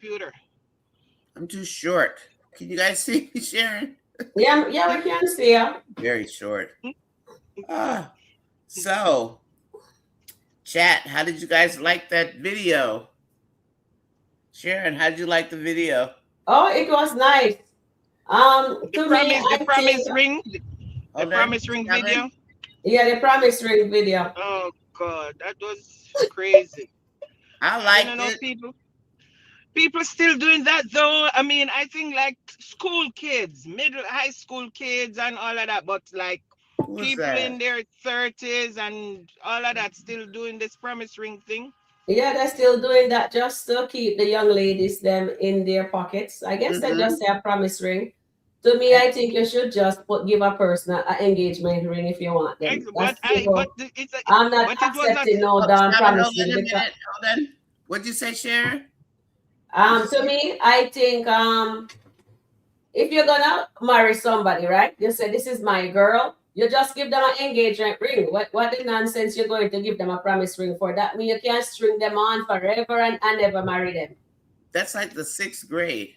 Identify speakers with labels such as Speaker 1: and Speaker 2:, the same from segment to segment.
Speaker 1: computer.
Speaker 2: I'm too short. Can you guys see me, Sharon?
Speaker 3: Yeah, we can see you.
Speaker 2: Very short. Ah, so chat, how did you guys like that video? Sharon, how did you like the video?
Speaker 3: Oh, it was nice. To me,
Speaker 1: The
Speaker 3: I think,
Speaker 1: promise ring, the
Speaker 2: Hold on,
Speaker 1: promise ring
Speaker 2: Sharon.
Speaker 1: video.
Speaker 3: yeah, the promise ring video.
Speaker 1: Oh God, that was crazy.
Speaker 2: I
Speaker 1: I didn't
Speaker 2: liked
Speaker 1: know
Speaker 2: it.
Speaker 1: people still doing that though. I mean, I think like school kids, middle high school kids and all of that, but like
Speaker 2: Who was
Speaker 1: people
Speaker 2: that?
Speaker 1: in their 30s and all of that still doing this promise ring thing.
Speaker 3: Yeah, they're still doing that just to keep the young ladies them in their pockets. I guess they
Speaker 2: Mm-hmm.
Speaker 3: just say a promise ring. To me, I think you should just give a person an engagement ring if you want them.
Speaker 1: But
Speaker 3: That's simple.
Speaker 1: it's a,
Speaker 3: I'm not
Speaker 1: but it was not.
Speaker 3: accepting no
Speaker 2: Oh,
Speaker 3: damn
Speaker 2: Sharon, hold
Speaker 3: promising
Speaker 2: on a
Speaker 3: because
Speaker 2: minute. Hold on. What'd you say, Sharon? What'd you
Speaker 3: to
Speaker 2: say?
Speaker 3: me, I think if you're gonna marry somebody, right? You say this is my girl. You just give them an engagement ring. What the nonsense you're going to give them a promise ring for? That mean you can't string them on forever and never marry them.
Speaker 2: That's like the 6th grade.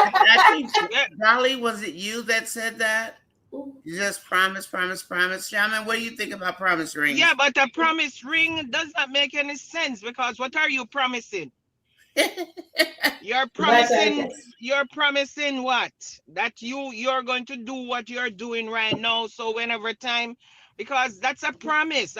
Speaker 2: I think,
Speaker 1: Yeah,
Speaker 2: Dolly, was it you that said that? You just promise, promise, promise. Shaman, what do you think about promise
Speaker 1: yeah,
Speaker 2: rings?
Speaker 1: but a promise ring does not make any sense because what are you promising? You're
Speaker 3: But
Speaker 1: promising you're promising what? That you're going to do what you're doing right now. So whenever time, because that's a promise.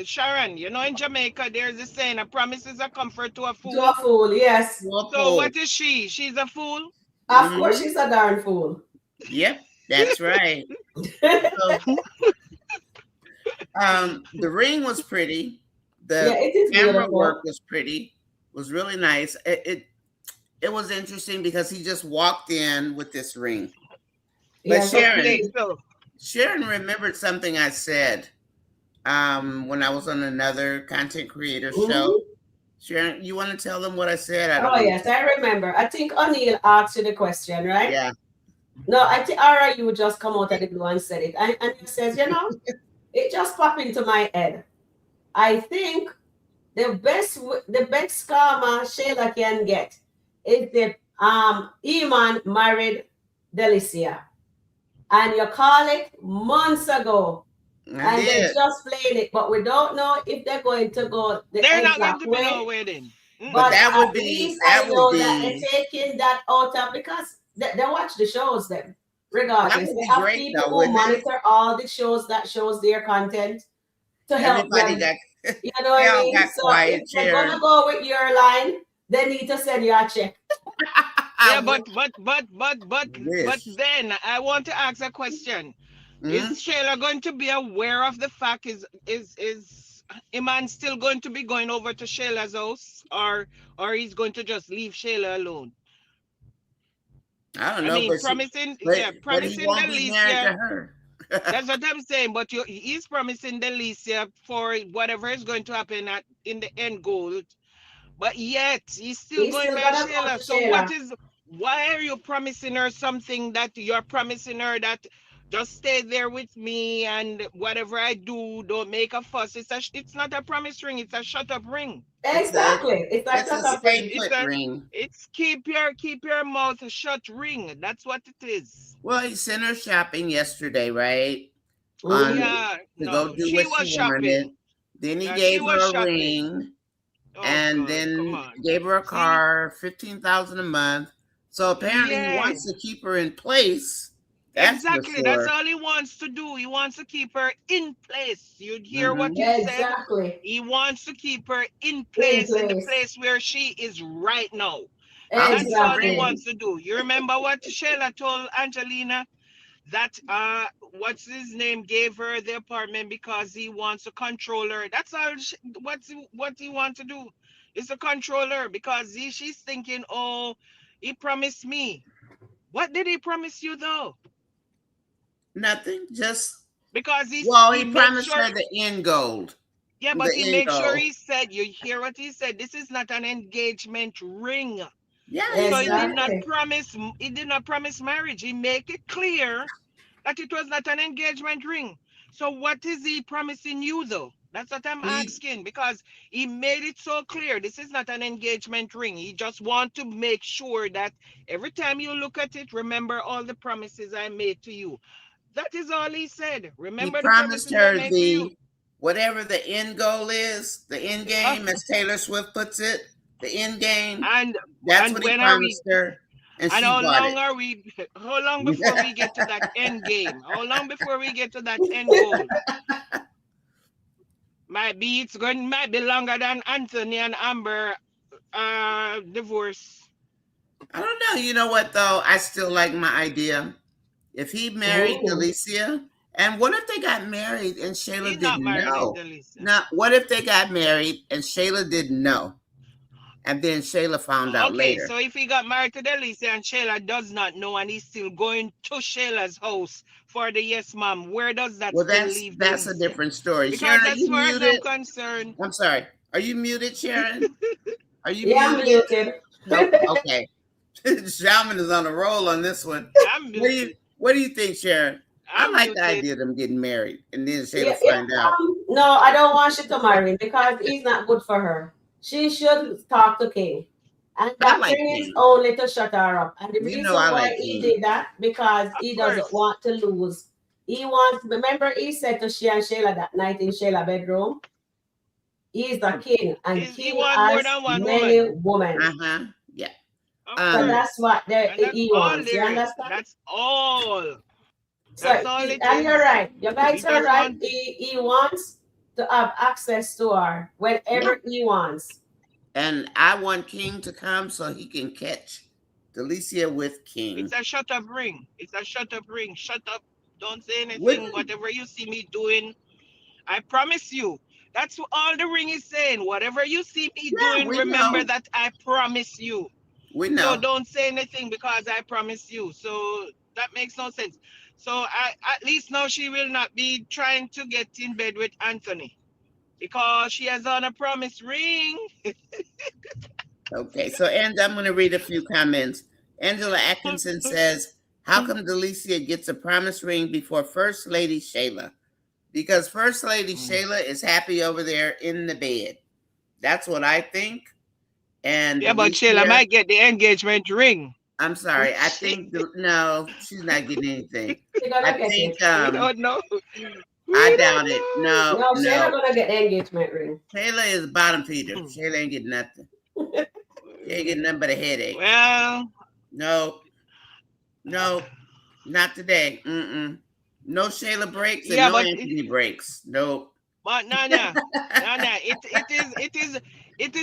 Speaker 1: Sharon, you know, in Jamaica, there's a saying: a promise is a comfort to a
Speaker 3: to a
Speaker 1: fool.
Speaker 3: fool, yes.
Speaker 1: So
Speaker 2: Whirlpool.
Speaker 1: what is she? She's a fool.
Speaker 3: Of course,
Speaker 2: Hmm.
Speaker 3: she's a darn fool.
Speaker 2: Yep, that's right. So, the ring was pretty.
Speaker 3: Yeah,
Speaker 2: The
Speaker 3: it is
Speaker 2: camera
Speaker 3: beautiful.
Speaker 2: work was pretty. Was really nice. It was interesting because he just walked in with this ring. But
Speaker 3: Yes,
Speaker 1: Okay,
Speaker 2: Sharon,
Speaker 3: indeed.
Speaker 1: so
Speaker 2: Sharon remembered something I said when I was on another content creator show.
Speaker 3: Mhm.
Speaker 2: Sharon, you want to tell them what I said? I don't
Speaker 3: Oh,
Speaker 2: want
Speaker 3: yes, I remember. I think O'Neill asked you the question,
Speaker 2: to.
Speaker 3: right?
Speaker 2: Yeah.
Speaker 3: No, I think Ara, you just come out of the blue and said it. And he says, it just popped into my head. I think the best karma Shayla can get is if Iman married Delicia. And you call it months ago.
Speaker 2: I
Speaker 3: And they're
Speaker 2: did.
Speaker 3: just playing it, but we don't know if they're going to go the
Speaker 1: they're not going
Speaker 3: exact
Speaker 1: to be no
Speaker 3: way.
Speaker 1: wedding.
Speaker 2: But
Speaker 3: But
Speaker 1: Mm-mm.
Speaker 2: that
Speaker 3: at
Speaker 2: would be
Speaker 3: least
Speaker 2: that
Speaker 3: I
Speaker 2: would
Speaker 3: know that
Speaker 2: be
Speaker 3: they're taking that out of because they watch the shows then,
Speaker 2: that
Speaker 3: regardless.
Speaker 2: would
Speaker 3: They
Speaker 2: be
Speaker 3: have
Speaker 2: great
Speaker 3: people
Speaker 2: though,
Speaker 3: who
Speaker 2: wouldn't it?
Speaker 3: monitor all the shows that shows their content to help
Speaker 2: Everybody
Speaker 3: them.
Speaker 2: got
Speaker 3: You know
Speaker 2: they
Speaker 3: what I
Speaker 2: all
Speaker 3: mean?
Speaker 2: got
Speaker 3: So if
Speaker 2: quiet,
Speaker 3: they're
Speaker 2: Sharon.
Speaker 3: gonna go with your line, they need to send you a check.
Speaker 1: Yeah,
Speaker 2: I
Speaker 1: but
Speaker 2: wish.
Speaker 1: then I want to ask a question. Is
Speaker 2: Hmm.
Speaker 1: Shayla going to be aware of the fact is Iman still going to be going over to Shayla's house or he's going to just leave Shayla alone?
Speaker 2: I don't
Speaker 1: I
Speaker 2: know,
Speaker 1: mean,
Speaker 2: but but he
Speaker 1: promising
Speaker 2: won't be married to
Speaker 1: Delicia.
Speaker 2: her.
Speaker 1: That's what I'm saying. But he's promising Delicia for whatever is going to happen in the end goal. But yet he's still
Speaker 3: He's
Speaker 1: going
Speaker 3: still
Speaker 1: by
Speaker 3: gonna go to
Speaker 1: Shayla. So what
Speaker 3: Shayla.
Speaker 1: is why are you promising her something that you're promising her that just stay there with me and whatever I do, don't make a fuss. It's not a promise ring, it's a shut up ring.
Speaker 2: it's a
Speaker 3: Exactly. It's like
Speaker 2: it's a
Speaker 3: shut up
Speaker 2: stay
Speaker 3: ring.
Speaker 1: It's
Speaker 2: put
Speaker 1: a
Speaker 2: ring.
Speaker 1: it's keep your mouth shut ring. That's what it is.
Speaker 2: Well, he sent her shopping yesterday, right? On
Speaker 3: Hmm.
Speaker 1: Yeah,
Speaker 2: to go
Speaker 1: no.
Speaker 2: do
Speaker 1: She
Speaker 2: what she
Speaker 1: was
Speaker 2: wanted.
Speaker 1: shopping.
Speaker 2: Then he
Speaker 1: Yeah, she
Speaker 2: gave
Speaker 1: was
Speaker 2: her a
Speaker 1: shopping.
Speaker 2: ring,
Speaker 1: Oh
Speaker 2: and
Speaker 1: God, come
Speaker 2: then
Speaker 1: on.
Speaker 2: gave her a
Speaker 1: See?
Speaker 2: car, 15,000 a month. So apparently, he
Speaker 1: Yeah.
Speaker 2: wants to keep her in place. That's for
Speaker 1: Exactly. That's
Speaker 2: sure.
Speaker 1: all he wants to do. He wants to keep her in place. You hear what
Speaker 2: Hmm.
Speaker 1: you said?
Speaker 3: Exactly.
Speaker 1: He wants to keep her
Speaker 3: In
Speaker 1: in the
Speaker 3: place.
Speaker 1: place where she is right now.
Speaker 2: How's
Speaker 1: That's
Speaker 2: the
Speaker 1: all he
Speaker 3: Exactly.
Speaker 2: ring?
Speaker 1: wants to do. You remember what Shayla told Angelina? That what's his name gave her the apartment because he wants to control her. That's all what he wants to do is to control her because she's thinking, oh, he promised me. What did he promise you though?
Speaker 2: Nothing. Just
Speaker 1: Because
Speaker 2: well,
Speaker 1: he
Speaker 2: he
Speaker 1: made
Speaker 2: promised
Speaker 1: sure.
Speaker 2: her the end goal.
Speaker 1: Yeah, but he
Speaker 2: The end
Speaker 1: made sure
Speaker 2: goal.
Speaker 1: he said, you hear what he said, this is not an engagement ring.
Speaker 2: Yeah, he
Speaker 1: So
Speaker 2: said.
Speaker 3: Exactly.
Speaker 1: he did not promise marriage. He make it clear that it was not an engagement ring. So what is he promising you though? That's what I'm
Speaker 2: He
Speaker 1: asking, because he made it so clear this is not an engagement ring. He just want to make sure that every time you look at it, remember all the promises I made to you. That is all he said.
Speaker 2: he
Speaker 1: Remember the
Speaker 2: promised
Speaker 1: promises I
Speaker 2: her
Speaker 1: made to you.
Speaker 2: the whatever the end goal is, the end
Speaker 1: Uh,
Speaker 2: game, as Taylor Swift puts it, the end game.
Speaker 1: and
Speaker 2: That's
Speaker 1: and
Speaker 2: what he
Speaker 1: when are we?
Speaker 2: promised her, and
Speaker 1: And
Speaker 2: she
Speaker 1: how
Speaker 2: bought
Speaker 1: long
Speaker 2: it.
Speaker 1: are we? How long before we get to that end game? How long before we get to that end goal? Might be longer than Anthony and Amber divorce.
Speaker 2: I don't know. You know what though? I still like my idea. If he married
Speaker 3: Ooh.
Speaker 2: Delicia, and what if they got married and Shayla
Speaker 1: He's not
Speaker 2: didn't
Speaker 1: marrying
Speaker 2: know?
Speaker 1: Delisa.
Speaker 2: Now, what if they got married and Shayla didn't know, and then Shayla found out
Speaker 1: Okay,
Speaker 2: later?
Speaker 1: so if he got married to Delisa and Shayla does not know and he's still going to Shayla's house for the yes ma'am, where does that
Speaker 2: Well,
Speaker 1: still
Speaker 2: that's
Speaker 1: leave
Speaker 2: that's a
Speaker 1: Delisa?
Speaker 2: different story.
Speaker 1: Because
Speaker 2: Sharon, are
Speaker 1: as
Speaker 2: you
Speaker 1: far as I'm
Speaker 2: muted?
Speaker 1: concerned,
Speaker 2: I'm sorry. Are you muted, Sharon? Are you
Speaker 3: Yeah, I'm
Speaker 2: muted?
Speaker 3: muted.
Speaker 2: Nope. Okay. Shaman is on a roll on this one.
Speaker 1: I'm
Speaker 2: What do you
Speaker 1: muted.
Speaker 2: What do you think, Sharon? I
Speaker 1: I'm
Speaker 2: like the
Speaker 1: muted.
Speaker 2: idea of them getting married and then Shayla
Speaker 3: Yeah, yeah.
Speaker 2: find out.
Speaker 3: No, I don't want you to marry him because he's not good for her. She should talk to King. And
Speaker 2: I
Speaker 3: that
Speaker 2: like
Speaker 3: ring is
Speaker 2: King.
Speaker 3: only to shut her up. And the
Speaker 2: You know
Speaker 3: reason
Speaker 2: I
Speaker 3: why
Speaker 2: like
Speaker 3: he
Speaker 2: King.
Speaker 3: did that, because
Speaker 1: Of
Speaker 3: he doesn't
Speaker 1: course.
Speaker 3: want to lose. He wants, remember he said to she and Shayla that night in Shayla bedroom, he's a king and
Speaker 1: He
Speaker 3: king
Speaker 1: want more
Speaker 3: has
Speaker 1: than one
Speaker 3: many
Speaker 1: woman.
Speaker 3: women.
Speaker 2: Uh-huh. Yeah.
Speaker 1: Of
Speaker 3: So
Speaker 2: Um,
Speaker 3: that's
Speaker 1: course.
Speaker 3: what
Speaker 1: And that's
Speaker 3: he
Speaker 1: all
Speaker 3: wants. You
Speaker 1: there is.
Speaker 3: understand?
Speaker 1: That's all.
Speaker 3: So,
Speaker 1: That's all it
Speaker 3: and you're
Speaker 1: is.
Speaker 3: right. You
Speaker 1: He
Speaker 3: guys are
Speaker 1: just
Speaker 3: right.
Speaker 1: want
Speaker 3: He wants to have access to her
Speaker 2: yeah.
Speaker 3: whenever he wants.
Speaker 2: And I want King to come so he can catch Delicia with
Speaker 1: it's
Speaker 2: King.
Speaker 1: a shut up ring. It's a shut up ring. Shut up. Don't say anything.
Speaker 2: Wouldn't
Speaker 1: Whatever you see me doing, I promise you. That's all the ring is saying. Whatever you see me
Speaker 2: yeah,
Speaker 1: doing,
Speaker 2: we
Speaker 1: remember
Speaker 2: know.
Speaker 1: that I promise you.
Speaker 2: We
Speaker 1: So
Speaker 2: know.
Speaker 1: don't say anything because I promise you. So that makes no sense. So at least now she will not be trying to get in bed with Anthony because she has on a promise ring.
Speaker 2: Okay, so and I'm going to read a few comments. Angela Atkinson says, "How come Delicia gets a promise ring before First Lady Shayla? Because First Lady Shayla is happy over there in the bed. That's what I think. And
Speaker 1: Yeah, but Shayla
Speaker 2: Delicia,
Speaker 1: might get the engagement ring.
Speaker 2: I'm sorry, I think no, she's not getting anything.
Speaker 3: She's
Speaker 2: I
Speaker 3: gonna get
Speaker 2: think
Speaker 3: it.
Speaker 1: We don't know.
Speaker 2: I
Speaker 1: We don't
Speaker 2: doubt it.
Speaker 1: know.
Speaker 2: No,
Speaker 3: No, Shayla
Speaker 2: no.
Speaker 3: gonna get the engagement ring.
Speaker 2: Shayla is bottom feeder. Shayla ain't getting nothing. She ain't getting nothing but a headache.
Speaker 1: Well,
Speaker 2: No, no, not today. Mm-mm. No Shayla breaks and
Speaker 1: yeah,
Speaker 2: no Anthony breaks. Nope.
Speaker 1: but Nana, it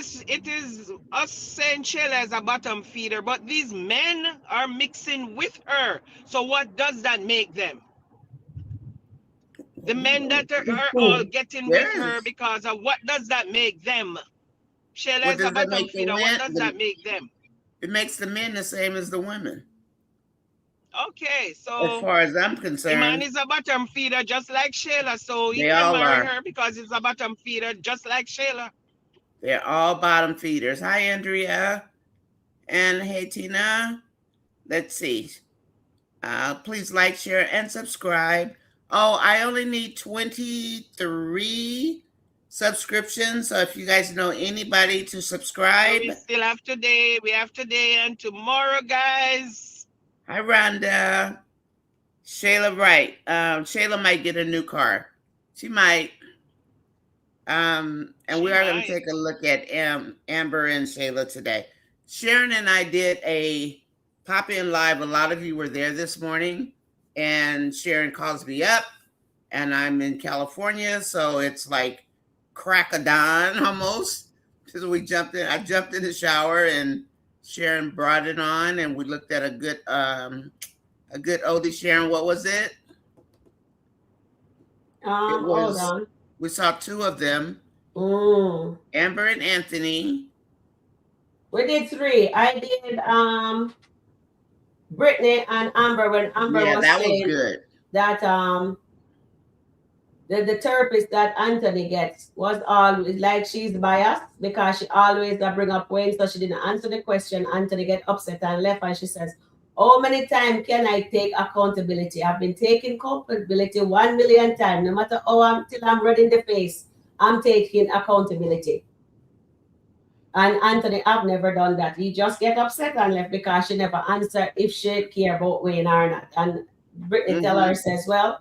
Speaker 1: is us saying Shayla as a bottom feeder, but these men are mixing with her. So what does that make them? The men that are all getting with
Speaker 2: There
Speaker 1: her
Speaker 2: is.
Speaker 1: because of what does that make them? Shayla
Speaker 2: What
Speaker 1: is a
Speaker 2: does it
Speaker 1: bottom
Speaker 2: make the
Speaker 1: feeder. What
Speaker 2: win?
Speaker 1: does that make them?
Speaker 2: It makes the men the same as the women,
Speaker 1: Okay,
Speaker 2: as
Speaker 1: so
Speaker 2: far as I'm
Speaker 1: Iman
Speaker 2: concerned.
Speaker 1: is a bottom feeder just like Shayla, so he
Speaker 2: They
Speaker 1: can
Speaker 2: all
Speaker 1: marry
Speaker 2: are.
Speaker 1: her because he's a bottom feeder just like Shayla.
Speaker 2: They're all bottom feeders. Hi, Andrea. And hey, Tina. Let's see. Please like, share, and subscribe. Oh, I only need 23 subscriptions. So if you guys know anybody to
Speaker 1: So
Speaker 2: subscribe,
Speaker 1: we still have today. We have today and tomorrow, guys.
Speaker 2: hi, Rhonda. Shayla, right. Shayla might get a new car. She might. And we
Speaker 1: She
Speaker 2: are going to
Speaker 1: might.
Speaker 2: take a look at Amber and Shayla today. Sharon and I did a pop in live. A lot of you were there this morning, and Sharon calls me up, and I'm in California, so it's like crack of dawn almost. Because we jumped in, I jumped in the shower, and Sharon brought it on, and we looked at a good oldie. Sharon, what was it? It
Speaker 3: Hold
Speaker 2: was
Speaker 3: on.
Speaker 2: we saw two of them,
Speaker 3: Mm.
Speaker 2: Amber and Anthony.
Speaker 3: We did three. I did Brittany and Amber when Amber
Speaker 2: Yeah,
Speaker 3: was
Speaker 2: that was
Speaker 3: saying
Speaker 2: good.
Speaker 3: that the therapist that Anthony gets was always like she's biased because she always bring up Wayne, so she didn't answer the question. Anthony get upset and left, and she says, "How many times can I take accountability? I've been taking accountability 1 million times. No matter how I'm till I'm red in the face, I'm taking accountability. And Anthony, I've never done that. He just get upset and left because she never answered if she care about Wayne or not. And Brittany tell her, says, well,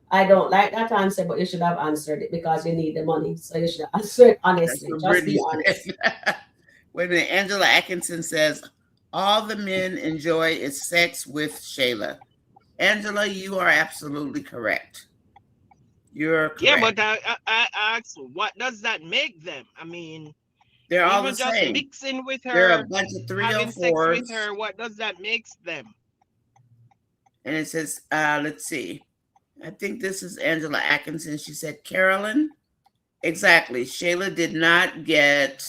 Speaker 3: I don't like that answer, but you should have answered it because you need the money. So you should answer it honestly. Just be honest.
Speaker 2: Wait a minute. Angela Atkinson says, all the men enjoy is sex with Shayla. Angela, you are absolutely correct. You're correct.
Speaker 1: Yeah, but I asked, what does that make them? I mean,
Speaker 2: they're all
Speaker 1: even
Speaker 2: the
Speaker 1: just
Speaker 2: same.
Speaker 1: mixing with
Speaker 2: They're a
Speaker 1: her,
Speaker 2: bunch of
Speaker 1: having sex
Speaker 2: 304s.
Speaker 1: with her, what does that make them?
Speaker 2: And it says, let's see. I think this is Angela Atkinson. She said, Carolyn, exactly. Shayla did not get,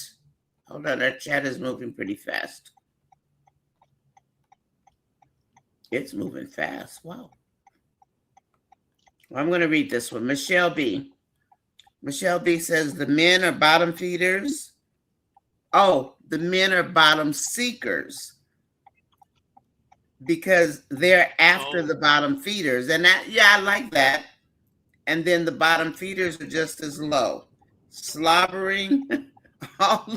Speaker 2: hold on, our chat is moving pretty fast. It's moving fast. Wow. Well, I'm going to read this one. Michelle B. Michelle B says, the men are bottom feeders. Oh, the men are bottom seekers because they're after the bottom feeders. And that, yeah, I like that. And then the bottom feeders are just as low, slobbering all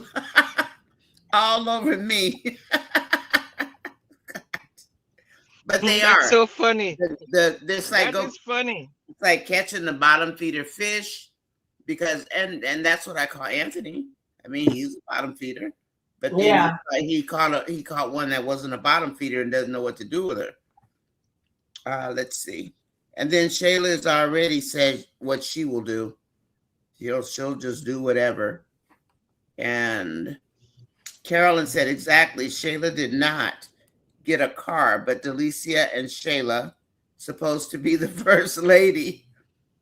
Speaker 2: over me. But they
Speaker 1: That's
Speaker 2: are
Speaker 1: so funny.
Speaker 2: It's like
Speaker 1: that is funny.
Speaker 2: It's like catching the bottom feeder fish, because and that's what I call Anthony. I mean, he's a bottom feeder, but then he caught one that wasn't a bottom feeder and doesn't know what to do with her. Let's see. And then Shayla has already said what she will do. She'll just do whatever. And Carolyn said, exactly. Shayla did not get a car, but Delica and Shayla supposed to be the first lady.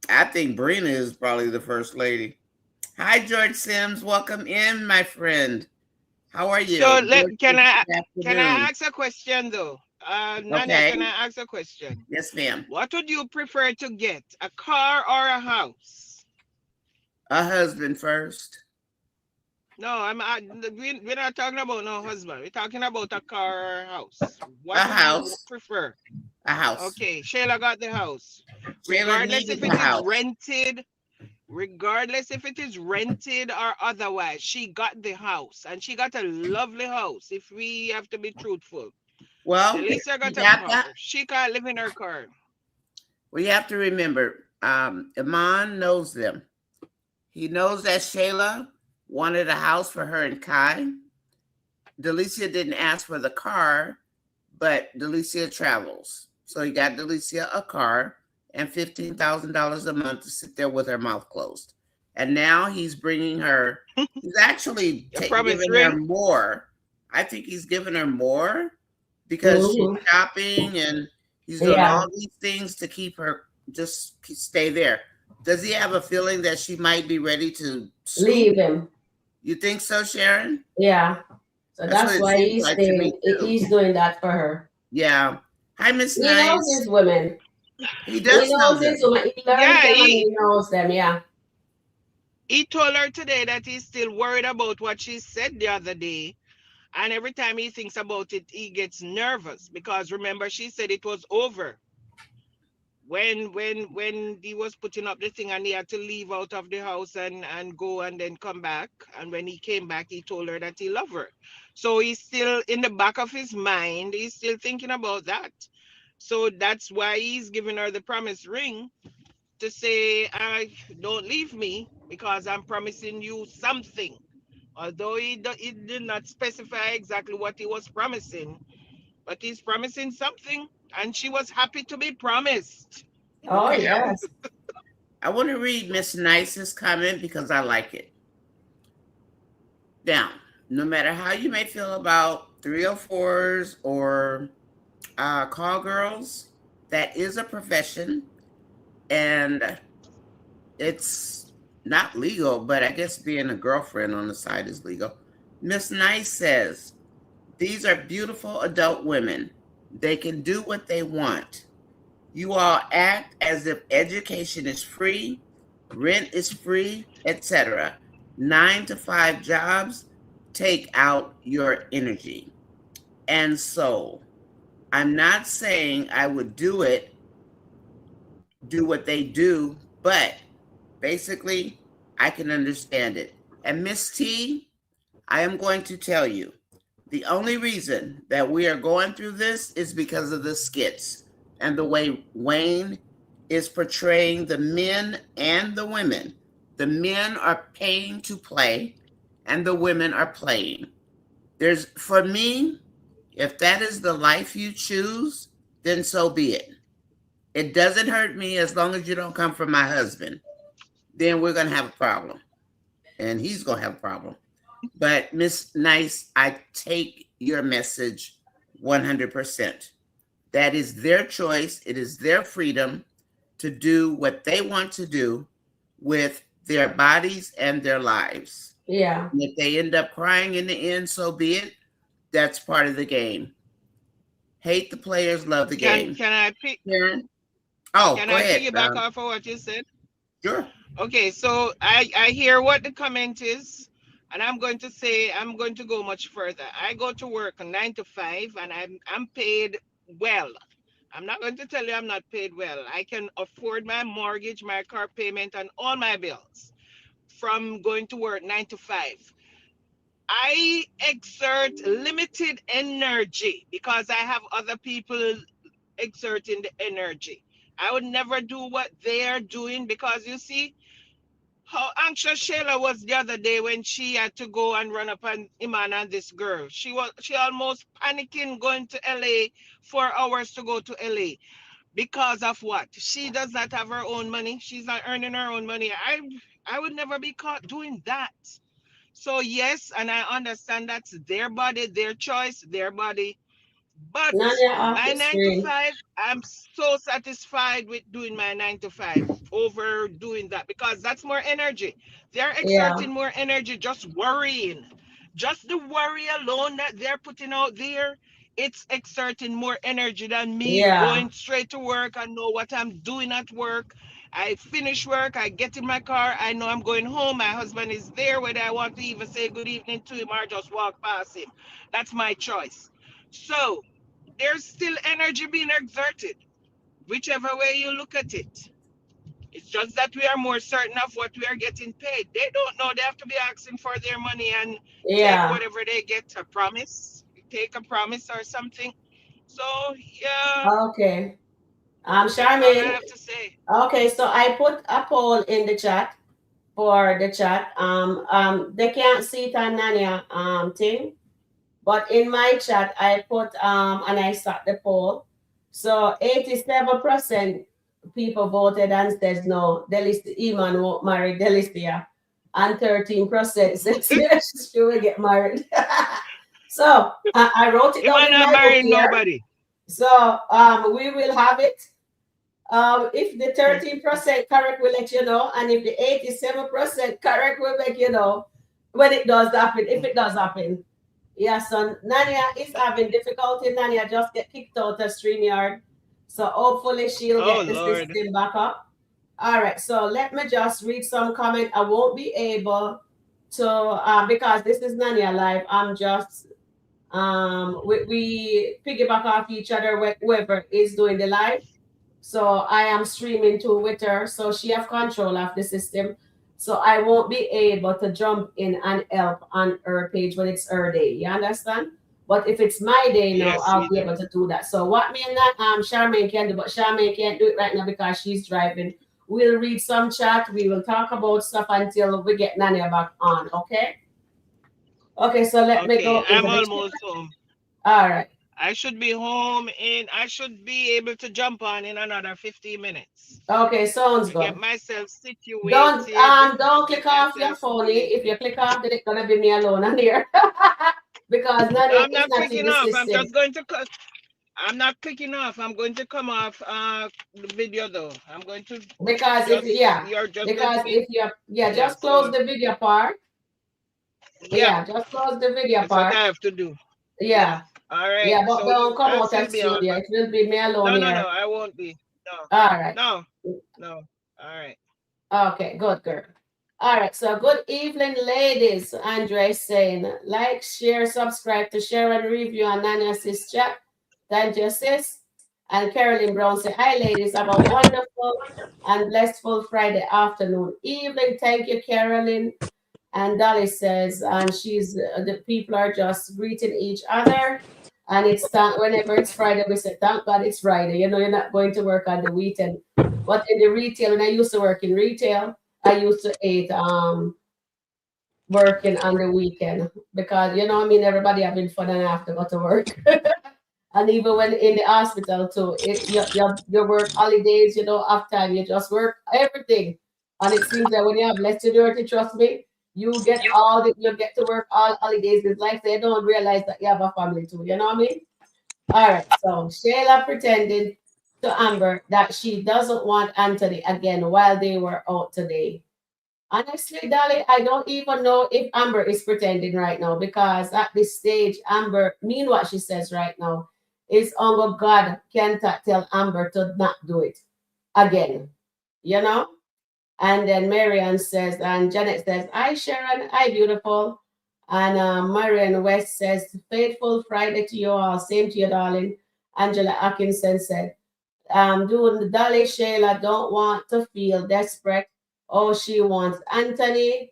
Speaker 2: I think Brina is probably the first lady. Hi, George Sims. Welcome in, my friend. How are you?
Speaker 1: So can I ask a question though? Nanya,
Speaker 2: okay.
Speaker 1: Can I ask a question?
Speaker 2: Yes, ma'am.
Speaker 1: What would you prefer to get, a car or a house?
Speaker 2: A husband first.
Speaker 1: No, we're not talking about no husband. We're talking about a car or a house. What
Speaker 2: a house.
Speaker 1: You prefer?
Speaker 2: A house.
Speaker 1: Okay, Shayla got the house.
Speaker 2: Shayla
Speaker 1: regardless if it is rented, regardless if it is rented or otherwise, she got the house, and she got a lovely house. If we have to be truthful,
Speaker 2: well,
Speaker 1: Delica got a car. She can't live in her car.
Speaker 2: Well, you have to remember, Iman knows them. He knows that Shayla wanted a house for her and Kai. Delica didn't ask for the car, but Delica travels. So he got Delica a car and $15,000 a month to sit there with her mouth closed. And now he's bringing her, he's actually giving her more. I think he's giving her more because she's shopping and he's doing all these things to keep her, just stay there. Does he have a feeling that she might be ready to
Speaker 3: leave him?
Speaker 2: You think so, Sharon?
Speaker 3: Yeah. So that's why he's doing that for her.
Speaker 2: Yeah. Hi, Miss
Speaker 3: Nice.
Speaker 2: He
Speaker 3: knows his women.
Speaker 2: He does know
Speaker 3: his women. He learns them and he knows them, yeah.
Speaker 1: He told her today that he's still worried about what she said the other day. And every time he thinks about it, he gets nervous because remember, she said it was over. When he was putting up the thing and he had to leave out of the house and go and then come back. And when he came back, he told her that he loved her. So he's still in the back of his mind. He's still thinking about that. So that's why he's giving her the promise ring to say, don't leave me because I'm promising you something. Although he did not specify exactly what he was promising, but he's promising something, and she was happy to be promised.
Speaker 3: Oh, yes.
Speaker 2: I want to read Miss Nice's comment because I like it. Now, no matter how you may feel about 304s or call girls, that is a profession, and it's not legal, but I guess being a girlfriend on the side is legal. Miss Nice says, these are beautiful adult women. They can do what they want. You all act as if education is free, rent is free, etc. 9-to-5 jobs take out your energy and soul. I'm not saying I would do what they do, but basically I can understand it. And Miss T, I am going to tell you, the only reason that we are going through this is because of the skits and the way Wayne is portraying the men and the women. The men are paying to play, and the women are playing. For me, if that is the life you choose, then so be it. It doesn't hurt me as long as you don't come from my husband. Then we're going to have a problem, and he's going to have a problem. But Miss Nice, I take your message 100%. That is their choice. It is their freedom to do what they want to do with their bodies and their lives.
Speaker 3: Yeah.
Speaker 2: And if they end up crying in the end, so be it. That's part of the game. Hate the players, love the game.
Speaker 1: Can I pick?
Speaker 2: Sharon? Oh,
Speaker 1: Can
Speaker 2: go
Speaker 1: I
Speaker 2: ahead.
Speaker 1: piggyback off of what you said?
Speaker 2: Sure.
Speaker 1: Okay, so I hear what the comment is, and I'm going to say I'm going to go much further. I go to work 9 to 5, and I'm paid well. I'm not going to tell you I'm not paid well. I can afford my mortgage, my car payment, and all my bills from going to work 9 to 5. I exert limited energy because I have other people exerting the energy. I would never do what they're doing because you see how anxious Shayla was the other day when she had to go and run up on Iman and this girl. She almost panicking going to LA 4 hours to go to LA because of what? She does not have her own money. She's not earning her own money. I would never be caught doing that. So yes, and I understand that's their body, their choice, their body. But
Speaker 3: Nanya off
Speaker 1: my
Speaker 3: the
Speaker 1: nine to
Speaker 3: screen.
Speaker 1: five, I'm so satisfied with doing my 9 to 5 over doing that because that's more energy. They're
Speaker 3: Yeah.
Speaker 1: exerting more energy just worrying. Just the worry alone that they're putting out there, it's exerting more energy than me
Speaker 3: Yeah.
Speaker 1: going straight to work. I know what I'm doing at work. I finish work, I get in my car, I know I'm going home. My husband is there, whether I want to even say good evening to him or just walk past him. That's my choice. So, there's still energy being exerted, whichever way you look at it. It's just that we are more certain of what we are getting paid. They don't know they have to be asking for their money and take
Speaker 3: Yeah.
Speaker 1: whatever they get, a promise, take a promise or something. So, yeah,
Speaker 3: Okay.
Speaker 1: that's all I
Speaker 3: Charmaine.
Speaker 1: have to say.
Speaker 3: Okay, so I put a poll in the chat for the chat. They can't see it on Nanya thing, but in my chat I put and I start the poll. So 87% people voted and says no, Delicia Iman won't marry Delicia, and 13% says yes, she will get married. So I wrote it
Speaker 1: You
Speaker 3: down
Speaker 1: might
Speaker 3: in
Speaker 1: not
Speaker 3: my book
Speaker 1: marry
Speaker 3: here.
Speaker 1: nobody.
Speaker 3: So we will have it. If the 13% correct, we'll let you know. And if the 87% correct, we'll make you know when it does happen, if it does happen. Yeah, so Nanya is having difficulty. Nanya just get kicked out of StreamYard. So hopefully she'll
Speaker 1: Oh,
Speaker 3: get the
Speaker 1: Lord.
Speaker 3: system back up. All right, so let me just read some comment. I won't be able to because this is Nanya Live. I'm just we piggyback off each other whoever is doing the live. So I am streaming to with her, so she have control of the system. So I won't be able to jump in and help on her page when it's her day. You understand? But if it's my day now,
Speaker 1: Yes,
Speaker 3: I'll
Speaker 1: we
Speaker 3: be
Speaker 1: do.
Speaker 3: able to do that. So what me and that Charmaine can do, but Charmaine can't do it right now because she's driving. We'll read some chat. We will talk about stuff until we get Nanya back on. Okay. Okay. So let me
Speaker 1: Okay,
Speaker 3: go into
Speaker 1: I'm
Speaker 3: the chat.
Speaker 1: almost home.
Speaker 3: All right.
Speaker 1: I should be able to jump on in another 15 minutes.
Speaker 3: Okay. Sounds
Speaker 1: I get
Speaker 3: good.
Speaker 1: myself situated.
Speaker 3: Don't
Speaker 1: Get
Speaker 3: click off your
Speaker 1: myself
Speaker 3: phone. If
Speaker 1: situated.
Speaker 3: you click off, then it's gonna be me alone on here. Because
Speaker 1: No,
Speaker 3: Nadia
Speaker 1: I'm
Speaker 3: is
Speaker 1: not
Speaker 3: not in
Speaker 1: clicking
Speaker 3: the
Speaker 1: off. I'm
Speaker 3: system.
Speaker 1: just going to I'm not clicking off. I'm going to come off the video though. I'm going to
Speaker 3: Because if
Speaker 1: just
Speaker 3: yeah,
Speaker 1: you're just going to
Speaker 3: because
Speaker 1: be
Speaker 3: if you
Speaker 1: yeah,
Speaker 3: just close
Speaker 1: so
Speaker 3: the video part.
Speaker 1: yep,
Speaker 3: Yeah, just close the video
Speaker 1: that's what
Speaker 3: part.
Speaker 1: I have to do. Yeah.
Speaker 3: Yeah,
Speaker 1: All right.
Speaker 3: yeah, but
Speaker 1: So
Speaker 3: don't come
Speaker 1: I'll
Speaker 3: out
Speaker 1: still
Speaker 3: of
Speaker 1: be on,
Speaker 3: studio.
Speaker 1: but
Speaker 3: It will be me alone
Speaker 1: no,
Speaker 3: here.
Speaker 1: I won't be. No.
Speaker 3: All right.
Speaker 1: No. No. All right.
Speaker 3: Okay, good girl. All right, so good evening, ladies. Andre is saying, like, share, subscribe to Sharon review and Nanya sis chat. Thank you, sis. And Carolyn Brown said, hi, ladies. Have a wonderful and blessful Friday afternoon, evening. Thank you, Carolyn. And Dolly says, and she's the people are just greeting each other. And it's whenever it's Friday, we say, thank God it's Friday. You know, you're not going to work on the weekend. But in the retail, when I used to work in retail, I used to hate working on the weekend because you know what I mean, everybody having fun and I have to go to work. And even when in the hospital too, you work holidays, you know, after time, you just work everything. And it seems that when you have less to do, trust me, you get to work all holidays. It's like they don't realize that you have a family too. You know what I mean? All right. So Shayla pretended to Amber that she doesn't want Anthony again while they were out today. Honestly, Dolly, I don't even know if Amber is pretending right now because at this stage, Amber mean what she says right now is only God can tell Amber to not do it again, you know? And then Marian says, and Janet says, hi, Sharon, hi, beautiful. And Marian West says, faithful Friday to you all. Same to you, darling. Angela Atkinson said, doing Dolly Shayla don't want to feel desperate. Oh, she wants Anthony.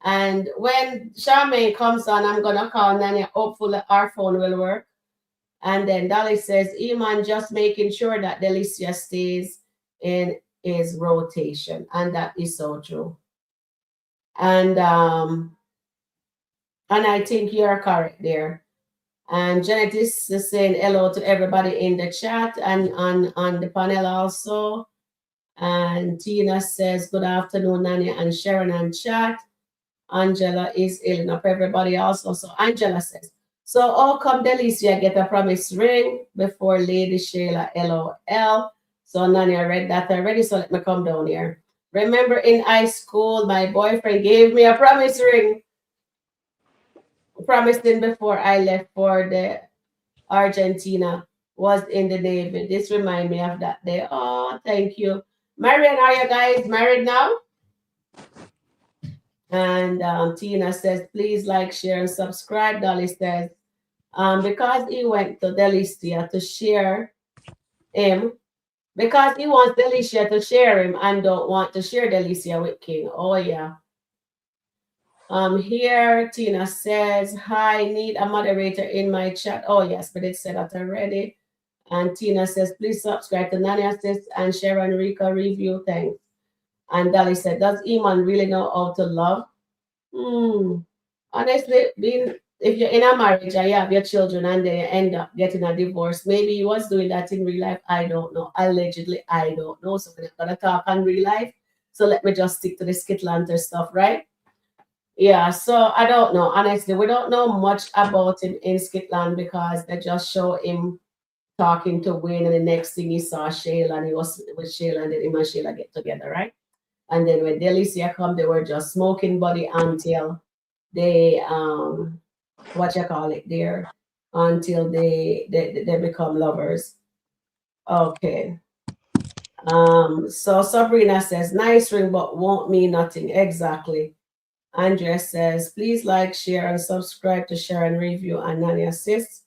Speaker 3: And when Charmaine comes on, I'm gonna call Nanya. Hopefully our phone will work. And then Dolly says, Iman just making sure that Delicia stays in his rotation. And that is so true. And I think you're correct there. And Janet is saying hello to everybody in the chat and on the panel also. And Tina says, good afternoon, Nanya and Sharon and chat. Angela is healing up everybody also. So Angela says, so how come Delicia get a promise ring before Lady Shayla LOL? So Nanya read that already, so let me come down here. Remember in high school, my boyfriend gave me a promise ring. Promised him before I left for the Argentina, was in the Navy. This remind me of that day. Oh, thank you. Marian, are you guys married now? And Tina says, please like, share, and subscribe. Dolly says, because he went to Delicia to share him, because he wants Delicia to share him and don't want to share Delicia with King. Oh, yeah. Here, Tina says, hi, need a moderator in my chat. Oh, yes, but it said that already. And Tina says, please subscribe to Nani Assist and Sharon Rika review. Thanks. And Dolly said, does Iman really know how to love? Hmm. Honestly, being if you're in a marriage and you have your children and then you end up getting a divorce, maybe he was doing that in real life. I don't know. Allegedly, I don't know. So we're not gonna talk on real life. So let me just stick to the SkitLanta stuff, right? Yeah, so I don't know. Honestly, we don't know much about him in Skitland because they just show him talking to Wayne, and the next thing he saw Shayla, and he was with Shayla, and then him and Shayla get together, right? And then when Delicia come, they were just smoking body until they what you call it there, until they become lovers. Okay. So Sabrina says, nice ring, but won't mean nothing. Exactly. Andrea says, please like, share, and subscribe to Sharon Review and Nanny Assist.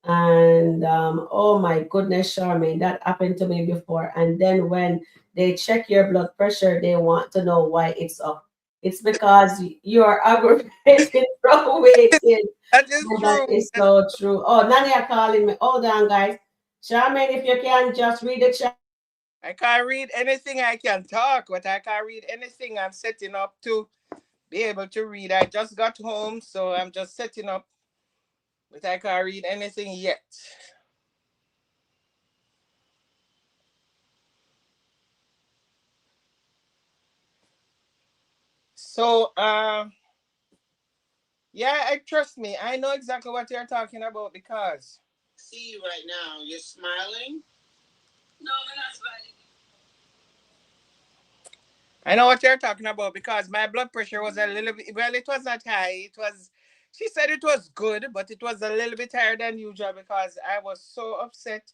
Speaker 3: And oh my goodness, Charmaine, that happened to me before. And then when they check your blood pressure, they want to know why it's up. It's because you are aggravated from waiting.
Speaker 1: That is
Speaker 3: And that
Speaker 1: true.
Speaker 3: is so true. Oh, Nanny are calling me. Hold on, guys. Charmaine, if you can just read the chat.
Speaker 1: I can't read anything. I can talk, but I can't read anything. I'm setting up to be able to read. I just got home, so I'm just setting up, but I can't read anything yet. So, yeah, I trust me. I know exactly what you're talking about because see you right now. You're smiling. No, I'm not smiling. I know what you're talking about because my blood pressure was a little bit, well, it was not high. It was, she said it was good, but it was a little bit higher than usual because I was so upset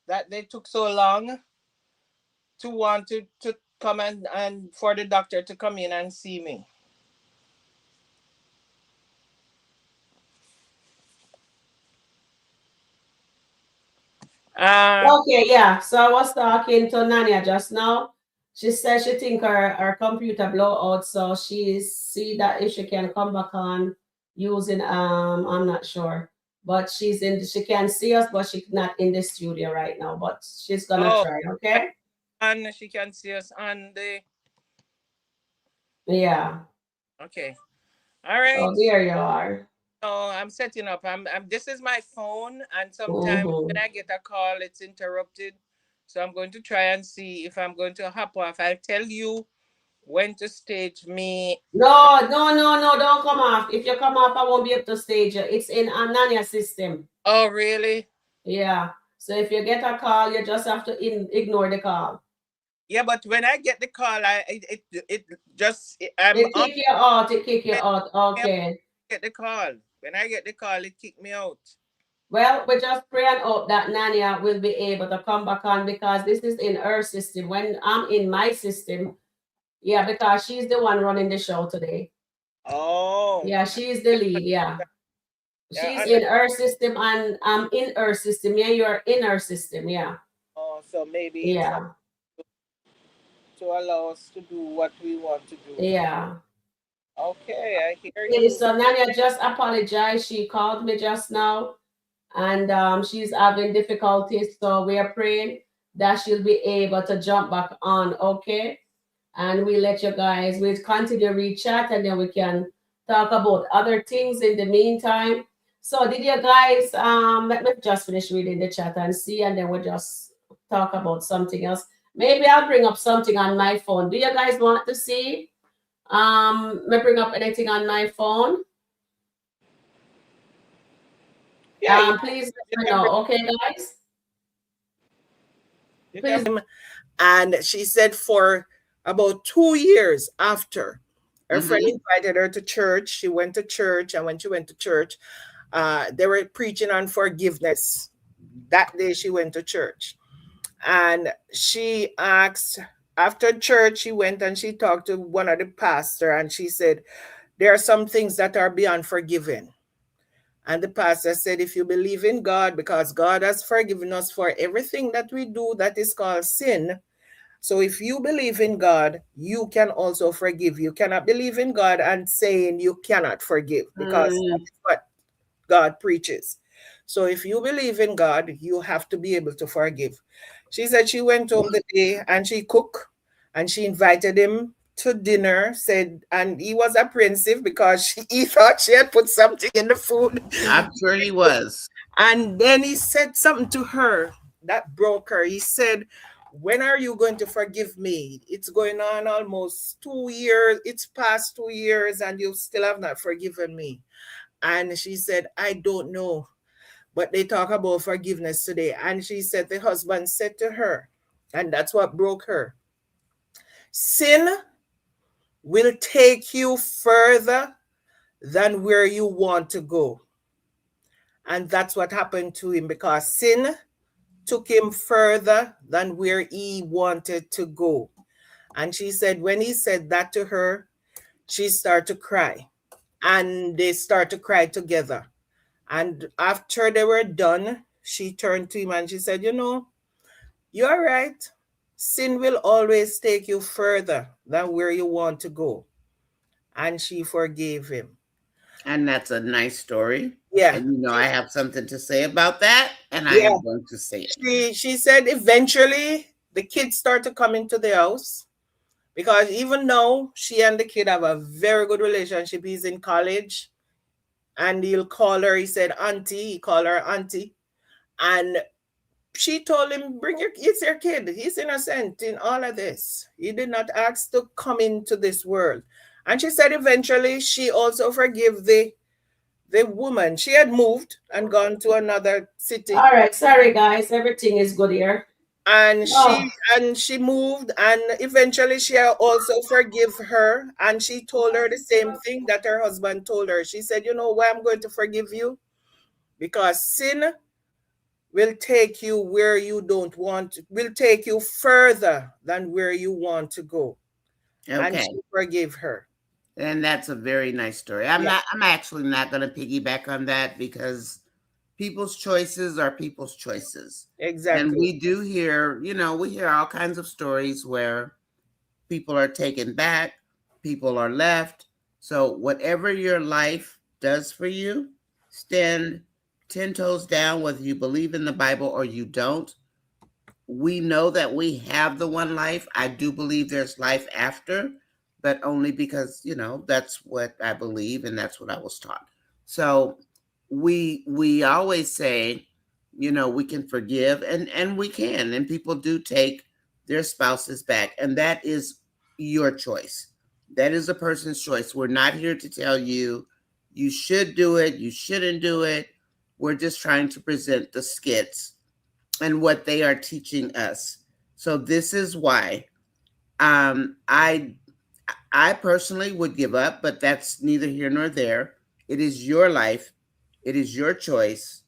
Speaker 1: that they took so long to want to come and for the doctor to come in and see me.
Speaker 4: Uh,
Speaker 3: Okay, yeah. So I was talking to Nanya just now. She said she think her computer blow out, so she see that if she can come back on using I'm not sure. But she can see us, but she's not in the studio right now. But she's gonna
Speaker 4: oh,
Speaker 3: try, okay?
Speaker 4: and she can see us on the.
Speaker 3: Yeah.
Speaker 4: Okay. All right.
Speaker 3: Oh, there you are.
Speaker 4: So I'm setting up. This is my phone, and sometimes when
Speaker 3: Mm-hmm.
Speaker 4: I get a call, it's interrupted. So I'm going to try and see if I'm going to hop off. I'll tell you when to stage me.
Speaker 3: No, no, no, no, don't come off. If you come off, I won't be able to stage you. It's in Nanya system.
Speaker 4: Oh, really?
Speaker 3: Yeah. So if you get a call, you just have to ignore the call.
Speaker 4: Yeah, but when I get the call, it just I'm
Speaker 3: It
Speaker 4: on.
Speaker 3: kick you out. It kick you
Speaker 4: When
Speaker 3: out.
Speaker 4: I
Speaker 3: Okay.
Speaker 4: get the call, when I get the call, it kicked me out.
Speaker 3: Well, we just pray and hope that Nania will be able to come back on because this is in her system. When I'm in my system, yeah, because she's the one running the show today.
Speaker 4: Oh,
Speaker 3: Yeah, she's the lead. Yeah.
Speaker 4: yeah.
Speaker 3: She's in her system and I'm in her system. Yeah, you're in her system. Yeah.
Speaker 4: Oh, so maybe it's not
Speaker 3: Yeah.
Speaker 4: to allow us to do what we want to do.
Speaker 3: Yeah.
Speaker 4: Okay, I hear
Speaker 3: Okay,
Speaker 4: you.
Speaker 3: so Nania just apologized. She called me just now and she's having difficulties. So we are praying that she'll be able to jump back on. Okay. And we let you guys, we continue to read chat and then we can talk about other things in the meantime. So did you guys, let me just finish reading the chat and see, and then we'll just talk about something else. Maybe I'll bring up something on my phone. Do you guys want to see? Me bring up anything on my phone?
Speaker 4: Yeah,
Speaker 3: Please
Speaker 4: you
Speaker 3: let me
Speaker 4: can bring.
Speaker 3: know. Okay, guys?
Speaker 4: You can.
Speaker 3: Please.
Speaker 4: And she said for about 2 years after her friend
Speaker 2: Mm-hmm.
Speaker 4: invited her to church, she went to church, and when she went to church, they were preaching on forgiveness. That day she went to church, and she asked after church, she went and she talked to one of the pastor, and she said there are some things that are beyond forgiving. And the pastor said, if you believe in God, because God has forgiven us for everything that we do that is called sin, so if you believe in God, you can also forgive. You cannot believe in God and saying you cannot forgive, because
Speaker 3: Mm,
Speaker 4: that's what God preaches. So if you believe in God, you have to be able to forgive. She said she went home the day and she cooked, and she invited him to dinner, said, and he was apprehensive because he thought she had put something in the food.
Speaker 2: I'm sure he was.
Speaker 4: And then he said something to her that broke her. He said, when are you going to forgive me? It's going on almost 2 years. It's past 2 years, and you still have not forgiven me. And she said, I don't know. But they talk about forgiveness today. And she said, the husband said to her, and that's what broke her, sin will take you further than where you want to go. And that's what happened to him, because sin took him further than where he wanted to go. And she said, when he said that to her, she started to cry. And they started to cry together. And after they were done, she turned to him and she said, you're right. Sin will always take you further than where you want to go. And she forgave him.
Speaker 2: And that's a nice story.
Speaker 4: Yeah.
Speaker 2: And I have something to say about that, and I
Speaker 4: Yeah.
Speaker 2: am going to say it.
Speaker 4: She said eventually the kids start to come into the house, because even now she and the kid have a very good relationship. He's in college, and he'll call her, he said auntie, he called her auntie. And she told him, it's your kid, he's innocent in all of this, he did not ask to come into this world. And she said eventually she also forgave the woman. She had moved and gone to another city,
Speaker 3: all right. Sorry, guys. Everything is good here.
Speaker 4: and
Speaker 3: Oh,
Speaker 4: she moved, and eventually she also forgive her, and she told her the same thing that her husband told her. She said, you know why I'm going to forgive you? Because sin will take you where you don't want to, will take you further than where you want to go. And
Speaker 2: Okay.
Speaker 4: she forgave her.
Speaker 2: And that's a very nice story.
Speaker 4: Yeah.
Speaker 2: I'm actually not going to piggyback on that because people's choices are people's choices. And
Speaker 4: Exactly.
Speaker 2: we do hear, we hear all kinds of stories where people are taken back, people are left. So whatever your life does for you, stand 10 toes down, whether you believe in the Bible or you don't. We know that we have the one life. I do believe there's life after, but only because, that's what I believe and that's what I was taught. So we always say, we can forgive, and we can, and people do take their spouses back, and that is your choice. That is a person's choice. We're not here to tell you you should do it, you shouldn't do it. We're just trying to present the skits and what they are teaching us. So this is why I personally would give up, but that's neither here nor there. It is your life. It is your choice.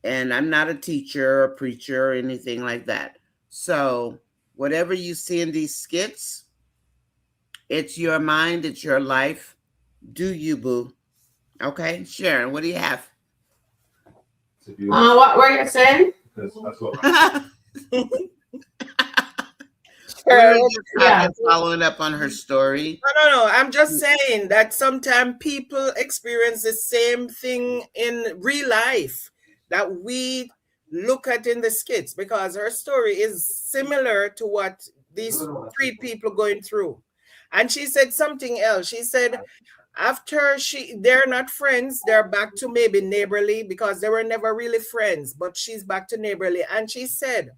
Speaker 2: And I'm not a teacher or preacher or anything like that. So whatever you see in these skits, it's your mind, it's your life. Do you, boo? Okay, Sharon, what do you have?
Speaker 3: What were you saying?
Speaker 2: We're
Speaker 4: Sure.
Speaker 2: just
Speaker 3: Yeah.
Speaker 2: following up on her story.
Speaker 4: No. I'm just saying that sometimes people experience the same thing in real life that we look at in the skits, because her story is similar to what these three people going through. And she said something else. She said after they're not friends, they're back to maybe neighborly, because they were never really friends, but she's back to neighborly. And she said,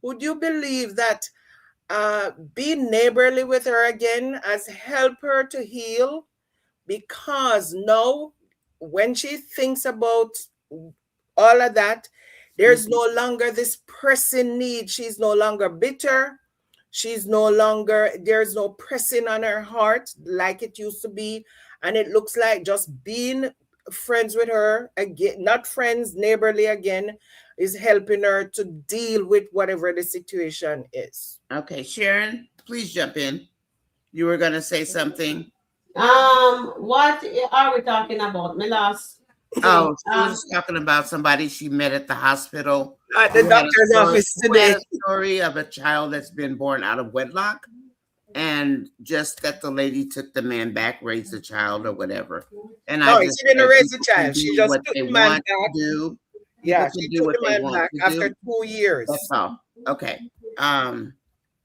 Speaker 4: would you believe that being neighborly with her again has helped her to heal? Because now when she thinks about all of that, there's no longer this pressing need. She's no longer bitter. She's no longer, there's no pressing on her heart like it used to be. And it looks like just being friends with her again, not friends, neighborly again, is helping her to deal with whatever the situation is.
Speaker 2: Okay, Sharon, please jump in. You were going to say something.
Speaker 3: What are we talking about? My last
Speaker 2: Oh, she was talking about somebody she met at the hospital.
Speaker 4: At the doctor's office
Speaker 2: Who had
Speaker 4: today.
Speaker 2: a story of a child that's been born out of wedlock, and just that the lady took the man back, raised the child or whatever. And
Speaker 4: No,
Speaker 2: I just
Speaker 4: she didn't
Speaker 2: said
Speaker 4: raise the
Speaker 2: people can
Speaker 4: child. She
Speaker 2: do
Speaker 4: just
Speaker 2: what
Speaker 4: took
Speaker 2: they
Speaker 4: the man
Speaker 2: want
Speaker 4: back.
Speaker 2: to do.
Speaker 4: Yeah,
Speaker 2: People
Speaker 4: she
Speaker 2: can do
Speaker 4: took
Speaker 2: what
Speaker 4: the
Speaker 2: they
Speaker 4: man
Speaker 2: want
Speaker 4: back
Speaker 2: to
Speaker 4: after
Speaker 2: do.
Speaker 4: 2 years.
Speaker 2: That's all. Okay.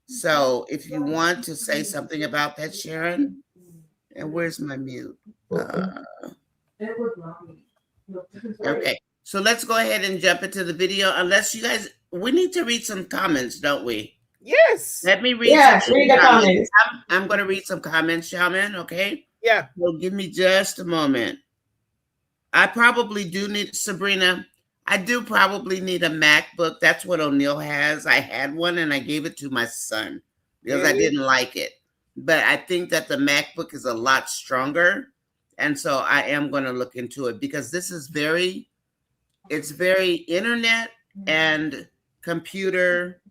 Speaker 2: So if you want to say something about that, Sharon, and where's my mute? Okay. So let's go ahead and jump into the video. Unless you guys, we need to read some comments, don't we?
Speaker 4: Yes.
Speaker 2: Let me read
Speaker 3: Yes,
Speaker 2: some
Speaker 3: read the comments.
Speaker 2: I'm going to read some comments, Shaman, okay?
Speaker 4: Yeah.
Speaker 2: So give me just a moment. I probably do need, Sabrina, I do probably need a MacBook. That's what O'Neill has. I had one and I gave it to my son because I
Speaker 4: Really?
Speaker 2: didn't like it. But I think that the MacBook is a lot stronger. And so I am going to look into it because this is it's very internet and computer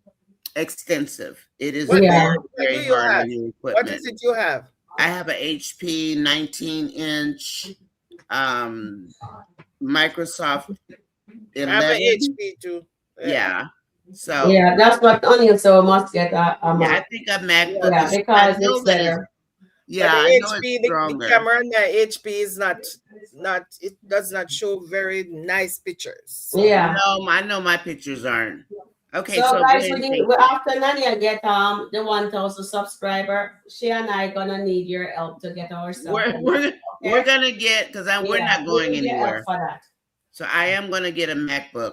Speaker 2: extensive. It is
Speaker 4: What
Speaker 2: very,
Speaker 4: do
Speaker 2: very
Speaker 4: you
Speaker 2: hard
Speaker 4: have?
Speaker 2: on your
Speaker 4: What
Speaker 2: equipment.
Speaker 4: is it you have?
Speaker 2: I have a HP 19-inch Microsoft
Speaker 4: I have an
Speaker 2: 11.
Speaker 4: HP too.
Speaker 2: Yeah. So
Speaker 3: Yeah, that's what Onion so must get a
Speaker 2: yeah, I
Speaker 3: Mac.
Speaker 2: think a MacBook
Speaker 3: Yeah,
Speaker 2: is, I
Speaker 3: because
Speaker 2: know
Speaker 3: it's
Speaker 2: that it's,
Speaker 3: better.
Speaker 2: yeah,
Speaker 4: But
Speaker 2: I
Speaker 4: the
Speaker 2: know
Speaker 4: HP,
Speaker 2: it's
Speaker 4: the
Speaker 2: stronger.
Speaker 4: camera on the HP is not, it does not show very nice pictures.
Speaker 3: Yeah.
Speaker 2: No, I know my pictures aren't. Okay,
Speaker 3: So
Speaker 2: so go
Speaker 3: guys,
Speaker 2: ahead and
Speaker 3: we after Nania get the 1,000 subscriber, she and I gonna need your help to get ourselves.
Speaker 2: we're gonna get, because we're not going
Speaker 3: we need your help
Speaker 2: anywhere.
Speaker 3: for that.
Speaker 2: So I am gonna get a MacBook.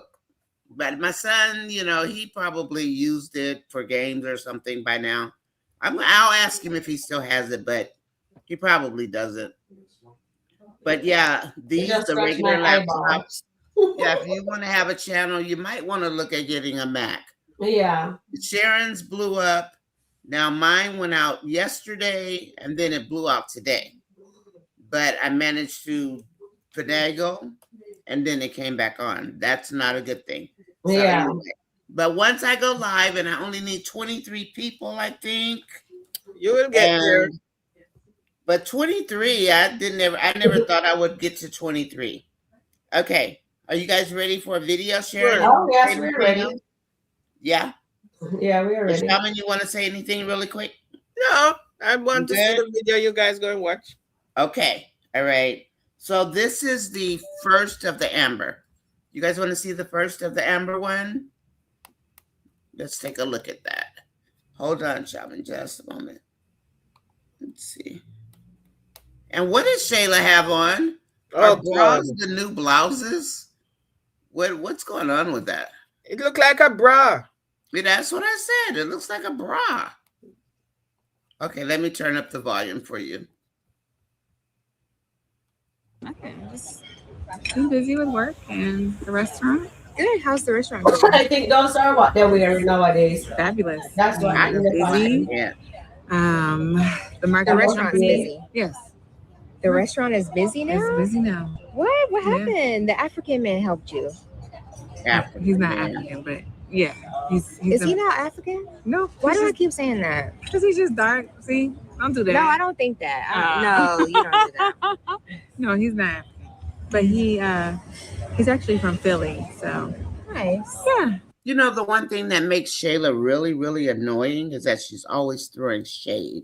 Speaker 2: But my son, he probably used it for games or something by now. I'll ask him if he still has it, but he probably doesn't. But yeah,
Speaker 3: Just
Speaker 2: the
Speaker 3: scratch
Speaker 2: regular
Speaker 3: my eyeball.
Speaker 2: laptops. Yeah, if you want to have a channel, you might want to look at getting a Mac.
Speaker 3: Yeah.
Speaker 2: Sharon's blew up. Now mine went out yesterday and then it blew out today. But I managed to finagle and then it came back on. That's not a good thing. So
Speaker 3: Yeah.
Speaker 2: anyway, but once I go live and I only need 23 people, I think.
Speaker 4: You will get there.
Speaker 2: But 23, I never thought I would get to 23. Okay. Are you guys ready for a video, Sharon?
Speaker 4: Sure.
Speaker 3: Oh, yes, we're ready.
Speaker 2: Yeah.
Speaker 3: Yeah, we're ready.
Speaker 2: Shaman, you want to say anything really quick?
Speaker 4: No, I want to see
Speaker 2: Good.
Speaker 4: the video you guys go and watch.
Speaker 2: Okay. All right. So this is the first of the amber. You guys want to see the first of the amber one? Let's take a look at that. Hold on, Shaman, just a moment. Let's see. And what does Shayla have on?
Speaker 4: Oh,
Speaker 2: Are bras
Speaker 4: God.
Speaker 2: the new blouses? What's going on with that?
Speaker 4: It looked like a bra.
Speaker 2: Yeah, that's what I said. It looks like a bra. Okay, let me turn up the volume for you.
Speaker 5: Okay, just been busy with work and the restaurant.
Speaker 6: Good. How's the restaurant going?
Speaker 3: I think those are what they're wearing nowadays.
Speaker 5: Fabulous.
Speaker 3: That's what
Speaker 2: I
Speaker 3: in the
Speaker 5: busy.
Speaker 2: Yeah.
Speaker 5: The market
Speaker 6: The
Speaker 3: That
Speaker 6: restaurant's
Speaker 3: must be-
Speaker 6: busy.
Speaker 5: Yes,
Speaker 6: The restaurant is busy now.
Speaker 5: it's busy now.
Speaker 6: What? What
Speaker 5: Yeah.
Speaker 6: happened? The African man helped you.
Speaker 2: African
Speaker 5: He's not
Speaker 2: man.
Speaker 5: African, but yeah, he's
Speaker 6: Is he not African?
Speaker 5: No,
Speaker 6: Why do I
Speaker 5: he's
Speaker 6: keep saying that?
Speaker 5: because he's just dark. See, don't do that.
Speaker 6: No, I don't think that. No, you don't do that.
Speaker 5: No, he's not African, but he's actually from Philly. So
Speaker 6: Nice.
Speaker 5: yeah,
Speaker 2: You know, the one thing that makes Shayla really, really annoying is that she's always throwing shade.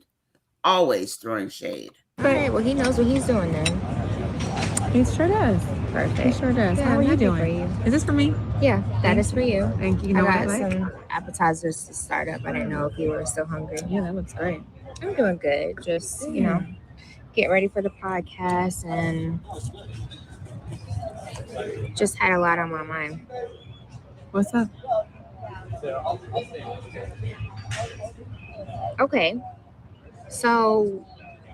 Speaker 2: Always throwing shade.
Speaker 6: Okay. Well, he knows what he's doing then.
Speaker 5: he sure does. He
Speaker 6: Perfect.
Speaker 5: sure does.
Speaker 6: Yeah,
Speaker 5: How
Speaker 6: I'm
Speaker 5: are you
Speaker 6: happy
Speaker 5: doing?
Speaker 6: for you.
Speaker 5: Is this for me?
Speaker 6: Yeah, that
Speaker 5: Thank
Speaker 6: is for you.
Speaker 5: Thank you. You
Speaker 6: I
Speaker 5: know what
Speaker 6: got
Speaker 5: I like?
Speaker 6: some appetizers to start up. I didn't know if you were still hungry.
Speaker 5: Yeah, that looks great.
Speaker 6: I'm doing good. Just get ready for the podcast and just had a lot on my mind.
Speaker 5: What's up?
Speaker 6: Okay. So,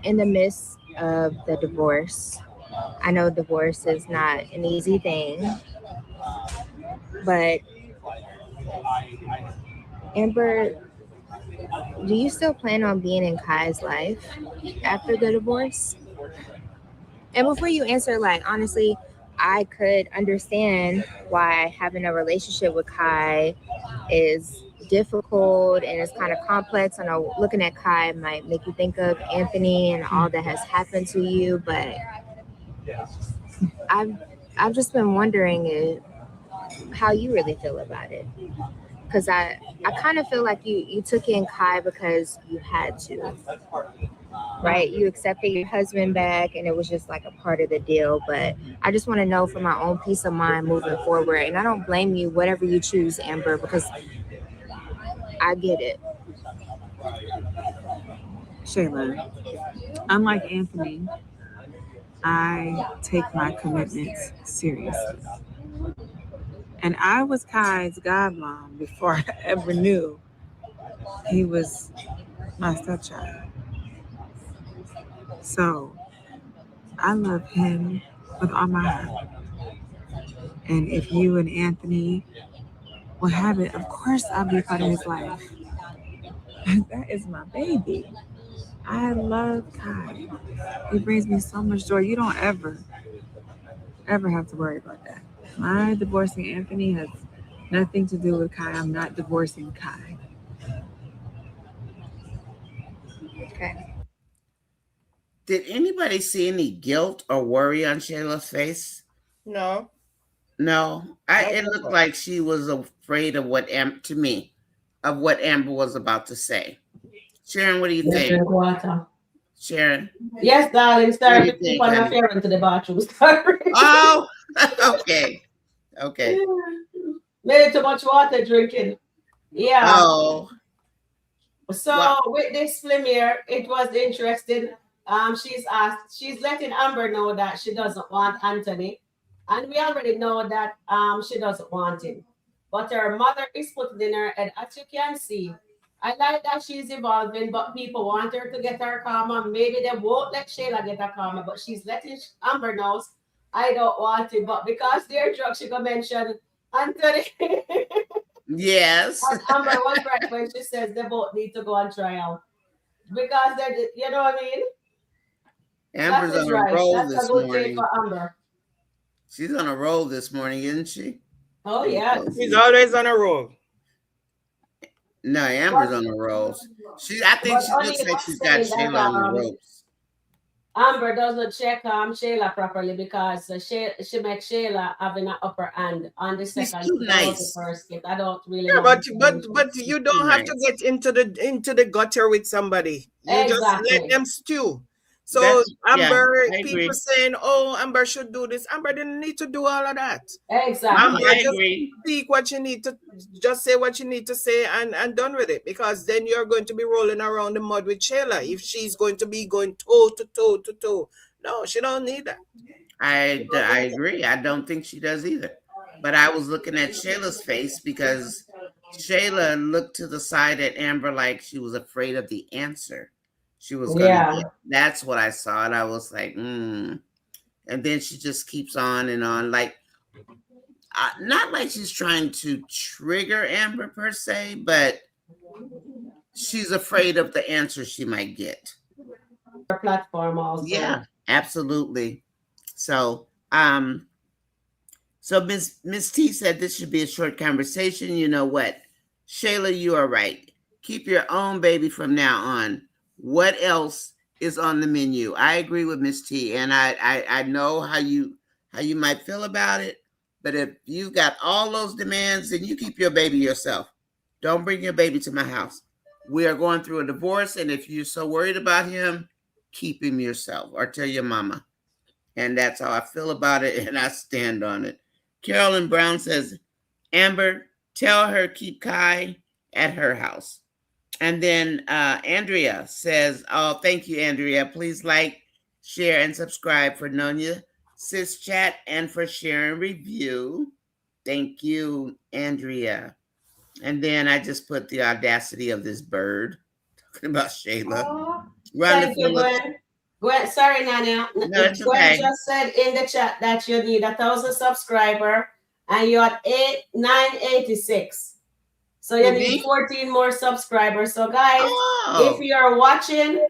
Speaker 6: in the midst of the divorce, I know divorce is not an easy thing, but Amber, do you still plan on being in Kai's life after the divorce? And before you answer, like, honestly, I could understand why having a relationship with Kai is difficult and it's kind of complex. I know looking at Kai might make you think of Anthony and all that has happened to you, but I've just been wondering how you really feel about it. Because I kind of feel like you took in Kai because you had to, right? You accepted your husband back and it was just like a part of the deal. But I just want to know for my own peace of mind moving forward. And I don't blame you, whatever you choose, Amber, because I get it.
Speaker 5: Shayla, unlike Anthony, I take my commitments seriously. And I was Kai's godmom before I ever knew he was my stepchild. So I love him with all my heart. And if you and Anthony will have it, of course I'll be a part of his life. That is my baby. I love Kai. He brings me so much joy. You don't ever have to worry about that. My divorcing Anthony has nothing to do with Kai. I'm not divorcing Kai.
Speaker 6: Okay.
Speaker 2: Did anybody see any guilt or worry on Shayla's face?
Speaker 4: No.
Speaker 2: No. It looked like she was afraid of what Amber was about to say. Sharon, what do you think?
Speaker 3: Drink water.
Speaker 2: Sharon?
Speaker 3: Yes, darling.
Speaker 2: What
Speaker 3: Sorry
Speaker 2: do you
Speaker 3: to keep
Speaker 2: think,
Speaker 3: on
Speaker 2: honey?
Speaker 3: interfering to the bathroom. Sorry.
Speaker 2: Oh, okay. Okay.
Speaker 3: Maybe too much water drinking. Yeah.
Speaker 2: Oh.
Speaker 3: So
Speaker 2: Wow.
Speaker 3: with this film here, it was interesting. She's letting Amber know that she doesn't want Anthony. And we already know that she doesn't want him. But her mother is putting in her head, as you can see. I like that she's evolving, but people want her to get her karma. Maybe they won't let Shayla get her karma, but she's letting Amber knows I don't want it. But because they're drunk, she gonna mention Anthony.
Speaker 2: Yes.
Speaker 3: And Amber was right when she says they both need to go on trial. Because they're, you know what I mean?
Speaker 2: Amber's
Speaker 3: That is
Speaker 2: on a
Speaker 3: right.
Speaker 2: roll
Speaker 3: That's
Speaker 2: this
Speaker 3: a good
Speaker 2: morning.
Speaker 3: thing for Amber.
Speaker 2: She's on a roll this morning, isn't she?
Speaker 3: Oh, yeah.
Speaker 4: She's always on a roll.
Speaker 2: No, Amber's on a roll. I think
Speaker 3: But
Speaker 2: she
Speaker 3: only
Speaker 2: looks like
Speaker 3: was
Speaker 2: she's got
Speaker 3: saying
Speaker 2: Shayla
Speaker 3: that,
Speaker 2: on the ropes.
Speaker 3: Amber doesn't check Shayla properly because she makes Shayla having an upper hand on the
Speaker 2: She's
Speaker 3: second
Speaker 2: too
Speaker 3: skit or the
Speaker 2: nice.
Speaker 3: first skit. I don't really
Speaker 4: Yeah,
Speaker 3: know the differential.
Speaker 4: but
Speaker 2: She's
Speaker 4: you
Speaker 2: too
Speaker 4: don't have to
Speaker 2: nice.
Speaker 4: get into the gutter with somebody. You just let
Speaker 3: Exactly.
Speaker 4: them stew. So
Speaker 2: That's yeah,
Speaker 4: Amber,
Speaker 2: I
Speaker 4: people
Speaker 2: agree.
Speaker 4: saying, "Oh, Amber should do this." Amber didn't need to do all of that.
Speaker 2: No,
Speaker 3: Exactly.
Speaker 4: Amber,
Speaker 2: I
Speaker 4: just
Speaker 2: agree.
Speaker 4: speak what you need to, just say what you need to say, and done with it. Because then you're going to be rolling around the mud with Shayla if she's going to be going toe to toe to toe. No, she don't need that. She don't
Speaker 2: I
Speaker 4: need that.
Speaker 2: agree. I don't think she does either. But I was looking at Shayla's face because Shayla looked to the side at Amber like she was afraid of the answer she was gonna
Speaker 3: Yeah.
Speaker 2: get. That's what I saw, and I was like, And then she just keeps on and on, like not like she's trying to trigger Amber per se, but she's afraid of the answer she might get.
Speaker 3: Her platform also.
Speaker 2: Yeah, absolutely. So, so Miss T said this should be a short conversation. You know what, Shayla, you are right. Keep your own baby from now on. What else is on the menu? I agree with Miss T, and I know how you might feel about it. But if you've got all those demands, then you keep your baby yourself. Don't bring your baby to my house. We are going through a divorce, and if you're so worried about him, keep him yourself or tell your mama. And that's how I feel about it, and I stand on it. Carolyn Brown says, Amber, tell her keep Kai at her house. And then Andrea says, oh, thank you, Andrea. Please like, share, and subscribe for Nonya Sis Chat and for Sharon Review. Thank you, Andrea. And then I just put the audacity of this bird talking about Shayla.
Speaker 3: Oh,
Speaker 2: Rhonda
Speaker 3: thank you,
Speaker 2: Phillips.
Speaker 3: Gwen. Gwen, sorry, Nanya.
Speaker 2: No, it's
Speaker 3: Gwen
Speaker 2: okay.
Speaker 3: just said in the chat that you need 1,000 subscriber and you're at 986. So you need 14 more subscribers. So guys, if
Speaker 2: Oh,
Speaker 3: you're watching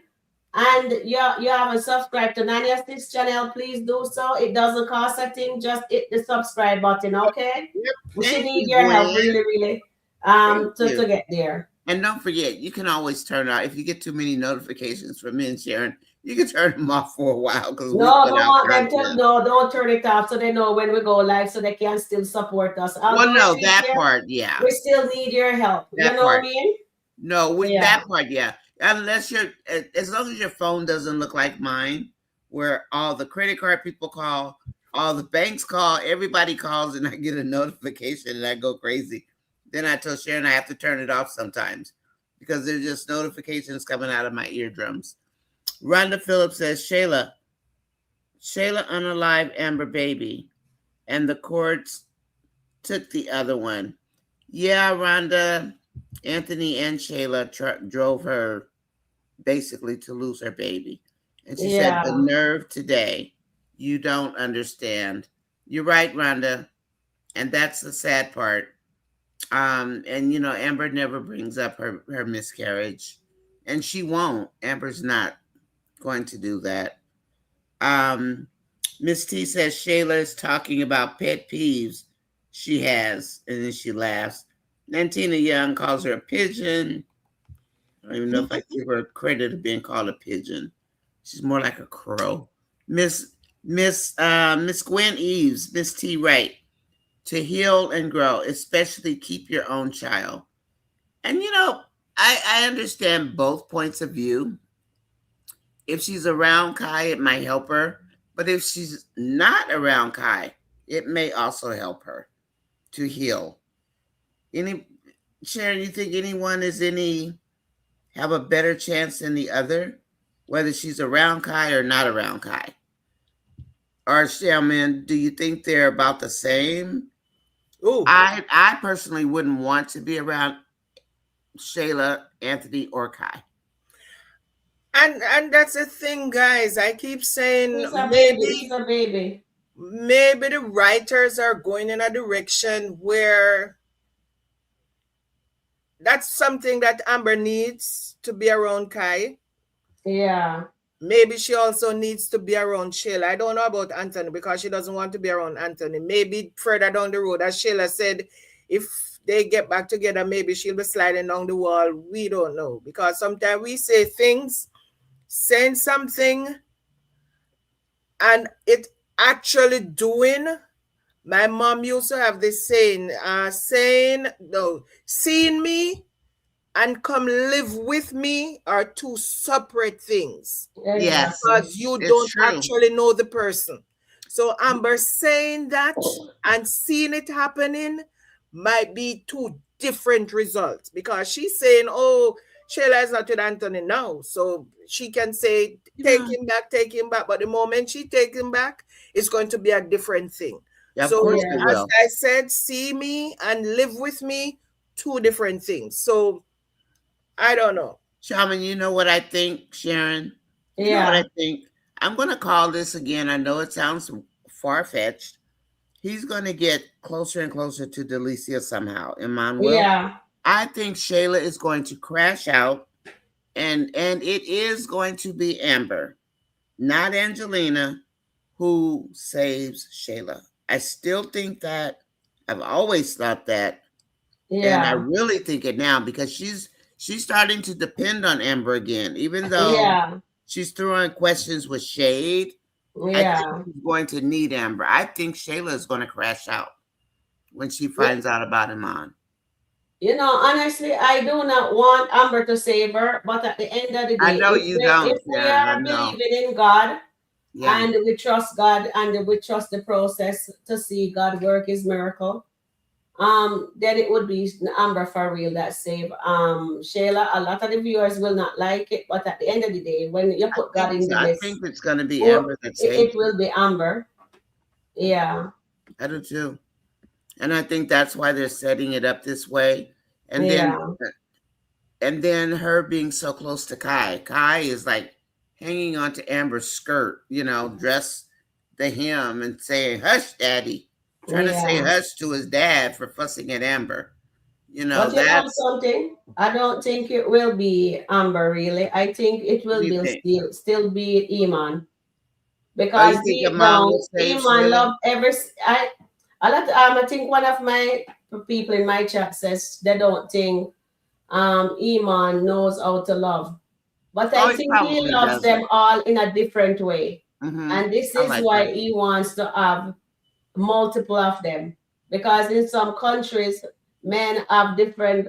Speaker 3: and you haven't subscribed to Nanya's this channel, please do so. It doesn't cost a thing. Just hit the subscribe button, okay?
Speaker 2: yep.
Speaker 3: We should
Speaker 2: Thank
Speaker 3: need
Speaker 2: you,
Speaker 3: your help,
Speaker 2: Gwen.
Speaker 3: really, really,
Speaker 2: Thank you.
Speaker 3: to get there.
Speaker 2: And don't forget, you can always turn out if you get too many notifications from me and Sharon. You can turn them off for a while because we
Speaker 3: No,
Speaker 2: put
Speaker 3: don't
Speaker 2: out
Speaker 3: want them to.
Speaker 2: content.
Speaker 3: No, don't turn it off so they know when we go live, so they can still support us.
Speaker 2: Well,
Speaker 3: Although
Speaker 2: no,
Speaker 3: we
Speaker 2: that
Speaker 3: care,
Speaker 2: part, yeah,
Speaker 3: we still need your help. You
Speaker 2: that
Speaker 3: know what I
Speaker 2: part.
Speaker 3: mean?
Speaker 2: No, we
Speaker 3: Yeah.
Speaker 2: that part, yeah. Unless you're, as long as your phone doesn't look like mine, where all the credit card people call, all the banks call, everybody calls, and I get a notification and I go crazy. Then I tell Sharon I have to turn it off sometimes because there's just notifications coming out of my eardrums. Rhonda Phillips says, Shayla unalive Amber baby, and the courts took the other one. Yeah, Rhonda, Anthony and Shayla drove her basically to lose her baby. And she said, the
Speaker 3: Yeah.
Speaker 2: nerve today. You don't understand. You're right, Rhonda. And that's the sad part. And you know, Amber never brings up her miscarriage. And she won't. Amber's not going to do that. Miss T says Shayla is talking about pet peeves she has, and then she laughs. And Tina Young calls her a pigeon. I don't even know if I give her credit of being called a pigeon. She's more like a crow. Miss Gwen Eves, Miss T Wright, to heal and grow, especially keep your own child. And you know, I understand both points of view. If she's around Kai, it might help her. But if she's not around Kai, it may also help her to heal. Any Sharon, you think anyone is any have a better chance than the other, whether she's around Kai or not around Kai? Or Shaman, do you think they're about the same?
Speaker 4: Ooh.
Speaker 2: I personally wouldn't want to be around Shayla, Anthony, or Kai.
Speaker 4: And that's the thing, guys. I keep saying
Speaker 3: He's a baby. He's a baby.
Speaker 4: maybe the writers are going in a direction where that's something that Amber needs to be around Kai.
Speaker 3: Yeah.
Speaker 4: Maybe she also needs to be around Shayla. I don't know about Anthony because she doesn't want to be around Anthony. Maybe further down the road, as Shayla said, if they get back together, maybe she'll be sliding down the wall. We don't know because sometimes we say things, saying something and it actually doing. My mom used to have this saying, no, seeing me and come live with me are two separate things
Speaker 2: Yes,
Speaker 3: Exactly.
Speaker 4: because you
Speaker 2: it's
Speaker 4: don't
Speaker 2: true.
Speaker 4: actually know the person. So Amber saying that and seeing it happening might be two different results because she's saying, oh, Shayla is not with Anthony now. So she can say,
Speaker 2: You know,
Speaker 4: take him back. But the moment she take him back, it's going to be a different thing.
Speaker 2: yeah, of
Speaker 4: So
Speaker 2: course it
Speaker 3: Yeah.
Speaker 4: as
Speaker 2: will.
Speaker 4: I said, see me and live with me, two different things. So I don't know.
Speaker 2: Shaman, you know what I think, Sharon? You know what I
Speaker 3: Yeah.
Speaker 2: think? I'm going to call this again. I know it sounds far fetched. He's going to get closer and closer to Delicia somehow. Emmanuel,
Speaker 3: Yeah.
Speaker 2: I think Shayla is going to crash out, and it is going to be Amber, not Angelina, who saves Shayla. I still think that. I've always thought that, and I
Speaker 3: Yeah.
Speaker 2: really think it now because she's starting to depend on Amber again, even though
Speaker 3: Yeah.
Speaker 2: she's throwing questions with shade. I think
Speaker 3: Yeah.
Speaker 2: she's going to need Amber. I think Shayla is going to crash out when she
Speaker 3: Yeah.
Speaker 2: finds out about Iman.
Speaker 3: Honestly, I do not want Amber to save her, but at the end of the
Speaker 2: I
Speaker 3: day,
Speaker 2: know you don't,
Speaker 3: if we
Speaker 2: Sharon. I
Speaker 3: are
Speaker 2: know.
Speaker 3: believing in God
Speaker 2: Yeah.
Speaker 3: and we trust God and we trust the process to see God work his miracle, then it would be Amber for real that save Shayla. A lot of the viewers will not like it, but at the end of the day, when you
Speaker 2: I
Speaker 3: put God
Speaker 2: think
Speaker 3: in
Speaker 2: so.
Speaker 3: the
Speaker 2: I
Speaker 3: list,
Speaker 2: think it's going to be
Speaker 3: or
Speaker 2: Amber that
Speaker 3: it
Speaker 2: saves her.
Speaker 3: will be Amber. Yeah.
Speaker 2: I do too. And I think that's why they're setting it up this way. And then
Speaker 3: Yeah.
Speaker 2: and then her being so close to Kai. Kai is like hanging onto Amber's skirt, dress the him and saying, "Hush, daddy." Trying to say
Speaker 3: Yeah.
Speaker 2: hush to his dad for fussing at Amber.
Speaker 3: But you know
Speaker 2: That's
Speaker 3: something? I don't think it will be Amber really. I think it
Speaker 2: what do
Speaker 3: will
Speaker 2: you
Speaker 3: be
Speaker 2: think?
Speaker 3: still be Iman
Speaker 2: Oh, you
Speaker 3: because
Speaker 2: think
Speaker 3: deep
Speaker 2: Iman
Speaker 3: down,
Speaker 2: will save
Speaker 3: Iman
Speaker 2: Shayla?
Speaker 3: love I think one of my people in my chat says they don't think Iman knows how to love, but
Speaker 2: Oh,
Speaker 3: I
Speaker 2: he
Speaker 3: think he
Speaker 2: probably
Speaker 3: loves
Speaker 2: doesn't.
Speaker 3: them all in a different way, and this
Speaker 2: I
Speaker 3: is
Speaker 2: like
Speaker 3: why
Speaker 2: that.
Speaker 3: he wants to have multiple of them because in some countries men have different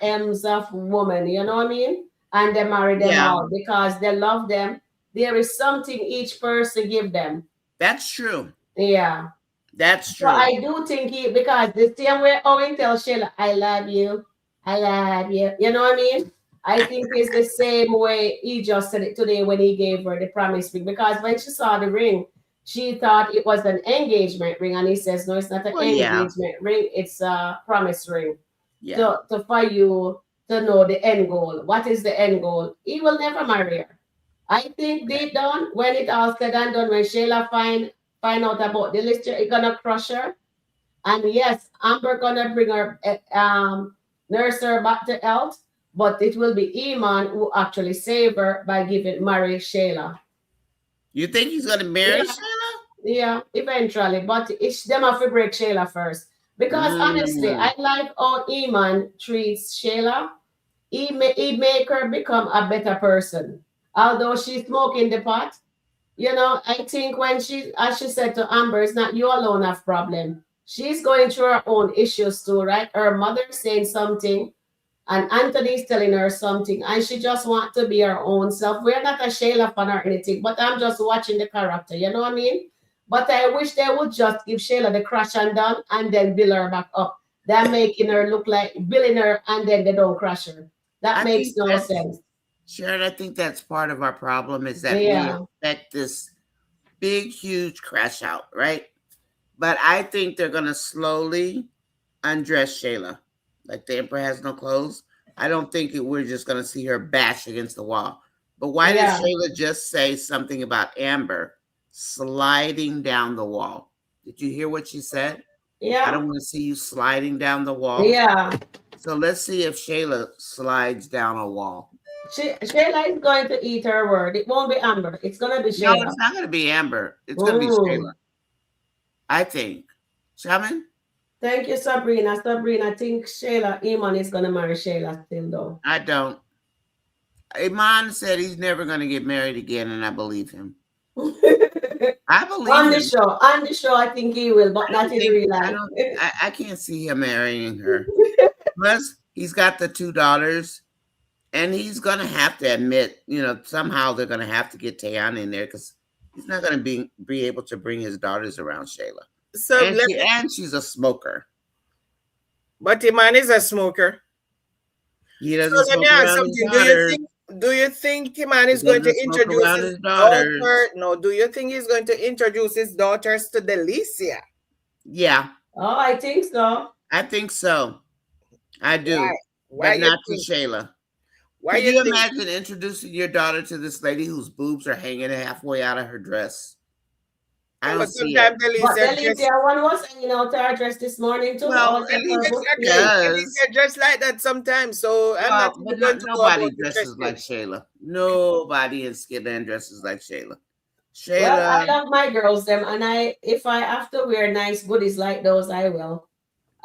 Speaker 3: M's of women, you know what I mean, and they marry them
Speaker 2: Yeah,
Speaker 3: all because they love them. There is something each person give them.
Speaker 2: that's true.
Speaker 3: Yeah.
Speaker 2: That's
Speaker 3: So
Speaker 2: true.
Speaker 3: I do think he, because the same way Owen tells Shayla, I love you, I love you, you know what I mean? I think it's the same way he just said it today when he gave her the promise ring. Because when she saw the ring, she thought it was an engagement ring. And he says, no, it's not an
Speaker 2: Well, yeah,
Speaker 3: engagement ring, it's a promise ring.
Speaker 2: yeah.
Speaker 3: To for you to know the end goal. What is the end goal? He will never marry her. I think
Speaker 2: Okay.
Speaker 3: deep down, when it all said and done, when Shayla find out about the list, it's gonna crush her. And yes, Amber gonna bring her nurse her back to health, but it will be Iman who actually save her by giving marry Shayla.
Speaker 2: You think he's gonna marry
Speaker 3: Yeah,
Speaker 2: Shayla?
Speaker 3: yeah, eventually. But it's them have to break Shayla first. Because honestly,
Speaker 2: Mm,
Speaker 3: I like how Iman treats Shayla. He make her become a better person. Although she's smoking the pot, I think when as she said to Amber, it's not you alone have problem. She's going through her own issues too, right? Her mother saying something, and Anthony's telling her something, and she just want to be her own self. We're not a Shayla fan or anything, but I'm just watching the character. You know what I mean? But I wish they would just give Shayla the crash and down, and then build her back up. They're making her look like building her, and then they don't crash her. That
Speaker 2: I
Speaker 3: makes
Speaker 2: think
Speaker 3: no
Speaker 2: that's
Speaker 3: sense.
Speaker 2: Sharon. I think that's part of our problem is that we
Speaker 3: Yeah,
Speaker 2: expect this big, huge crash out, right? But I think they're gonna slowly undress Shayla, like the emperor has no clothes. I don't think we're just gonna see her bash against the wall. But why did
Speaker 3: yeah,
Speaker 2: Shayla just say something about Amber sliding down the wall? Did you hear what she said? I
Speaker 3: yeah,
Speaker 2: don't want to see you sliding down the wall.
Speaker 3: yeah.
Speaker 2: So let's see if Shayla slides down a wall.
Speaker 3: Shayla is going to eat her word. It won't be Amber. It's gonna be
Speaker 2: No, it's
Speaker 3: Shayla.
Speaker 2: not going to be Amber. It's going to be Shayla.
Speaker 3: Mm.
Speaker 2: I think. Shaman?
Speaker 3: Thank you, Sabrina. Sabrina, I think Shayla Iman is gonna marry Shayla still though.
Speaker 2: I don't. Iman said he's never going to get married again, and I believe him. I believe him.
Speaker 3: On the show, I think he will, but not in real
Speaker 2: I
Speaker 3: life.
Speaker 2: don't. I can't see him marrying her. Plus, he's got the two daughters, and he's gonna have to admit, somehow they're gonna have to get Tayan in there because he's not gonna be able to bring his daughters around Shayla.
Speaker 4: So
Speaker 2: And she's a smoker.
Speaker 4: but the man is a smoker.
Speaker 2: He
Speaker 4: So
Speaker 2: doesn't
Speaker 4: let me
Speaker 2: smoke
Speaker 4: ask
Speaker 2: around his
Speaker 4: something.
Speaker 2: daughters.
Speaker 4: Do you think the man is
Speaker 2: He
Speaker 4: going to
Speaker 2: doesn't smoke
Speaker 4: introduce
Speaker 2: around
Speaker 4: his
Speaker 2: his daughters.
Speaker 4: daughter? No, do you think he's going to introduce his daughters to Delicia?
Speaker 2: Yeah,
Speaker 3: Oh, I think so.
Speaker 2: I think so. I do,
Speaker 4: Why? Why
Speaker 2: but
Speaker 4: you
Speaker 2: not to
Speaker 4: think?
Speaker 2: Shayla.
Speaker 4: Why
Speaker 2: Can
Speaker 4: you
Speaker 2: you
Speaker 4: think?
Speaker 2: imagine introducing your daughter to this lady whose boobs are hanging halfway out of her dress? I
Speaker 4: Yeah,
Speaker 2: don't
Speaker 4: but
Speaker 2: see it.
Speaker 4: sometimes
Speaker 3: But
Speaker 4: Delicia dress.
Speaker 3: Delicia one was hanging out her dress this morning too.
Speaker 2: Well,
Speaker 3: All of her book
Speaker 2: she
Speaker 3: sleeve.
Speaker 2: does.
Speaker 4: Delicia dress like that sometimes. So I'm not
Speaker 2: Well,
Speaker 4: even
Speaker 2: but
Speaker 4: going to go
Speaker 2: nobody
Speaker 4: about the
Speaker 2: dresses like
Speaker 4: dresses.
Speaker 2: Shayla. Nobody in SkitLanta dresses like Shayla.
Speaker 3: Well, I
Speaker 2: Shayla,
Speaker 3: love my girls them, and if I have to wear nice goodies like those, I will.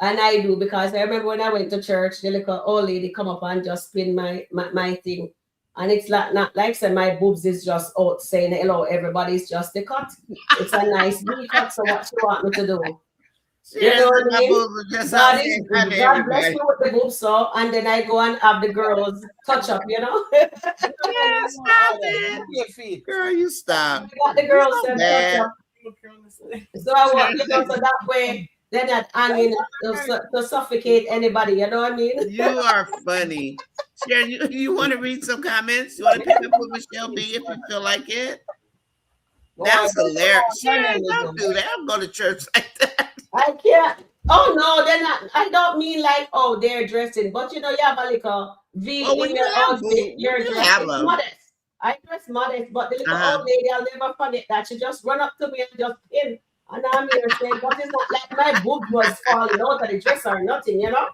Speaker 3: And I do, because I remember when I went to church, the little old lady come up and just spin my thing. And it's like not like say my boobs is just out saying hello, everybody's just the cut. It's a nice V cut, so what you want me to do? You
Speaker 2: Sharon
Speaker 3: know
Speaker 2: said
Speaker 3: what I
Speaker 2: my
Speaker 3: mean?
Speaker 2: boobs are just out saying hi to
Speaker 3: God bless
Speaker 2: everybody.
Speaker 3: me with the boobs, so and then I go and have the girls touch up, you know.
Speaker 2: Yeah, stop it.
Speaker 4: Your feet.
Speaker 2: Girl, you stop.
Speaker 3: I got the
Speaker 2: You
Speaker 3: girls
Speaker 2: know
Speaker 3: them touch
Speaker 2: that.
Speaker 3: up. So I want, so that way they're not hanging to suffocate anybody, you know what I mean?
Speaker 2: You are funny. Sharon, you want to read some comments? You want to pick up with Michelle B if you feel like it?
Speaker 4: Go on.
Speaker 2: That's hilarious.
Speaker 4: Her
Speaker 2: Sharon,
Speaker 4: name is
Speaker 2: don't do that. I'm going to church like that.
Speaker 3: I can't. Oh no, they're not. I don't mean like, oh, they're dressing, but you know, you have a little V
Speaker 2: Well,
Speaker 3: in your outfit.
Speaker 2: when
Speaker 3: You're
Speaker 2: you
Speaker 3: dressed.
Speaker 2: have
Speaker 3: It's
Speaker 2: them,
Speaker 3: modest. I dress modest, but the little
Speaker 2: uh-huh.
Speaker 3: old lady, I'll never forget that. She just run up to me and just pin. And I'm here saying, but it's not like my boob was falling out of the dress or nothing, you know?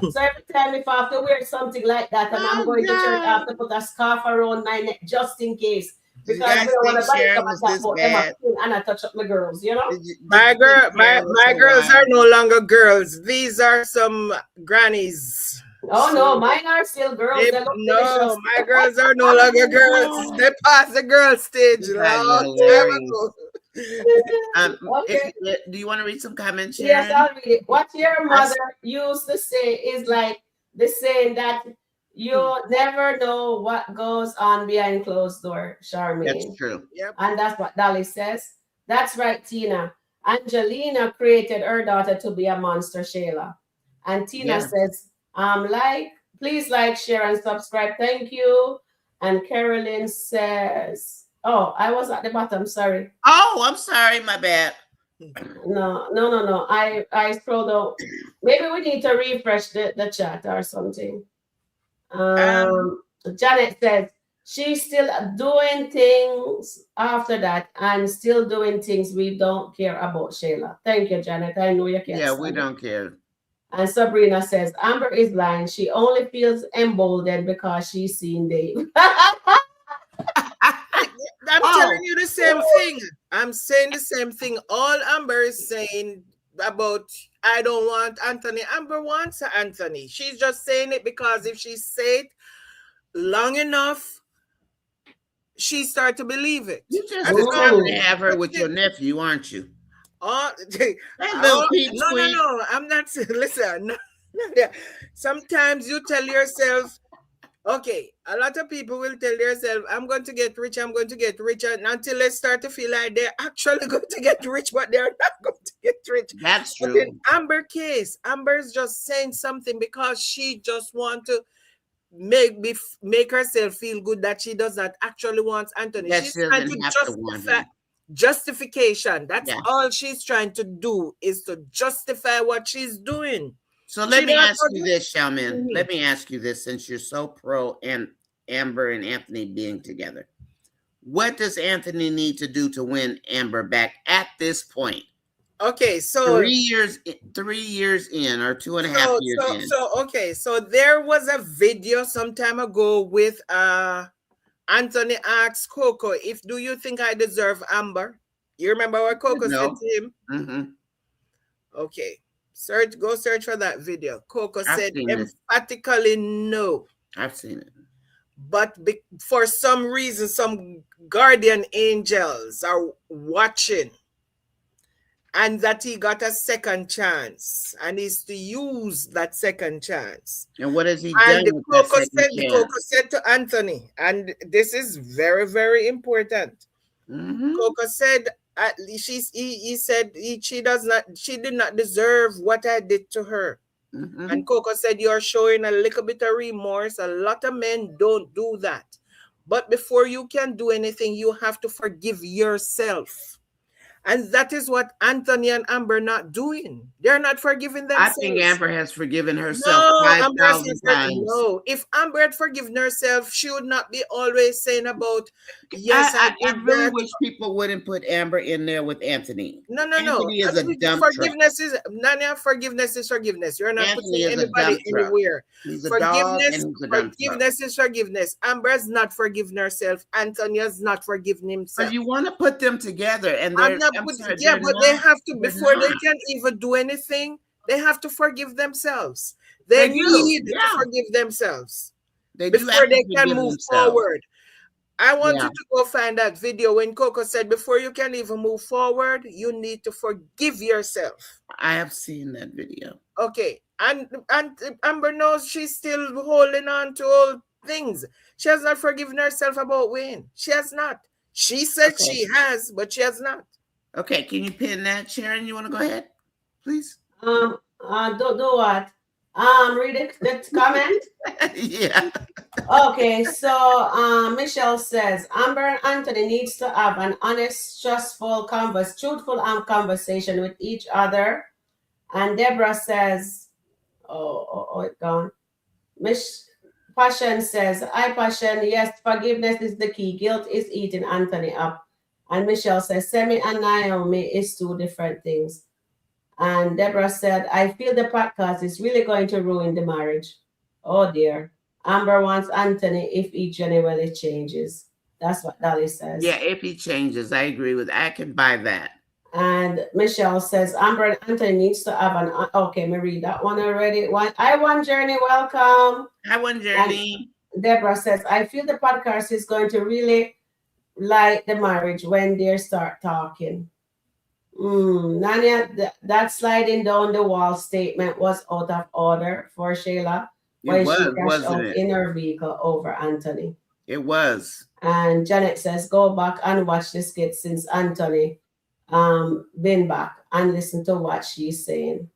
Speaker 3: So every time if I have to wear something like that and I'm
Speaker 2: Oh,
Speaker 3: going to church, I
Speaker 2: God.
Speaker 3: have to put a scarf around my neck just in case.
Speaker 2: Did you
Speaker 3: Because we
Speaker 2: guys
Speaker 3: don't want
Speaker 2: think
Speaker 3: to body
Speaker 2: Sharon
Speaker 3: come
Speaker 2: was
Speaker 3: and talk
Speaker 2: this
Speaker 3: about them
Speaker 2: bad?
Speaker 3: and I touch up my girls, you know?
Speaker 2: Did you think Sharon was
Speaker 4: My
Speaker 2: so
Speaker 4: girls are
Speaker 2: wild?
Speaker 4: no longer girls. These are some grannies.
Speaker 3: Oh no, mine are still girls. They look
Speaker 4: No,
Speaker 3: delicious.
Speaker 4: my girls are no longer girls. They passed the girl stage
Speaker 2: You
Speaker 4: a
Speaker 2: guys are
Speaker 4: long time
Speaker 2: hilarious.
Speaker 4: ago.
Speaker 3: Okay.
Speaker 2: Do you want to read some comments,
Speaker 3: Yes,
Speaker 2: Sharon?
Speaker 3: I'll read it. What your
Speaker 2: I
Speaker 3: mother used to say is like the saying that you never know what goes on behind closed door,
Speaker 2: That's
Speaker 3: Charmaine.
Speaker 2: true.
Speaker 4: Yep.
Speaker 3: And that's what Dolly says. That's right, Tina. Angelina created her daughter to be a monster, Shayla. And Tina
Speaker 2: Yeah.
Speaker 3: says, please like, share, and subscribe. Thank you. And Carolyn says, oh, I was at the bottom, sorry.
Speaker 2: Oh, I'm sorry, my bad.
Speaker 3: No. I scrolled out. Maybe we need to refresh the chat or something. Janet says she's still doing things after that and still doing things we don't care about, Shayla. Thank you, Janet. I know you can't.
Speaker 2: Yeah, we don't care.
Speaker 3: And Sabrina says Amber is lying. She only feels emboldened because she's seen Dave.
Speaker 4: I'm
Speaker 2: Oh.
Speaker 4: telling you the same thing. I'm saying the same thing. All Amber is saying about I don't want Anthony. Amber wants Anthony. She's just saying it because if she say it long enough, she start to believe it.
Speaker 2: You just
Speaker 4: And so
Speaker 2: determined to have her with your nephew, aren't you?
Speaker 4: Oh,
Speaker 2: That little peep
Speaker 4: no,
Speaker 2: squeak.
Speaker 4: no. I'm not. Listen. No. Sometimes you tell yourself, okay, a lot of people will tell themselves, I'm going to get rich, I'm going to get rich, and until they start to feel like they're actually going to get rich, but they're not going to get rich.
Speaker 2: That's
Speaker 4: But
Speaker 2: true.
Speaker 4: in Amber's case, Amber's just saying something because she just want to make herself feel good that she does not actually want Anthony.
Speaker 2: Yes,
Speaker 4: She's
Speaker 2: she
Speaker 4: trying
Speaker 2: doesn't
Speaker 4: to
Speaker 2: have to want
Speaker 4: justify
Speaker 2: him.
Speaker 4: justification. That's
Speaker 2: Yeah.
Speaker 4: all she's trying to do is to justify what she's doing.
Speaker 2: So let
Speaker 4: She
Speaker 2: me
Speaker 4: not
Speaker 2: ask you
Speaker 4: going
Speaker 2: this, Shaman.
Speaker 4: Mhm.
Speaker 2: Let me ask you this, since you're so pro and Amber and Anthony being together. What does Anthony need to do to win Amber back at this point?
Speaker 4: Okay, so
Speaker 2: 3 years in, or 2.5 years in.
Speaker 4: So there was a video some time ago with Anthony asked Coco, if do you think I deserve Amber? You remember what Coco said to him?
Speaker 2: Mm-hmm.
Speaker 4: Okay. Go search for that video. Coco
Speaker 2: I've
Speaker 4: said
Speaker 2: seen this.
Speaker 4: emphatically no.
Speaker 2: I've seen it.
Speaker 4: but for some reason, some guardian angels are watching, and that he got a second chance and is to use that second chance.
Speaker 2: And what has he
Speaker 4: And
Speaker 2: done with that second
Speaker 4: The Coco
Speaker 2: chance?
Speaker 4: said to Anthony, and this is very, very important.
Speaker 2: Mm-hmm.
Speaker 4: Coco said, at least he said she did not deserve what I did to her.
Speaker 2: Mm-hmm.
Speaker 4: And Coco said, you're showing a little bit of remorse. A lot of men don't do that. But before you can do anything, you have to forgive yourself. And that is what Anthony and Amber not doing. They're not forgiving
Speaker 2: I think
Speaker 4: themselves.
Speaker 2: Amber has forgiven herself
Speaker 4: No, Amber has
Speaker 2: 5,000 times.
Speaker 4: no. If Amber had forgiven herself, she would not be always saying about, yes, I
Speaker 2: I
Speaker 4: did
Speaker 2: really
Speaker 4: that.
Speaker 2: wish people wouldn't put Amber in there with Anthony.
Speaker 4: No.
Speaker 2: Anthony is a dump truck.
Speaker 4: Forgiveness is Nanya. Forgiveness is forgiveness. You're not
Speaker 2: Anthony
Speaker 4: putting
Speaker 2: is a
Speaker 4: anybody
Speaker 2: dump truck.
Speaker 4: anywhere.
Speaker 2: He's a dog and he's a dump truck.
Speaker 4: Forgiveness is forgiveness. Amber's not forgiven herself. Antonia's not forgiven himself.
Speaker 2: But you want to put them together, and
Speaker 4: I'm not
Speaker 2: I'm
Speaker 4: putting,
Speaker 2: sorry,
Speaker 4: yeah, but they have to,
Speaker 2: they're
Speaker 4: before they
Speaker 2: not.
Speaker 4: can even do anything, they have to forgive themselves. They
Speaker 2: They do,
Speaker 4: need to
Speaker 2: yeah.
Speaker 4: forgive themselves
Speaker 2: They do have
Speaker 4: before
Speaker 2: to
Speaker 4: they can
Speaker 2: forgive
Speaker 4: move
Speaker 2: themselves.
Speaker 4: forward. I want
Speaker 2: Yeah.
Speaker 4: you to go find that video when Coco said, before you can even move forward, you need to forgive yourself.
Speaker 2: I have seen that video.
Speaker 4: Okay. And Amber knows she's still holding on to old things. She has not forgiven herself about Wayne. She has not. She said
Speaker 2: Okay.
Speaker 4: she has, but she has not.
Speaker 2: Okay, can you pin that, Sharon? You want to go ahead, please?
Speaker 3: Do what? Read it, the comment.
Speaker 2: Yeah.
Speaker 3: Okay, so Michelle says Amber and Anthony needs to have an honest, truthful conversation with each other. And Deborah says, it gone. Passion says, I Passion, yes, forgiveness is the key. Guilt is eating Anthony up. And Michelle says, Semi and Naomi is two different things. And Deborah said, I feel the podcast is really going to ruin the marriage. Oh dear. Amber wants Anthony if he genuinely changes. That's what Dolly says.
Speaker 2: Yeah, if he changes, I agree with. I can buy that.
Speaker 3: And Michelle says Amber and Anthony needs to have an. Okay, me read that one already. I want Journey, welcome.
Speaker 2: I want Journey.
Speaker 3: And Deborah says I feel the podcast is going to really light the marriage when they start talking. Nanya, that sliding down the wall statement was out of order for Shayla when she crashed out in her vehicle over Anthony.
Speaker 2: It was.
Speaker 3: And Janet says, go back and watch the skit since Anthony been back and listen to what she's saying.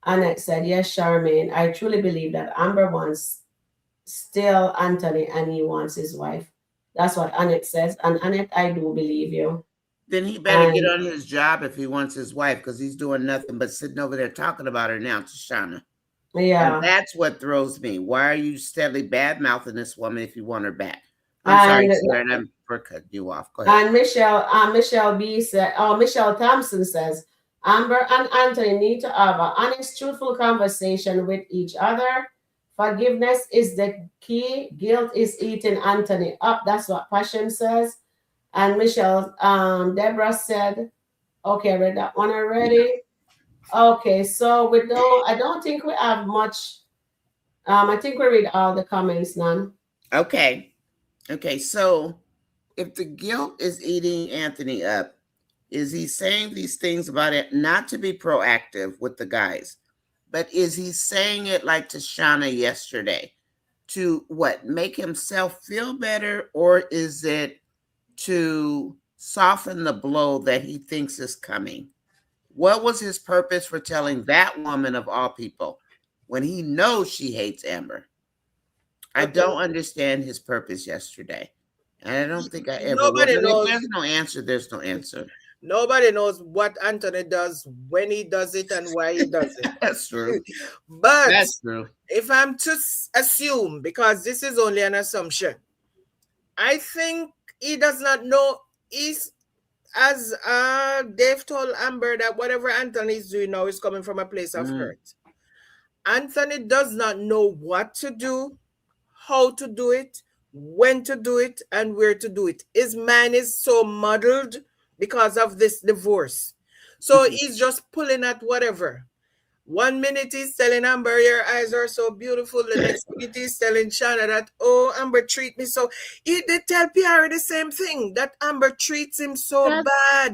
Speaker 3: Annette said, yes, Charmaine, I truly believe that Amber wants still Anthony and he wants his wife. That's what Annette says. And Annette, I do believe you.
Speaker 2: Then he better get on his job if he wants his wife, because he's doing nothing but sitting over there talking about her now to Shauna.
Speaker 3: Yeah.
Speaker 2: And that's what throws me. Why are you steadily bad-mouthing this woman if you want her back? I'm sorry, Sharon, I'm for cutting you off. Go ahead.
Speaker 3: And Michelle B said, Michelle Thompson says, Amber and Anthony need to have an honest, truthful conversation with each other. Forgiveness is the key. Guilt is eating Anthony up. That's what Passion says. And Michelle, Deborah said, okay, I read that one already. Okay, so I don't think we have much. I think we read all the comments now.
Speaker 2: Okay, so if the guilt is eating Anthony up, is he saying these things about it not to be proactive with the guys, but is he saying it like to Shauna yesterday to what, make himself feel better, or is it to soften the blow that he thinks is coming? What was his purpose for telling that woman of all people when he knows she hates Amber? I don't understand his purpose yesterday. And I don't think I ever will. But if there's no answer, there's no answer.
Speaker 4: Nobody knows what Anthony does, when he does it, and why he does it.
Speaker 2: That's true.
Speaker 4: But
Speaker 2: that's true.
Speaker 4: If I'm to assume, because this is only an assumption, I think he does not know. As Dave told Amber, that whatever Anthony is doing now is coming from a place of hurt. Anthony does not know what to do, how to do it, when to do it, and where to do it. His mind is so muddled because of this divorce. So he's just pulling at whatever. 1 minute he's telling Amber, your eyes are so beautiful. The next minute he's telling Shana that, oh, Amber treat me so. He did tell Pierre the same thing, that Amber treats him so
Speaker 2: That's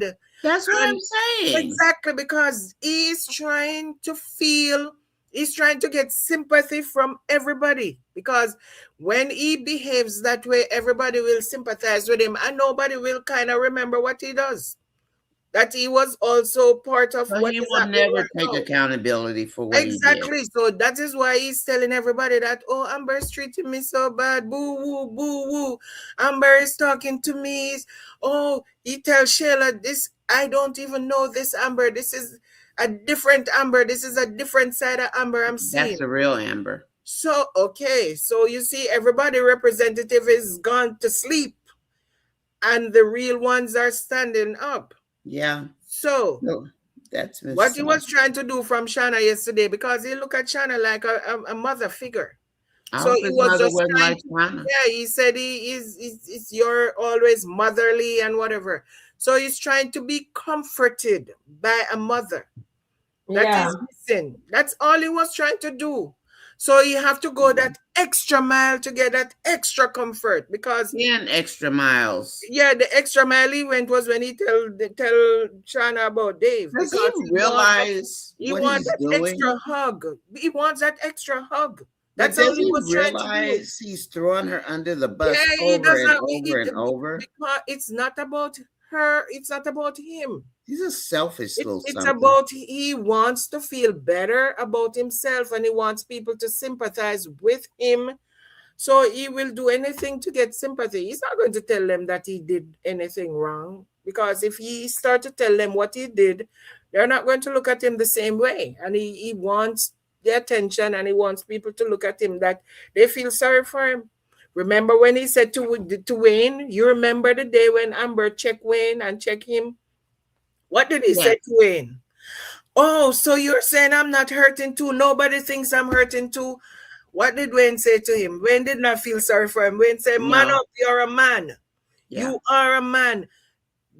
Speaker 4: bad.
Speaker 2: that's what
Speaker 4: And
Speaker 2: I'm saying.
Speaker 4: exactly, because he's trying to get sympathy from everybody. Because when he behaves that way, everybody will sympathize with him and nobody will kind of remember what he does. That he was also part of
Speaker 2: So
Speaker 4: what
Speaker 2: he
Speaker 4: is
Speaker 2: will
Speaker 4: happening
Speaker 2: never
Speaker 4: right
Speaker 2: take
Speaker 4: now.
Speaker 2: accountability for what he did.
Speaker 4: Exactly. So that is why he's telling everybody that, oh, Amber's treating me so bad. Boo woo, boo woo. Amber is talking to me. Oh, he tells Shayla, this, I don't even know this Amber. This is a different Amber. This is a different side of Amber I'm
Speaker 2: That's
Speaker 4: seeing.
Speaker 2: the real Amber.
Speaker 4: So, okay. So you see, everybody representative is gone to sleep and the real ones are standing up.
Speaker 2: Yeah.
Speaker 4: So
Speaker 2: No, that's
Speaker 4: what
Speaker 2: Miss
Speaker 4: he was trying to do from Shana yesterday, because he looked at Shana like a mother figure.
Speaker 2: I
Speaker 4: So
Speaker 2: hope
Speaker 4: he
Speaker 2: his
Speaker 4: was
Speaker 2: mother
Speaker 4: just
Speaker 2: wasn't
Speaker 4: trying
Speaker 2: like
Speaker 4: to,
Speaker 2: China.
Speaker 4: yeah, he said he is you're always motherly and whatever. So he's trying to be comforted by a mother. That
Speaker 3: Yeah.
Speaker 4: is missing. That's all he was trying to do. So you have to go that extra mile to get that extra comfort, because
Speaker 2: 10 extra miles.
Speaker 4: yeah, the extra mile he went was when he tell Shana about Dave,
Speaker 2: Does he
Speaker 4: because
Speaker 2: realize
Speaker 4: he
Speaker 2: what
Speaker 4: wants
Speaker 2: he's
Speaker 4: that extra
Speaker 2: doing?
Speaker 4: hug. He wants that extra hug.
Speaker 2: But
Speaker 4: That's all
Speaker 2: does
Speaker 4: he
Speaker 2: he
Speaker 4: was trying to do.
Speaker 2: realize he's throwing her under the bus
Speaker 4: Yeah, he
Speaker 2: over
Speaker 4: does
Speaker 2: and
Speaker 4: not.
Speaker 2: over and over?
Speaker 4: Because it's not about her. It's not about him.
Speaker 2: He's a selfish little
Speaker 4: It's
Speaker 2: something.
Speaker 4: about he wants to feel better about himself, and he wants people to sympathize with him. So he will do anything to get sympathy. He's not going to tell them that he did anything wrong, because if he start to tell them what he did, they're not going to look at him the same way. And he wants the attention, and he wants people to look at him that they feel sorry for him. Remember when he said to Wayne, you remember the day when Amber checked Wayne and checked him? What did he say
Speaker 2: Yes.
Speaker 4: to Wayne? Oh, so you're saying I'm not hurting too? Nobody thinks I'm hurting too? What did Wayne say to him? Wayne did not feel sorry for him. Wayne said, man
Speaker 2: No.
Speaker 4: up, you're a man.
Speaker 2: Yeah.
Speaker 4: You are a man.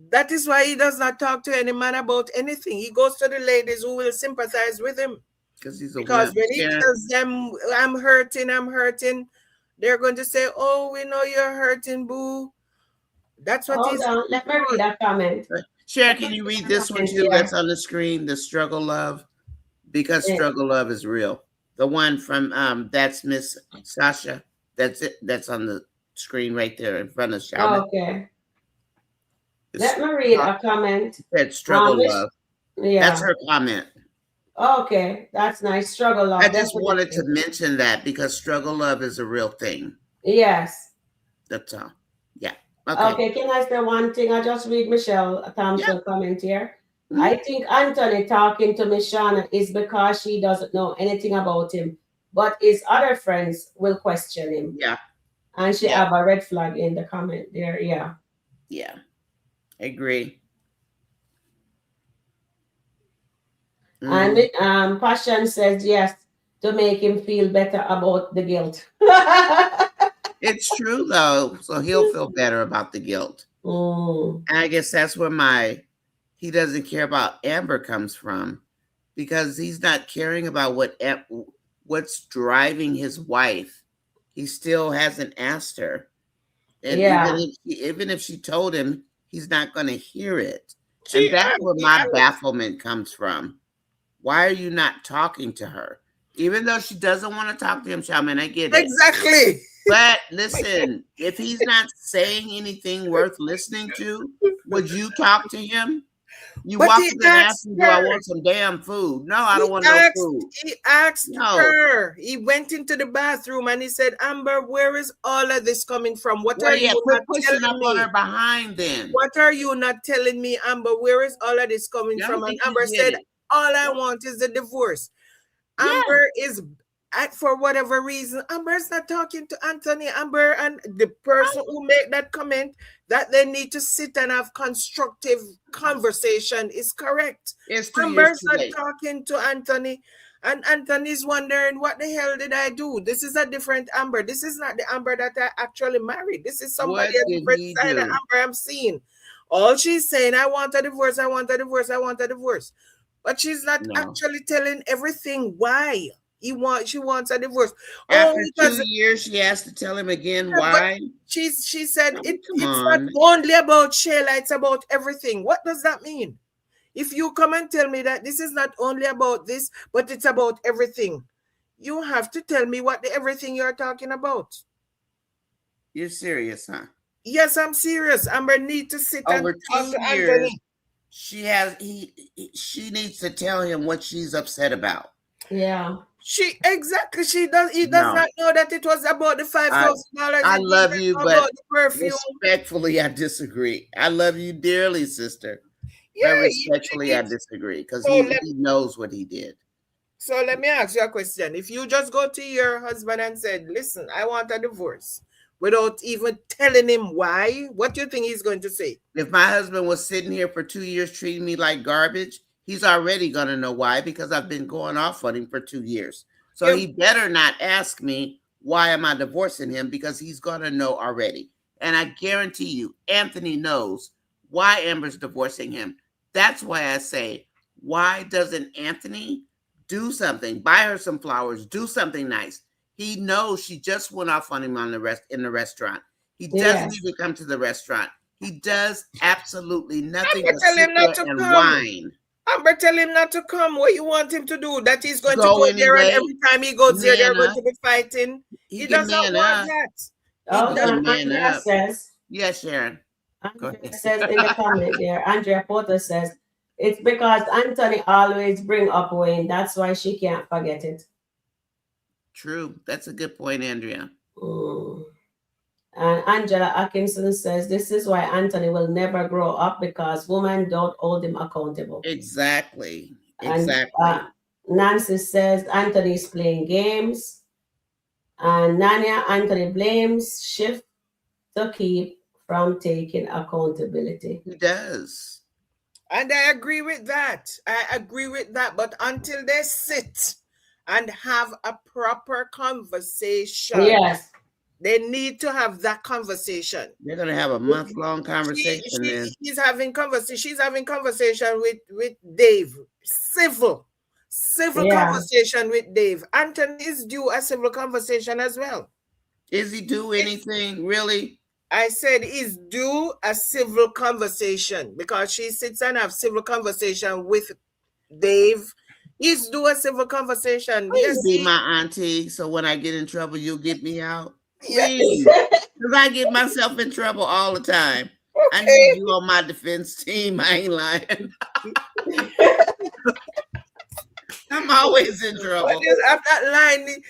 Speaker 4: That is why he does not talk to any man about anything. He goes to the ladies who will sympathize with him.
Speaker 2: Because he's a
Speaker 4: Because
Speaker 2: wimp.
Speaker 4: when he
Speaker 2: Sharon,
Speaker 4: tells them, I'm hurting, they're going to say, oh, we know you're hurting, boo. That's what
Speaker 3: Hold
Speaker 4: he's
Speaker 3: on. Let me read a comment.
Speaker 2: Sharon,
Speaker 3: Let me
Speaker 2: can you
Speaker 3: read
Speaker 2: read
Speaker 3: a
Speaker 2: this one
Speaker 3: comment
Speaker 2: too
Speaker 3: here.
Speaker 2: that's on the screen? The struggle love. Because
Speaker 3: Yeah.
Speaker 2: struggle love is real. The one from that's Miss Sasha. That's it. That's on the screen right there in front of Shaman.
Speaker 3: Okay.
Speaker 2: It's
Speaker 3: Let me read a comment.
Speaker 2: that struggle
Speaker 3: Which,
Speaker 2: love. That's
Speaker 3: yeah.
Speaker 2: her comment.
Speaker 3: Okay. That's nice. Struggle love.
Speaker 2: I just wanted to
Speaker 3: Definitely.
Speaker 2: mention that because struggle love is a real thing.
Speaker 3: Yes.
Speaker 2: That's all. Yeah. Okay.
Speaker 3: Okay. Can I say one thing? I just read Michelle
Speaker 2: Yeah.
Speaker 3: Thompson comment here.
Speaker 2: Mhm.
Speaker 3: I think Anthony talking to Miss Shauna is because she doesn't know anything about him, but his other friends will question him.
Speaker 2: Yeah.
Speaker 3: And she
Speaker 2: Yeah.
Speaker 3: have a red flag in the comment there. Yeah.
Speaker 2: Yeah. I agree.
Speaker 3: And
Speaker 2: Mhm.
Speaker 3: Passion says yes to make him feel better about the guilt.
Speaker 2: It's true though, so he'll feel better about the guilt.
Speaker 3: Mm.
Speaker 2: And I guess that's where he doesn't care about Amber comes from, because he's not caring about what's driving his wife. He still hasn't asked her, and
Speaker 3: Yeah.
Speaker 2: even if she told him, he's not going to hear it. And
Speaker 4: She
Speaker 2: that's where
Speaker 4: he
Speaker 2: my
Speaker 4: asked.
Speaker 2: bafflement comes from. Why are you not talking to her? Even though she doesn't want to talk to him, Shaman, I get it.
Speaker 4: Exactly.
Speaker 2: But listen, if he's not saying anything worth listening to, would you talk to him? You
Speaker 4: But
Speaker 2: walk
Speaker 4: he
Speaker 2: up and ask
Speaker 4: asked
Speaker 2: me, do I
Speaker 4: her.
Speaker 2: want some damn food? No, I don't want no food.
Speaker 4: He asked
Speaker 2: No.
Speaker 4: her. He went into the bathroom and he said, Amber, where is all of this coming from? What
Speaker 2: Well,
Speaker 4: are
Speaker 2: yeah,
Speaker 4: you
Speaker 2: quit
Speaker 4: not
Speaker 2: pushing up
Speaker 4: telling
Speaker 2: on
Speaker 4: me?
Speaker 2: her behind then.
Speaker 4: What are you not telling me, Amber? Where is all of this coming
Speaker 2: I
Speaker 4: from?
Speaker 2: don't
Speaker 4: And
Speaker 2: think
Speaker 4: Amber
Speaker 2: you get
Speaker 4: said,
Speaker 2: it.
Speaker 4: all I want is the divorce.
Speaker 2: Yeah.
Speaker 4: Amber is for whatever reason, Amber's not talking to Anthony. Amber and the person who made that comment that they need to sit and have constructive conversation is correct.
Speaker 2: It's 2 years
Speaker 4: Amber's
Speaker 2: too
Speaker 4: not
Speaker 2: late.
Speaker 4: talking to Anthony, and Anthony's wondering, what the hell did I do? This is a different Amber. This is not the Amber that I actually married. This is
Speaker 2: What
Speaker 4: somebody a
Speaker 2: did
Speaker 4: different
Speaker 2: he
Speaker 4: side of
Speaker 2: do?
Speaker 4: Amber I'm seeing. All she's saying, I want a divorce, I want a divorce, I want a divorce. But she's not
Speaker 2: No.
Speaker 4: actually telling everything why she wants a divorce.
Speaker 2: After
Speaker 4: Because
Speaker 2: 2 years, she has to tell him again
Speaker 4: yeah, but
Speaker 2: why.
Speaker 4: she said
Speaker 2: I mean, come
Speaker 4: it's not
Speaker 2: on.
Speaker 4: only about Shayla, it's about everything. What does that mean? If you come and tell me that this is not only about this, but it's about everything, you have to tell me what the everything you're talking about.
Speaker 2: You're serious, huh?
Speaker 4: Yes, I'm serious. Amber need to sit and
Speaker 2: Over
Speaker 4: talk
Speaker 2: 2
Speaker 4: to
Speaker 2: years,
Speaker 4: Anthony.
Speaker 2: she needs to tell him what she's upset about.
Speaker 3: Yeah.
Speaker 4: He does
Speaker 2: No.
Speaker 4: not know that it was about the $5,000.
Speaker 2: I
Speaker 4: It
Speaker 2: love
Speaker 4: didn't
Speaker 2: you,
Speaker 4: know
Speaker 2: but
Speaker 4: about the perfume.
Speaker 2: respectfully, I disagree. I love you dearly, sister.
Speaker 4: Yeah,
Speaker 2: But respectfully, I disagree because
Speaker 4: So
Speaker 2: he knows what he did.
Speaker 4: So let me ask you a question. If you just go to your husband and said, listen, I want a divorce, without even telling him why, what do you think he's going to say?
Speaker 2: If my husband was sitting here for 2 years treating me like garbage, he's already going to know why, because I've been going off on him for 2 years. So
Speaker 4: Yeah.
Speaker 2: he better not ask me, why am I divorcing him? Because he's going to know already. And I guarantee you, Anthony knows why Amber's divorcing him. That's why I say, why doesn't Anthony do something? Buy her some flowers, do something nice. He knows she just went off on him in the restaurant. He doesn't even come to the restaurant. He does absolutely nothing but sit there and whine.
Speaker 4: Amber, tell him not to come. What you want him to do? That he's going to
Speaker 2: Go
Speaker 4: go there, and
Speaker 2: anyway.
Speaker 4: every time he goes there, they're going
Speaker 2: up.
Speaker 4: to be fighting.
Speaker 2: He
Speaker 4: does not
Speaker 2: man
Speaker 4: want
Speaker 2: up.
Speaker 4: that.
Speaker 3: Hold on. Andrea says.
Speaker 2: Yes, Sharon.
Speaker 3: Andrea says in the comment there, Andrea Porter says, it's because Anthony always bring up Wayne. That's why she can't forget it.
Speaker 2: True. That's a good point, Andrea.
Speaker 3: And Angela Atkinson says, this is why Anthony will never grow up, because women don't hold him accountable.
Speaker 2: Exactly.
Speaker 3: And Nancy says, Anthony's playing games. And Nanya, Anthony blames Shift to keep from taking accountability.
Speaker 2: He does.
Speaker 4: And I agree with that. But until they sit and have a proper conversation.
Speaker 3: Yes.
Speaker 4: They need to have that conversation.
Speaker 2: They're going to have a month-long conversation.
Speaker 4: She's having conversation with Dave. Civil conversation with Dave. Anthony is due a civil conversation as well.
Speaker 2: Is he due anything, really?
Speaker 4: I said he's due a civil conversation, because she sits and have civil conversation with Dave. He's due a civil conversation.
Speaker 2: Please be my auntie, so when I get in trouble, you'll get me out. Please. Because I get myself in trouble all the time. Okay. I need you on my defense team. I ain't lying. I'm always in trouble.
Speaker 4: I'm not lying.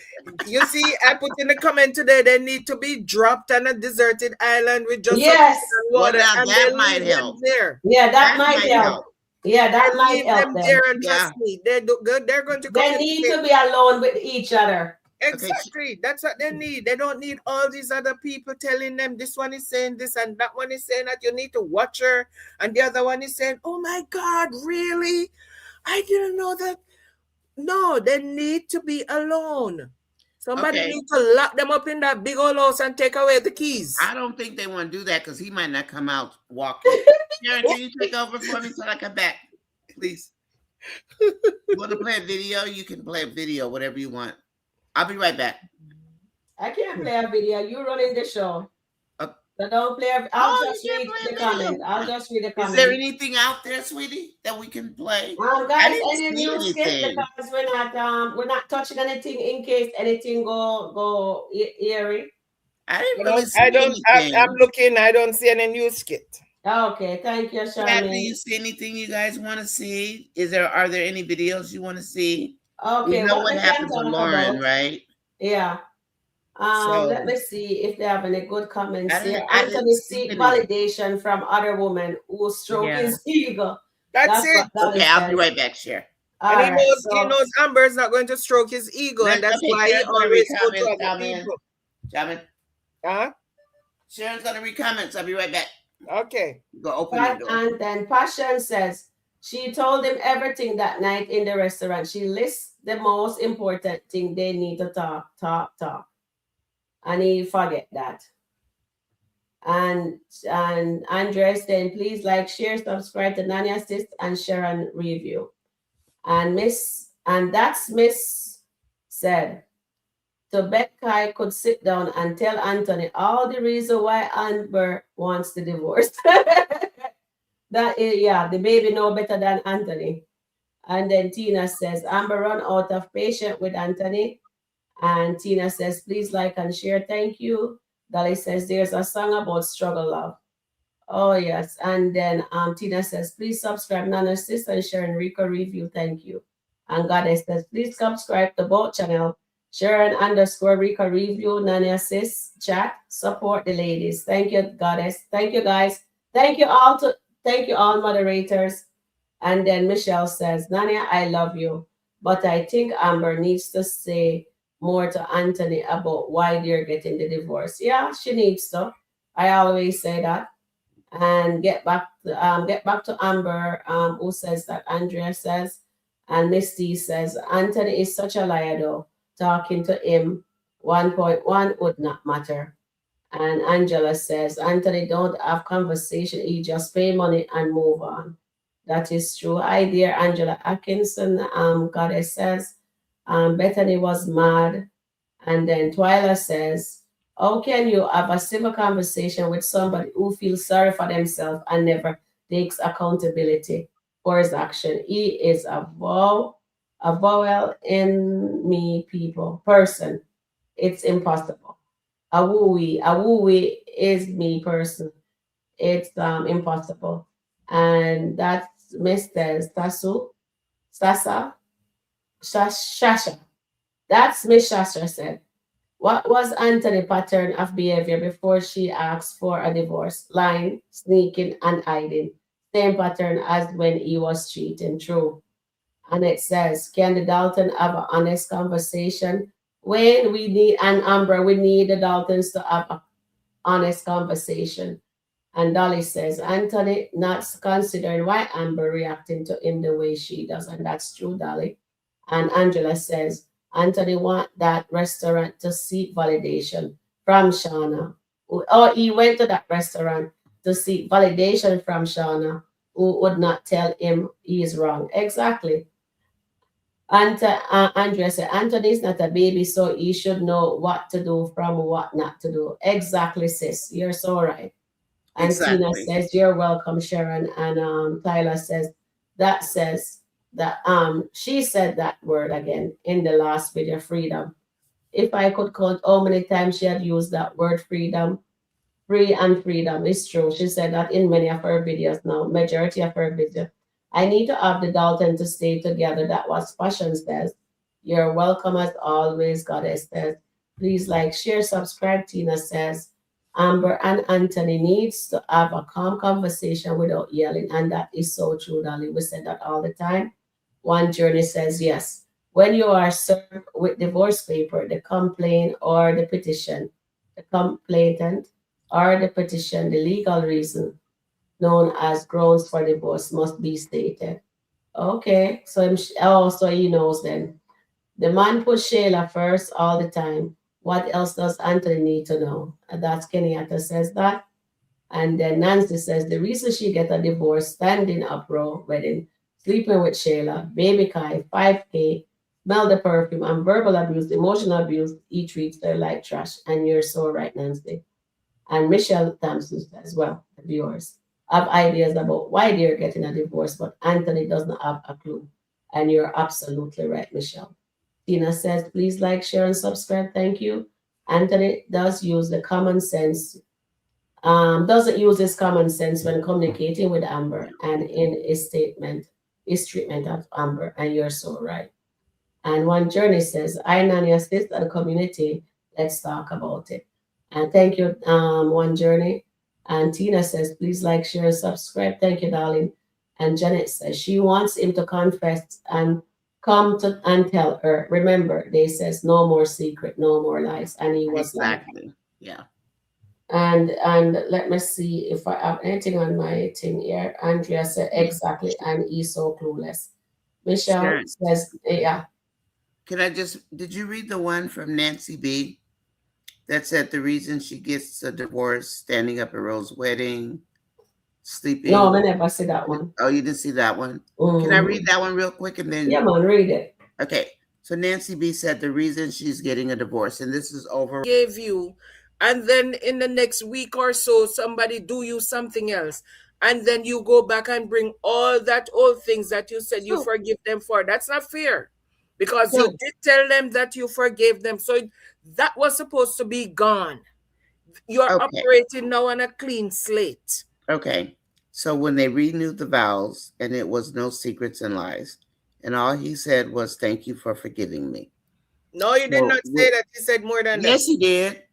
Speaker 4: You see, I put in the comment today, they need to be dropped on a deserted island with just water.
Speaker 2: Well, now that might help.
Speaker 4: There.
Speaker 3: Yeah, that might help. Yeah, that might help them.
Speaker 4: There, and trust me, they're good. They're going to.
Speaker 3: They need to be alone with each other.
Speaker 4: Exactly. Okay. That's what they need. They don't need all these other people telling them this one is saying this and that one is saying that. You need to watch her, and the other one is saying, "Oh my God, really? I didn't know that." No, they need to be alone. Somebody needs to lock them up in that big old house and take away the keys.
Speaker 2: I don't think they want to do that, because he might not come out walking. Sharon, can you take over for me till I come back, please? You want to play a video? You can play a video, whatever you want. I'll be right back.
Speaker 3: I can't play a video. You running the show. So don't play. I'll just read the comment. I'll just read the comment.
Speaker 2: Is there anything out there, sweetie, that we can play?
Speaker 3: Guys, any new skit, because we're not touching anything in case anything go eerie.
Speaker 2: I didn't really see anything.
Speaker 4: I'm looking. I don't see any new skit.
Speaker 3: Okay, thank you, Sharon.
Speaker 2: Do you see anything you guys want to see? Are there any videos you want to see?
Speaker 3: Okay,
Speaker 2: you know what happened to Lauren, right?
Speaker 3: Yeah. Let me see if they have any good comments here. Anthony seek validation from other women who stroke his ego.
Speaker 4: That's it.
Speaker 2: Okay, I'll be right back, Cher.
Speaker 4: And he knows Amber's not going to stroke his ego, and that's why he always goes to other people.
Speaker 2: Jamin. Sharon's going to read comments. I'll be right back.
Speaker 4: Okay.
Speaker 2: Go open the door.
Speaker 3: And then Passion says, she told him everything that night in the restaurant. She lists the most important thing they need to talk. And he forget that. And Andrea is saying, please like, share, subscribe to Nanya Assist and Sharon Review. And that's Miss said. So Becky could sit down and tell Anthony all the reason why Amber wants the divorce. That is, yeah, the baby know better than Anthony. And then Tina says, Amber run out of patience with Anthony. And Tina says, please like and share. Thank you. Dolly says, there's a song about struggle love. Oh, yes. And then Tina says, please subscribe. Nana, sister, and Sharon Rico review. Thank you. And Goddess says, please subscribe to both channel. Sharon underscore Rico review. Nana sis chat. Support the ladies. Thank you, Goddess. Thank you, guys. Thank you all moderators. And then Michelle says, Nania, I love you. But I think Amber needs to say more to Anthony about why they're getting the divorce. Yeah, she needs to. I always say that. And get back to Amber, who says that Andrea says, and Misty says, Anthony is such a liar though. Talking to him 1.1 would not matter. And Angela says, Anthony don't have conversation. He just pay money and move on. That is true. Hi, dear Angela Atkinson. Goddess says, Bethany was mad. And then Twyla says, how can you have a civil conversation with somebody who feels sorry for themselves and never takes accountability for his action? He is a vowel in me people person. It's impossible. A wooey is me person. It's impossible. And that's Mr. Sasa, Shasha. That's Miss Shasha said. What was Anthony's pattern of behavior before she asked for a divorce? Lying, sneaking, and hiding. Same pattern as when he was cheating. True. And it says, can the Dalton have an honest conversation? When we need, and Amber, we need the Daltons to have an honest conversation. And Dolly says, Anthony not considering why Amber reacting to him the way she does. And that's true, Dolly. And Angela says, Anthony want that restaurant to seek validation from Shauna. Or he went to that restaurant to seek validation from Shauna, who would not tell him he is wrong. Exactly. And Andrea said, Anthony is not a baby, so he should know what to do from what not to do. Exactly, sis. You're so right. And Tina
Speaker 2: Exactly.
Speaker 3: says, you're welcome, Sharon. And Tyler says that she said that word again in the last video, freedom. If I could count how many times she had used that word freedom, free and freedom. It's true. She said that in many of her videos now, majority of her videos. I need to have the Dalton to stay together. That was Passion says. You're welcome as always, Goddess says. Please like, share, subscribe, Tina says. Amber and Anthony needs to have a calm conversation without yelling. And that is so true, darling. We said that all the time. One journey says yes. When you are served with divorce paper, the complaint or the petition, the complainant or the petition, the legal reason known as grounds for divorce must be stated. Okay, so he knows then. The man put Shayla first all the time. What else does Anthony need to know? And that's Kenyatta says that. And then Nancy says the reason she get a divorce, standing up row wedding, sleeping with Shayla, baby Kai, 5K, smell the perfume, and verbal abuse, emotional abuse, he treats her like trash. And you're so right, Nancy. And Michelle Thompson as well, the viewers, have ideas about why they're getting a divorce, but Anthony doesn't have a clue. And you're absolutely right, Michelle. Tina says, please like, share, and subscribe. Thank you. Anthony does use the common sense, doesn't use his common sense when communicating with Amber and in his treatment of Amber. And you're so right. And one journey says, I nanny assist and community. Let's talk about it. And thank you, one journey. And Tina says, please like, share, subscribe. Thank you, darling. And Janet says she wants him to confess and come to and tell her. Remember, they says no more secret, no more lies. And he was like,
Speaker 2: Exactly. Yeah.
Speaker 3: and let me see if I have anything on my thing here. Andrea said exactly, and he's so clueless. Michelle
Speaker 2: Sharon,
Speaker 3: says, yeah.
Speaker 2: did you read the one from Nancy B that said the reason she gets a divorce standing up at Rose's wedding, sleeping.
Speaker 3: No, I never see that one.
Speaker 2: Oh, you didn't see that one? Can I read that one real quick and then?
Speaker 3: Yeah, man, read it.
Speaker 2: Okay. So Nancy B said the reason she's getting a divorce, and this is over.
Speaker 4: Gave you, and then in the next week or so, somebody do you something else, and then you go back and bring all that old things that you said you forgive them for. That's not fair, because you did tell them that you forgave them, so that was supposed to be gone. You're operating now on a clean slate.
Speaker 2: Okay. So when they renewed the vows, and it was no secrets and lies, and all he said was, "Thank you for forgiving me."
Speaker 4: No, you did not say that. He said more than that.
Speaker 2: Yes, he did.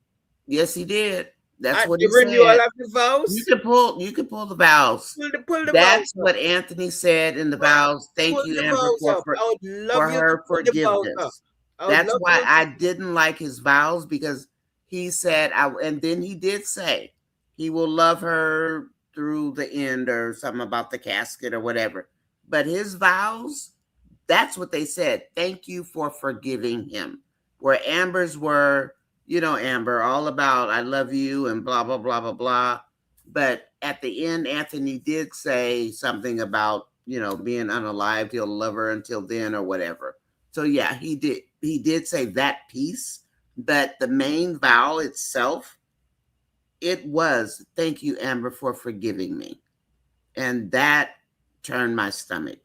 Speaker 2: Yes, he did. That's what he
Speaker 4: the renewal
Speaker 2: said.
Speaker 4: of the vows.
Speaker 2: You can pull the vows.
Speaker 4: Pull the
Speaker 2: That's
Speaker 4: vows
Speaker 2: what Anthony said in the vows. Thank you, Amber, for her forgiveness. That's why I didn't like his vows, because he said, and then he did say he will love her through the end, or something about the casket or whatever. But his vows, that's what they said. Thank you for forgiving him. Where Amber's were, Amber, all about I love you and blah, blah, blah, blah, blah. But at the end, Anthony did say something about, being unalived. He'll love her until then or whatever. So yeah, he did say that piece. But the main vow itself, it was, thank you, Amber, for forgiving me. And that turned my stomach.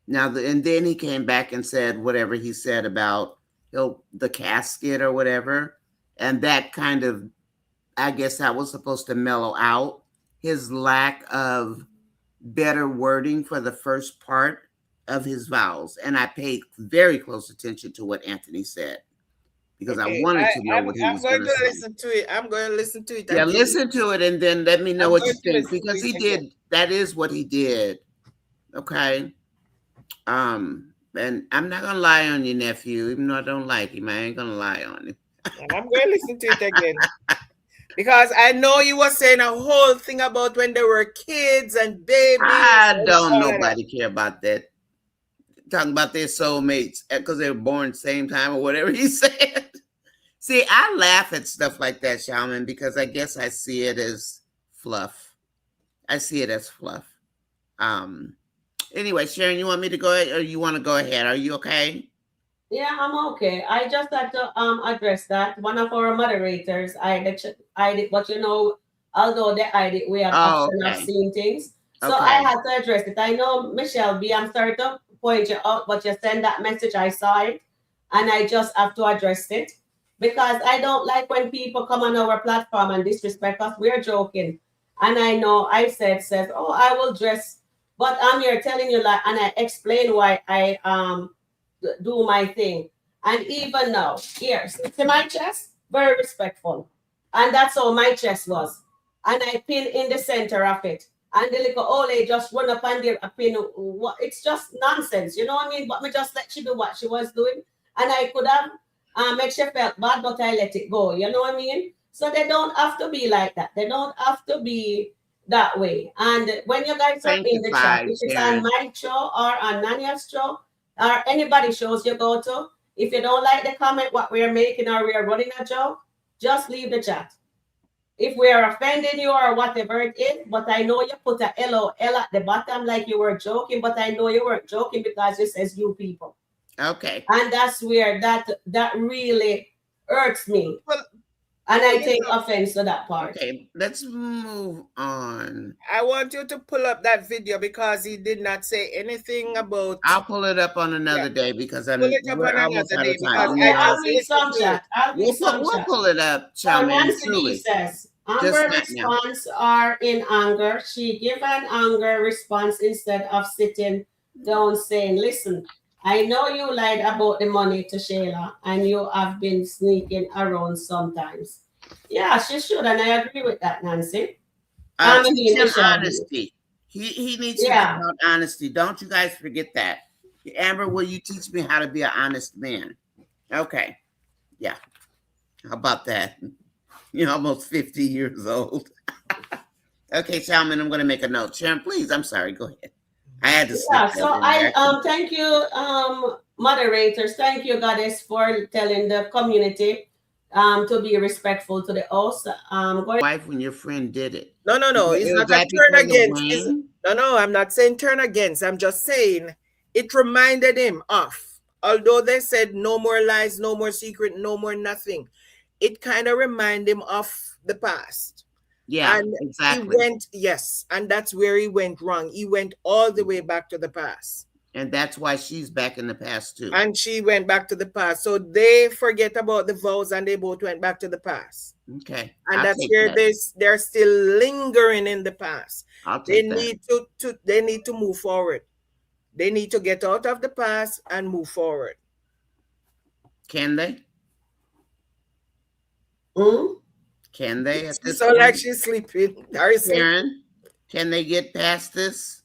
Speaker 2: Now, and then he came back and said whatever he said about the casket or whatever. And that kind of, I guess that was supposed to mellow out his lack of better wording for the first part of his vows. And I paid very close attention to what Anthony said, because I wanted to know what he was going to say.
Speaker 4: Listen to it. I'm going to listen to it.
Speaker 2: Yeah, listen to it and then let me know what you think, because he did. That is what he did. Okay. And I'm not gonna lie on you, nephew, even though I don't like him. I ain't gonna lie on him.
Speaker 4: And I'm going to listen to it again, because I know you were saying a whole thing about when they were kids and babies.
Speaker 2: I don't nobody care about that. Talking about their soulmates because they were born same time or whatever he said. See, I laugh at stuff like that, Shaman, because I guess I see it as fluff. I see it as fluff. Anyway, Sharon, you want me to go ahead, or you want to go ahead? Are you okay?
Speaker 3: Yeah, I'm okay. I just had to address that. One of our moderators, I did, but although they I did, we have option of seeing things. So I had to address it. I know, Michelle B, I'm sorry to point you out, but you send that message, I saw it, and I just have to address it, because I don't like when people come on our platform and disrespect us. We're joking. And I know I says, oh, I will dress, but I'm here telling you, and I explain why I do my thing. And even now, here, see my chest, very respectful. And that's how my chest was. And I pin in the center of it. And the little old lady just run up and give a pin. It's just nonsense, you know what I mean? But me just let she do what she was doing. And I could have make she felt bad, but I let it go, you know what I mean? So they don't have to be like that. They don't have to be that way. And when you guys are in the chat, if it's on my show or on Nanya's show or anybody shows you go to, if you don't like the comment, what we're making or we're running a joke, just leave the chat. If we are offending you or whatever it is, but I know you put a LOL at the bottom like you were joking, but I know you weren't joking because it says you people.
Speaker 2: Okay.
Speaker 3: And that's where that really hurts me. And I take offense to that part.
Speaker 2: Okay, let's move on.
Speaker 4: I want you to pull up that video because he did not say anything about.
Speaker 2: I'll pull it up on another day because we're almost out of time.
Speaker 3: I'll read some chat.
Speaker 2: We'll pull it up,
Speaker 3: Nancy says, Amber's response are in anger. She gave an anger response instead of sitting down saying, listen, I know you lied about the money to Shayla and you have been sneaking around sometimes. Yeah, she should, and I agree with that, Nancy.
Speaker 2: Teach him honesty. He needs to be about honesty. Don't you guys forget that. Amber, will you teach me how to be an honest man? Okay. Yeah. How about that? You're almost 50 years old. Okay, Salman, I'm going to make a note. Sharon, please, I'm sorry. Go ahead. I had to
Speaker 3: so thank you, moderators. Thank you, Goddess, for telling the community to be respectful to the house. Going.
Speaker 2: Wife when your friend did it.
Speaker 4: No, it's
Speaker 2: Was
Speaker 4: not a
Speaker 2: that
Speaker 4: turn
Speaker 2: because of
Speaker 4: against.
Speaker 2: Wayne?
Speaker 4: No, I'm not saying turn against. I'm just saying it reminded him of, although they said no more lies, no more secret, no more nothing, it kind of reminded him of the past.
Speaker 2: Yeah,
Speaker 4: And
Speaker 2: exactly.
Speaker 4: yes, and that's where he went wrong. He went all the way back to the past.
Speaker 2: And that's why she's back in the past too.
Speaker 4: And she went back to the past. So they forget about the vows and they both went back to the past.
Speaker 2: Okay.
Speaker 4: And that's where they're still lingering in the past. They need to move forward. They need to get out of the past and move forward.
Speaker 2: Can they? Can they at this
Speaker 4: point? Like she's sleeping.
Speaker 2: Sharon, can they get past this?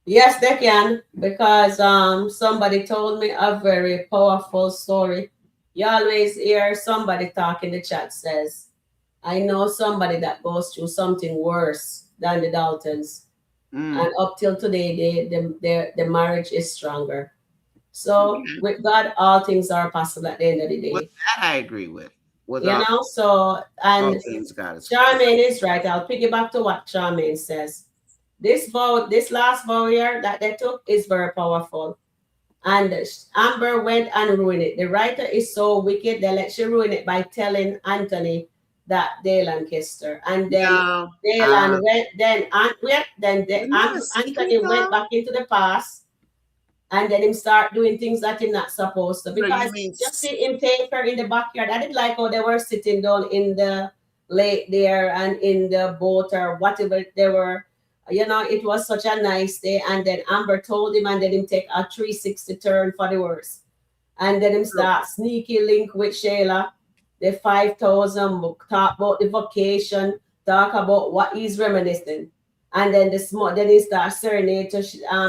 Speaker 3: Yes, they can, because somebody told me a very powerful story. You always hear somebody talk in the chat says, I know somebody that goes through something worse than the Daltons. And up till today, the marriage is stronger. So with God, all things are possible at the end of the day.
Speaker 2: With that, I agree with.
Speaker 3: So, and Charmaine is right. I'll piggyback to what Charmaine says. This last vow here that they took is very powerful. And Amber went and ruined it. The writer is so wicked, they let she ruin it by telling Anthony that Dylan kissed her. And then Dylan Anthony went back into the past. And then him start doing things that he's not supposed to. Because just see him take her in the backyard. I didn't like how they were sitting down in the lake there and in the boat or whatever they were. It was such a nice day. And then Amber told him, and then him take a 360 turn for the worse. And then him start sneaky link with Shayla. The 5,000, talk about the vacation, talk about what he's reminiscing. And then then he starts serenade to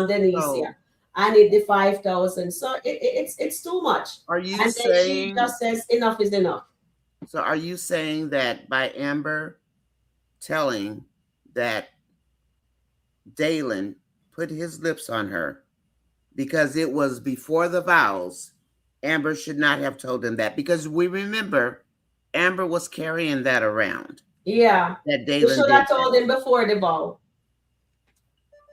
Speaker 3: Denise here. I need the 5,000. So it's too much.
Speaker 2: Are you
Speaker 3: and
Speaker 2: saying?
Speaker 3: Then she just says enough is enough.
Speaker 2: So are you saying that by Amber telling that Dylan put his lips on her because it was before the vows, Amber should not have told him that? Because we remember Amber was carrying that around.
Speaker 3: Yeah.
Speaker 2: That Dylan
Speaker 3: you should have told him before the vow.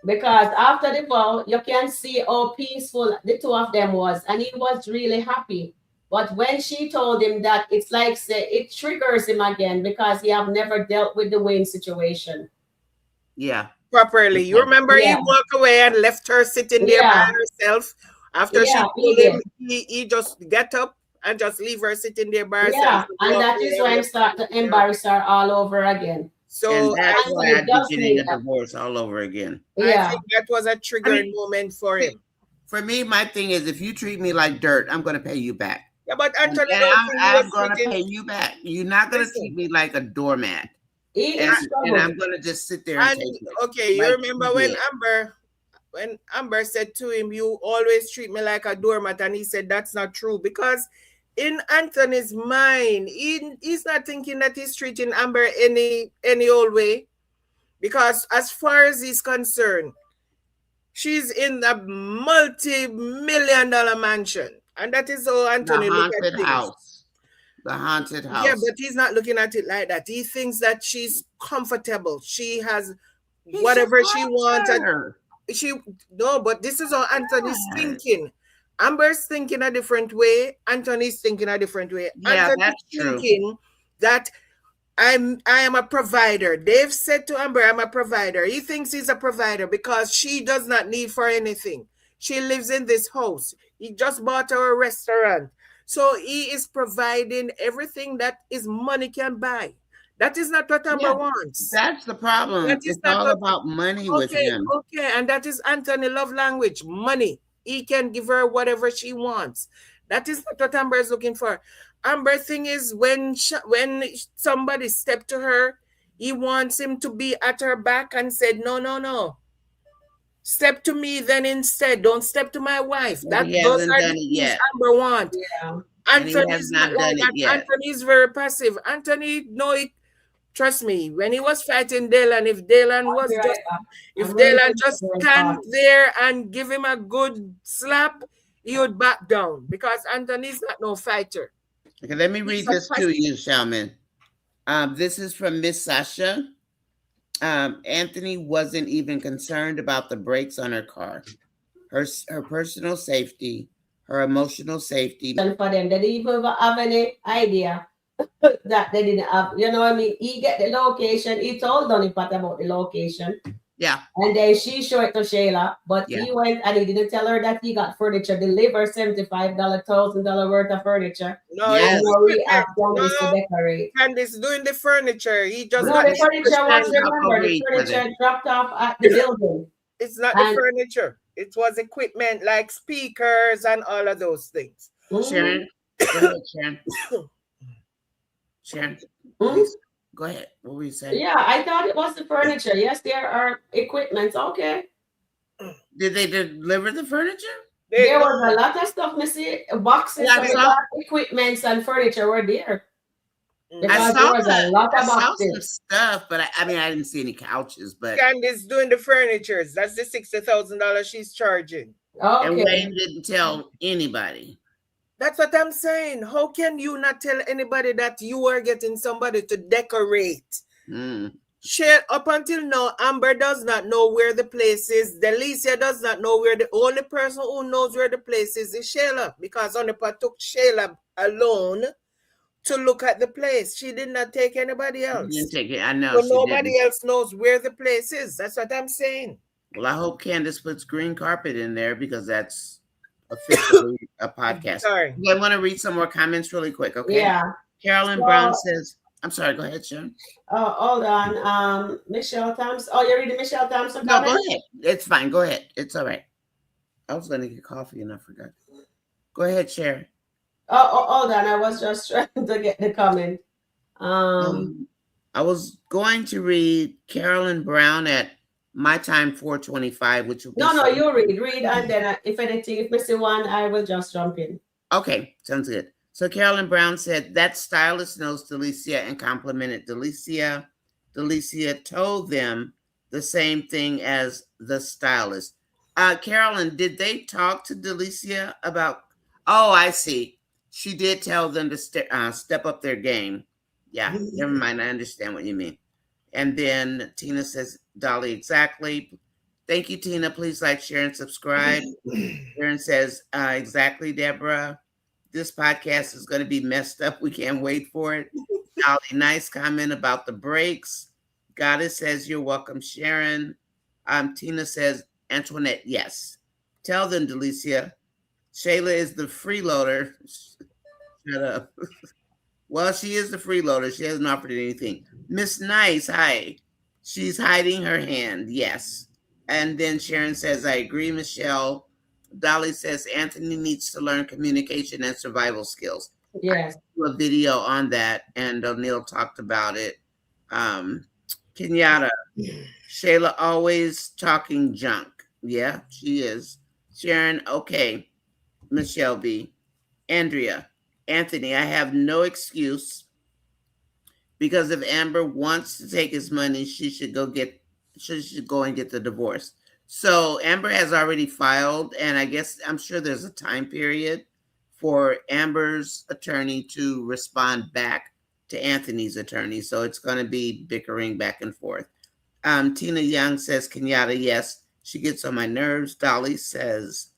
Speaker 3: Because after the vow, you can see how peaceful the two of them was. And he was really happy. But when she told him that, it's like, say, it triggers him again because he have never dealt with the Wayne situation.
Speaker 2: Yeah.
Speaker 4: Properly. You remember he walked away and left her sitting there by herself. After she told him, he just get up and just leave her sitting there by herself.
Speaker 3: Yeah, and that is why I'm starting to embarrass her all over again.
Speaker 2: So and that's why I'd be getting a divorce all over again.
Speaker 4: Yeah. I think that was a triggering moment for him.
Speaker 2: For me, my thing is, if you treat me like dirt, I'm going to pay you back.
Speaker 4: Yeah, but Anthony,
Speaker 2: I'm going to pay you back. You're not going to treat me like a doormat. And I'm going to just sit there and take it.
Speaker 4: Okay, you remember when Amber said to him, you always treat me like a doormat, and he said that's not true, because in Anthony's mind, he's not thinking that he's treating Amber any old way, because as far as he's concerned, she's in a multi-million-dollar mansion, and that is how Anthony looks at things.
Speaker 2: The haunted house.
Speaker 4: Yeah, but he's not looking at it like that. He thinks that she's comfortable. She has whatever she wants. But this is how Anthony's thinking. Amber's thinking a different way. Anthony's thinking a different way.
Speaker 2: Yeah,
Speaker 4: Anthony's
Speaker 2: that's
Speaker 4: thinking that I am a provider. They've said to Amber, I'm a provider. He thinks he's a provider because she does not need for anything. She lives in this house. He just bought her a restaurant. So he is providing everything that his money can buy. That is not what Amber wants.
Speaker 2: That's the problem. It's all about money with him.
Speaker 4: Okay, and that is Anthony love language, money. He can give her whatever she wants. That is not what Amber is looking for. Amber thing is when somebody stepped to her, he wants him to be at her back and said, no. Step to me then instead. Don't step to my wife. Those are the things Amber wants. Yeah. Anthony's not like that. Anthony's very passive. Anthony, trust me, when he was fighting Dylan, if Dylan just stand there and give him a good slap, he would back down, because Anthony's not no fighter.
Speaker 2: Okay, let me read
Speaker 4: It's a
Speaker 2: this to you, Shaman. This is from Miss Sasha. Anthony wasn't even concerned about the brakes on her car. Her personal safety, her emotional safety.
Speaker 3: And for them, they didn't even have any idea that they didn't have. You know what I mean? He get the location. He told Donny Pat about the location.
Speaker 2: Yeah,
Speaker 3: And then she showed it to Shayla, but
Speaker 2: yeah.
Speaker 3: he went and he didn't tell her that he got furniture delivered, $75,000 worth of furniture.
Speaker 4: No,
Speaker 3: And
Speaker 2: Yes.
Speaker 4: it's
Speaker 3: now he
Speaker 4: equipment.
Speaker 3: asked Candice to
Speaker 4: No,
Speaker 3: decorate.
Speaker 4: Candice doing the furniture. He just
Speaker 3: No,
Speaker 4: got
Speaker 3: the
Speaker 4: the
Speaker 3: furniture was,
Speaker 2: Stand
Speaker 4: equipment.
Speaker 2: up
Speaker 3: remember,
Speaker 2: over
Speaker 3: the
Speaker 2: each other.
Speaker 3: furniture dropped off at the building.
Speaker 4: It's not the
Speaker 3: And
Speaker 4: furniture. It was equipment like speakers and all of those things.
Speaker 3: mhm,
Speaker 2: Sharon, go ahead, Sharon. Sharon,
Speaker 3: mhm.
Speaker 2: please go ahead. What were you saying?
Speaker 3: Yeah, I thought it was the furniture. Yes, there are equipments. Okay.
Speaker 2: Did they deliver the furniture?
Speaker 4: They
Speaker 3: There
Speaker 4: know.
Speaker 3: was a lot of stuff, Missy. Boxes
Speaker 2: Yeah,
Speaker 3: of equipments and furniture were there.
Speaker 2: I
Speaker 3: Because there
Speaker 2: saw
Speaker 3: was a lot
Speaker 2: I
Speaker 3: of
Speaker 2: saw some
Speaker 3: boxes.
Speaker 2: stuff, but I mean I didn't see any couches. But
Speaker 4: Candice doing the furnitures. That's the $60,000 she's charging.
Speaker 2: and
Speaker 3: Okay.
Speaker 2: Wayne didn't tell anybody.
Speaker 4: That's what I'm saying. How can you not tell anybody that you are getting somebody to decorate?
Speaker 2: Mm.
Speaker 4: Up until now, Amber does not know where the place is. Delicia does not know where the only person who knows where the place is Shayla, because Onipa took Shayla alone to look at the place. She did not take anybody
Speaker 2: She
Speaker 4: else.
Speaker 2: didn't take it. I know
Speaker 4: So
Speaker 2: she
Speaker 4: nobody
Speaker 2: didn't.
Speaker 4: else knows where the place is. That's what I'm saying.
Speaker 2: Well, I hope Candace puts green carpet in there because that's officially a podcast.
Speaker 4: Sorry.
Speaker 2: I want to read some more comments really quick, okay?
Speaker 3: Yeah.
Speaker 2: Carolyn
Speaker 3: So-
Speaker 2: Brown says, I'm sorry, go ahead, Sharon.
Speaker 3: Oh, hold on. Michelle Thompson. Oh, you're reading Michelle Thompson
Speaker 2: No,
Speaker 3: comment?
Speaker 2: go ahead. It's fine. Go ahead. It's all right. I was going to get coffee and I forgot. Go ahead, Sharon.
Speaker 3: Oh, hold on. I was just trying to get the comment.
Speaker 2: I was going to read Carolyn Brown at my time 425, which will be
Speaker 3: No, you read, and then if anything, if Missy one, I will just jump in.
Speaker 2: Okay, sounds good. So Carolyn Brown said that stylist knows Delicia and complimented Delicia. Delicia told them the same thing as the stylist. Carolyn, did they talk to Delicia about? Oh, I see. She did tell them to step up their game. Yeah, never mind. I understand what you mean. And then Tina says, Dolly, exactly. Thank you, Tina. Please like, share, and subscribe. Sharon says, exactly, Deborah. This podcast is going to be messed up. We can't wait for it. Dolly, nice comment about the breaks. Goddess says, you're welcome, Sharon. Tina says, Antoinette, yes. Tell them, Delicia. Shayla is the freeloader. Shut up. Well, she is the freeloader. She hasn't offered anything. Miss Nice, hi. She's hiding her hand. Yes. And then Sharon says, I agree, Michelle. Dolly says, Anthony needs to learn communication and survival skills.
Speaker 3: Yes.
Speaker 2: I do a video on that, and O'Neill talked about it. Kenyatta, Shayla always talking junk. Yeah, she is. Sharon, okay. Michelle B. Andrea, Anthony, I have no excuse because if Amber wants to take his money, she should go and get the divorce. So Amber has already filed, and I guess I'm sure there's a time period for Amber's attorney to respond back to Anthony's attorney. So it's going to be bickering back and forth. Tina Young says, Kenyatta, yes, she gets on my nerves. Dolly says,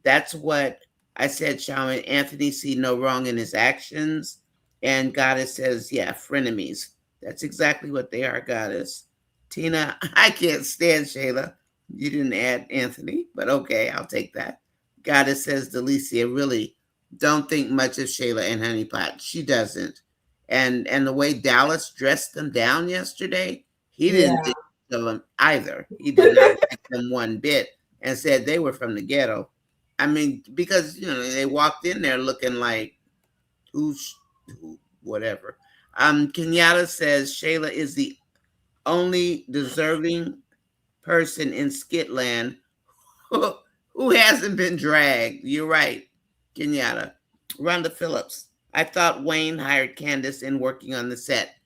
Speaker 2: that's what I said, Shaman. Anthony see no wrong in his actions. And Goddess says, yeah, frenemies. That's exactly what they are, Goddess. Tina, I can't stand Shayla. You didn't add Anthony, but okay, I'll take that. Goddess says, Delicia, really don't think much of Shayla and Honeypot. She doesn't. And the way Dallas dressed them down yesterday, he didn't think of them either. He did not like them one bit and said they were from the ghetto. I mean, because, they walked in there looking like, who whatever. Kenyatta says Shayla is the only deserving person in SkitLand who hasn't been dragged. You're right, Kenyatta. Rhonda Phillips. I thought Wayne hired Candace in working on the set.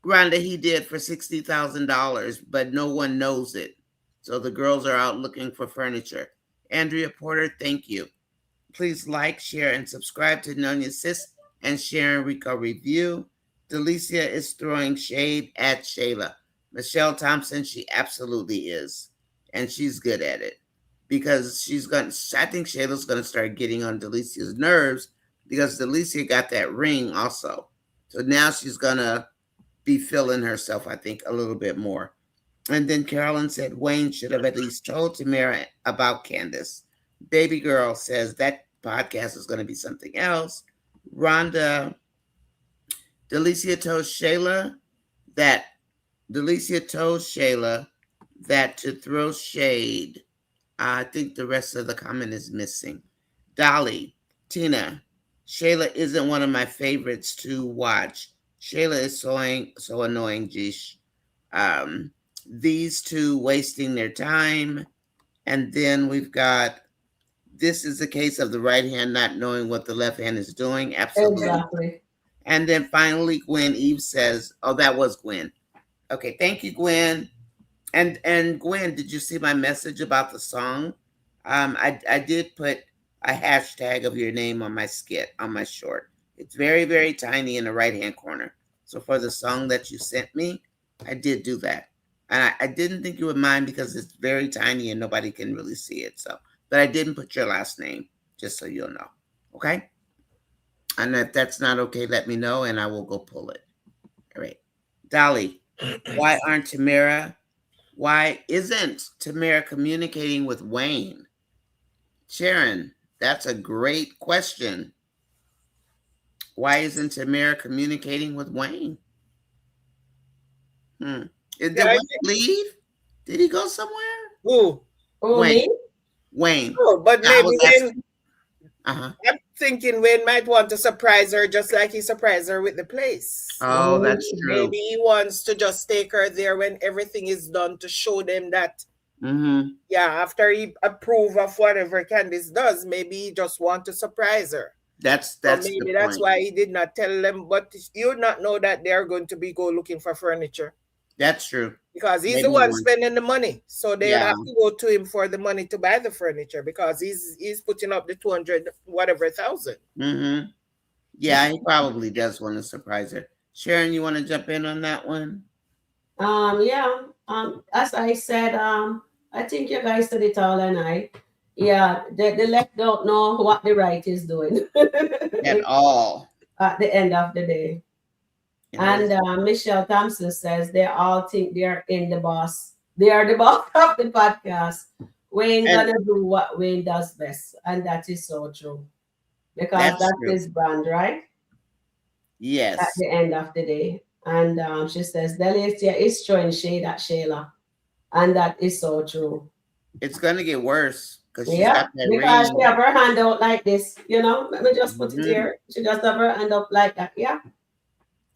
Speaker 2: Rhonda, he did for $60,000, but no one knows it. So the girls are out looking for furniture. Andrea Porter, thank you. Please like, share, and subscribe to Nonia's Sis and Sharon Rico review. Delicia is throwing shade at Shayla. Michelle Thompson, she absolutely is. And she's good at it. Because I think Shayla's going to start getting on Delicia's nerves because Delicia got that ring also. So now she's going to be feeling herself, I think, a little bit more. And then Carolyn said Wayne should have at least told Tamara about Candace. Baby girl says that podcast is going to be something else. Rhonda, Delicia told Shayla that to throw shade. I think the rest of the comment is missing. Dolly, Tina, Shayla isn't one of my favorites to watch. Shayla is so annoying, Jish. These two wasting their time. And then we've got, this is a case of the right hand not knowing what the left hand is doing. Absolutely.
Speaker 3: Exactly.
Speaker 2: And then finally, Gwen Eve says, oh, that was Gwen. Okay, thank you, Gwen. And Gwen, did you see my message about the song? I did put a hashtag of your name on my skit, on my short. It's very, very tiny in the right-hand corner. So for the song that you sent me, I did do that. And I didn't think you would mind because it's very tiny and nobody can really see it. So, but I didn't put your last name, just so you'll know. Okay? And if that's not okay, let me know and I will go pull it. All right. Dolly, why isn't Tamara communicating with Wayne? Sharon, that's a great question. Why isn't Tamara communicating with Wayne? Did Wayne leave? Did he go somewhere?
Speaker 4: Who?
Speaker 2: Wayne. Wayne.
Speaker 4: Oh, but maybe Wayne.
Speaker 2: I'm
Speaker 4: thinking Wayne might want to surprise her just like he surprised her with the place.
Speaker 2: Oh, that's true.
Speaker 4: Maybe he wants to just take her there when everything is done to show them that, yeah, after he approve of whatever Candice does, maybe he just want to surprise her.
Speaker 2: That's
Speaker 4: maybe that's why he did not tell them, but you not know that they're going to be go looking for furniture.
Speaker 2: That's true.
Speaker 4: Because he's the one spending the money. So they have to go to him for the money to buy the furniture because he's putting up the 200 whatever thousand.
Speaker 2: Yeah, he probably does want to surprise her. Sharon, you want to jump in on that one?
Speaker 3: Yeah. As I said, I think you guys said it all, and the left don't know what the right is doing
Speaker 2: at all
Speaker 3: at the end of the day. And Michelle Thompson says they all think they're the boss. They are the boss of the podcast. Wayne gonna do what Wayne does best, and that is so true because that's his brand, right?
Speaker 2: Yes.
Speaker 3: At the end of the day, and she says Delicia is throwing shade at Shayla, and that is so true.
Speaker 2: It's gonna get worse because she got that
Speaker 3: because
Speaker 2: ring.
Speaker 3: She have her hand out like this. Let me just put it here. She just have her hand up like that. Yeah.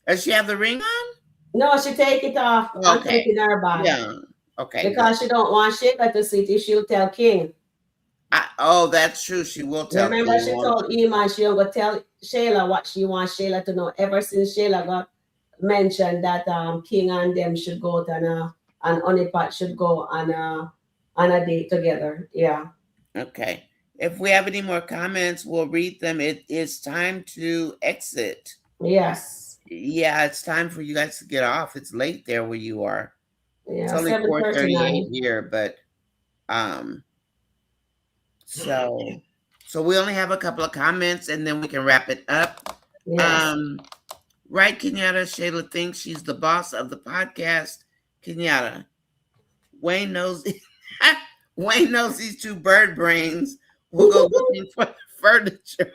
Speaker 2: Does she have the ring on?
Speaker 3: No, she take it off and take it in her bag.
Speaker 2: Yeah. Okay.
Speaker 3: Because she don't want Shayla to see it. She'll tell King.
Speaker 2: That's true. She will tell.
Speaker 3: Remember, she told Iman she'll go tell Shayla what she wants Shayla to know. Ever since Shayla got mentioned that King and them should go to and Honeypot should go on a date together. Yeah.
Speaker 2: Okay. If we have any more comments, we'll read them. It is time to exit.
Speaker 3: Yes.
Speaker 2: Yeah, it's time for you guys to get off. It's late there where you are.
Speaker 3: Yeah,
Speaker 2: it's only 4:38 here, but so we only have a couple of comments and then we can wrap it up.
Speaker 3: Yes.
Speaker 2: Right, Kenyatta? Shayla thinks she's the boss of the podcast. Kenyatta, Wayne knows these two bird brains will go looking for furniture.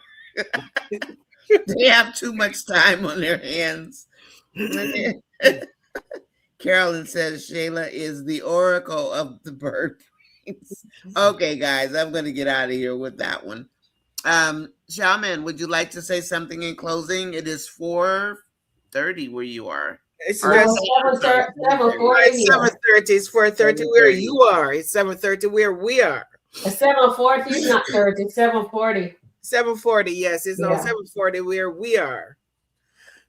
Speaker 2: They have too much time on their hands. Carolyn says Shayla is the oracle of the bird brains. Okay, guys, I'm going to get out of here with that one. Shaman, would you like to say something in closing? It is 4:30 where you are.
Speaker 4: It's
Speaker 3: 7:30.
Speaker 4: 7:30. It's 4:30 where you are. It's 7:30 where we are.
Speaker 3: 7:40 is not 30. 7:40.
Speaker 4: 7:40. Yes, it's not 7:40 where we are.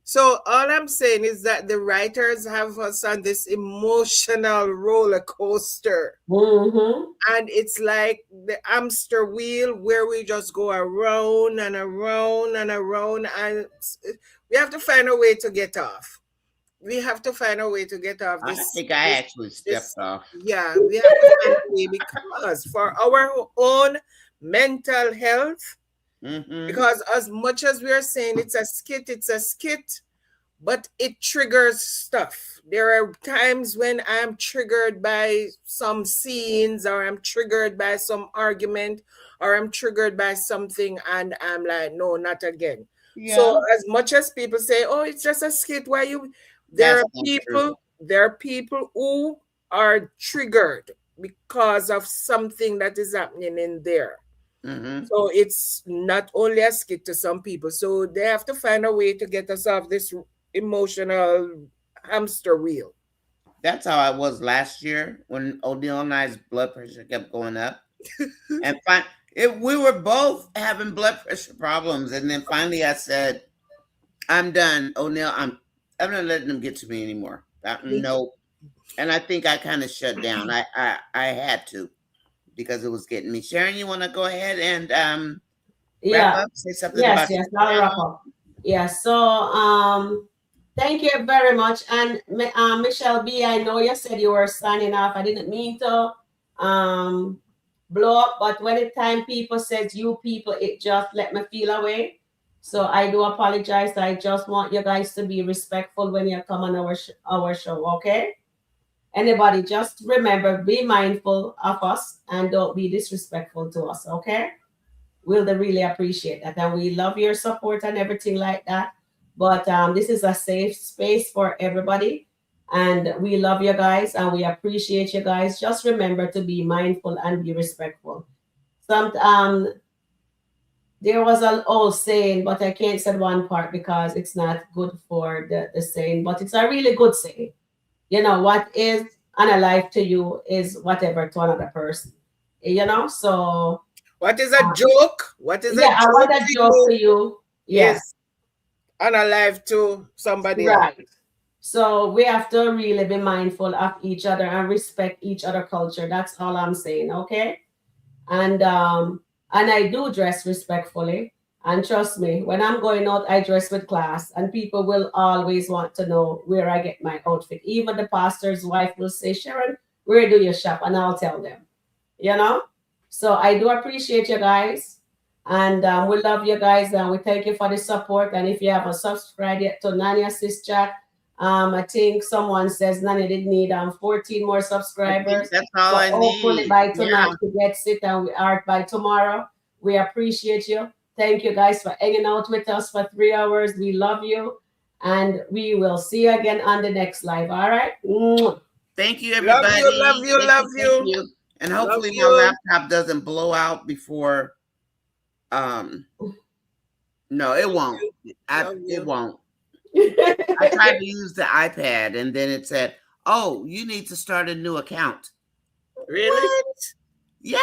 Speaker 4: So all I'm saying is that the writers have us on this emotional roller coaster.
Speaker 3: Mm-hmm.
Speaker 4: And it's like the hamster wheel where we just go around and around and around, and we have to find a way to get off. We have to find a way to get off
Speaker 2: I
Speaker 4: this
Speaker 2: think I
Speaker 4: this
Speaker 2: actually stepped
Speaker 4: this
Speaker 2: off.
Speaker 4: yeah, we have to find a way, because for our own mental health,
Speaker 2: Mm-hmm.
Speaker 4: because as much as we are saying it's a skit, but it triggers stuff. There are times when I'm triggered by some scenes, or I'm triggered by some argument, or I'm triggered by something, and I'm like, no, not again. So
Speaker 2: Yeah,
Speaker 4: as much as people say, oh, it's just a skit, why you, there
Speaker 2: that's
Speaker 4: are
Speaker 2: not true.
Speaker 4: people who are triggered because of something that is happening in there.
Speaker 2: Mm-hmm.
Speaker 4: So it's not only a skit to some people. So they have to find a way to get us off this emotional hamster wheel.
Speaker 2: That's how I was last year when O'Neill and I's blood pressure kept going up. And we were both having blood pressure problems. And then finally I said, I'm done. O'Neill, I'm not letting them get to me anymore. No. And I think I kind of shut down. I had to, because it was getting me. Sharon, you want to go ahead and wrap
Speaker 3: Yeah.
Speaker 2: up? Say something
Speaker 3: Yes,
Speaker 2: about
Speaker 3: yes,
Speaker 2: your
Speaker 3: I'll wrap
Speaker 2: family?
Speaker 3: up. Yeah, so thank you very much. And Michelle B, I know you said you were signing off. I didn't mean to um blow up, but when the time people says you people, it just let me feel away. So I do apologize. I just want you guys to be respectful when you come on our show, okay? Anybody, just remember, be mindful of us and don't be disrespectful to us, okay? We'll really appreciate that. And we love your support and everything like that. But this is a safe space for everybody. And we love you guys and we appreciate you guys. Just remember to be mindful and be respectful. Some there was an old saying, but I can't say one part because it's not good for the saying, but it's a really good saying. You know, what is unalive to you is whatever to another person. You know, so
Speaker 4: What is a joke? What is a
Speaker 3: yeah, I want
Speaker 4: joke
Speaker 3: a
Speaker 4: to
Speaker 3: joke
Speaker 4: you
Speaker 3: to you. Yes,
Speaker 4: is unalive to somebody else.
Speaker 3: right. So we have to really be mindful of each other and respect each other culture. That's all I'm saying, okay? And I do dress respectfully. And trust me, when I'm going out, I dress with class, and people will always want to know where I get my outfit. Even the pastor's wife will say, Sharon, where do you shop? And I'll tell them, you know? So I do appreciate you guys. And we love you guys, and we thank you for the support. And if you haven't subscribed yet to Nani Assist Chat, I think someone says Nani did need 14 more
Speaker 2: I think
Speaker 3: subscribers.
Speaker 2: that's all
Speaker 3: So
Speaker 2: I
Speaker 3: hopefully
Speaker 2: need.
Speaker 3: by tonight
Speaker 2: Yeah.
Speaker 3: she gets it, and we are by tomorrow. We appreciate you. Thank you guys for hanging out with us for 3 hours. We love you. And we will see you again on the next live. All right. Mwah.
Speaker 2: Thank you,
Speaker 4: Love you, love
Speaker 2: everybody.
Speaker 4: you,
Speaker 2: Thank
Speaker 4: love
Speaker 2: you, thank
Speaker 4: you,
Speaker 2: you. And
Speaker 4: love
Speaker 2: hopefully my
Speaker 4: you.
Speaker 2: laptop doesn't blow out before um no, it
Speaker 4: Love
Speaker 2: won't.
Speaker 4: you, love
Speaker 2: It
Speaker 4: you.
Speaker 2: won't. I tried to use the iPad and then it said, "Oh, you need to start a new account."
Speaker 4: Really?
Speaker 2: What? Yeah,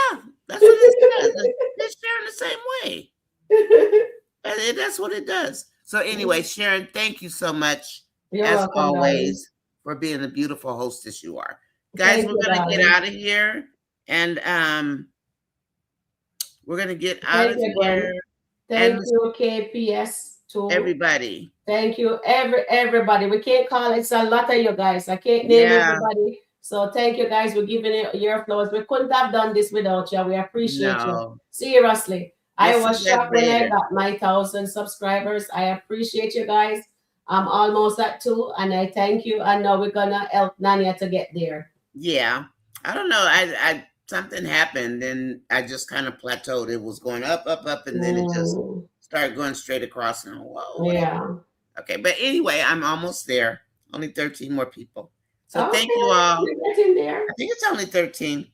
Speaker 2: that's what it says. It's sharing the same way. And that's what it does. So anyway, Sharon, thank you so much,
Speaker 3: You're
Speaker 2: as
Speaker 3: welcome, darling.
Speaker 2: always, for being the beautiful hostess you are. Guys,
Speaker 3: Thank
Speaker 2: we're
Speaker 3: you,
Speaker 2: gonna get
Speaker 3: darling.
Speaker 2: out of here. And we're gonna get out
Speaker 3: Thank
Speaker 2: of
Speaker 3: you,
Speaker 2: here.
Speaker 3: Gwen.
Speaker 2: And
Speaker 3: Thank you, KPS too.
Speaker 2: everybody.
Speaker 3: Thank you, everybody. We can't call it's a lot of you guys. I can't name
Speaker 2: Yeah,
Speaker 3: everybody. So thank you guys. We're giving you your flowers. We couldn't have done this without you. We appreciate you.
Speaker 2: no.
Speaker 3: Seriously.
Speaker 2: We'll
Speaker 3: I
Speaker 2: see
Speaker 3: was
Speaker 2: you guys
Speaker 3: shocked when I
Speaker 2: later.
Speaker 3: got my 1,000 subscribers. I appreciate you guys. I'm almost at 2, and I thank you. And now we're gonna help Nanya to get there.
Speaker 2: Yeah. I don't know. I something happened and I just kind of plateaued. It was going up, up, up, and then it just
Speaker 3: Mm,
Speaker 2: started going straight across. And whoa, what happened?
Speaker 3: yeah.
Speaker 2: Okay, but anyway, I'm almost there. Only 13 more people. So thank you
Speaker 3: Okay,
Speaker 2: all.
Speaker 3: we're getting there.
Speaker 2: I think it's only 13.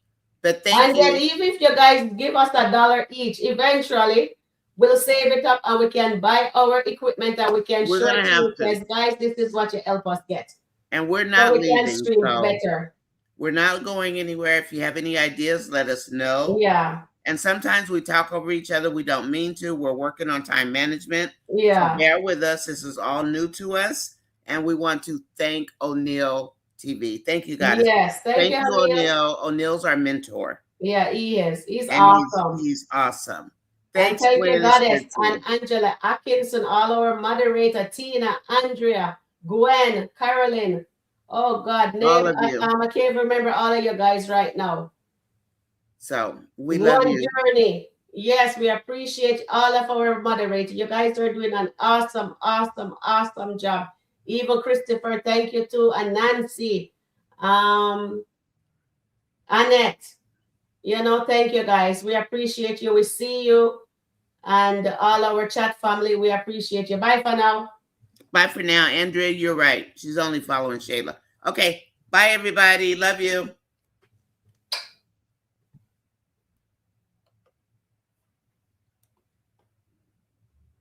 Speaker 2: But thank
Speaker 3: And then
Speaker 2: you.
Speaker 3: even if you guys give us $1 each, eventually we'll save it up and we can buy our equipment and we can
Speaker 2: We're
Speaker 3: show it
Speaker 2: gonna
Speaker 3: to
Speaker 2: have
Speaker 3: you
Speaker 2: to.
Speaker 3: guys, guys, this is what you help us get.
Speaker 2: And we're
Speaker 3: So
Speaker 2: not
Speaker 3: we can
Speaker 2: leaving.
Speaker 3: stream
Speaker 2: So
Speaker 3: better.
Speaker 2: we're not going anywhere. If you have any ideas, let us know.
Speaker 3: Yeah.
Speaker 2: And sometimes we talk over each other. We don't mean to. We're working on time management.
Speaker 3: Yeah.
Speaker 2: So bear with us. This is all new to us. And we want to thank O'Neill TV. Thank you, guys.
Speaker 3: Yes. Thank you, O'Neill.
Speaker 2: O'Neill. O'Neill's our mentor.
Speaker 3: Yeah, he is. He's
Speaker 2: and
Speaker 3: awesome.
Speaker 2: He's awesome.
Speaker 3: And
Speaker 2: Thanks,
Speaker 3: thank you, Goddess,
Speaker 2: Squid.
Speaker 3: and Angela Atkinson, all our moderator, Tina, Andrea, Gwen, Carolyn. Oh God, name,
Speaker 2: all of you.
Speaker 3: I can't remember all of you guys right now.
Speaker 2: So we love you.
Speaker 3: Journey. Yes, we appreciate all of our moderators. You guys are doing an awesome, awesome, awesome job. Even Christopher, thank you too, and Nancy, Annette. You know, thank you guys. We appreciate you. We see you. And all our chat family, we appreciate you. Bye for now.
Speaker 2: Bye for now. Andrea, you're right. She's only following Shayla. Okay. Bye, everybody. Love you.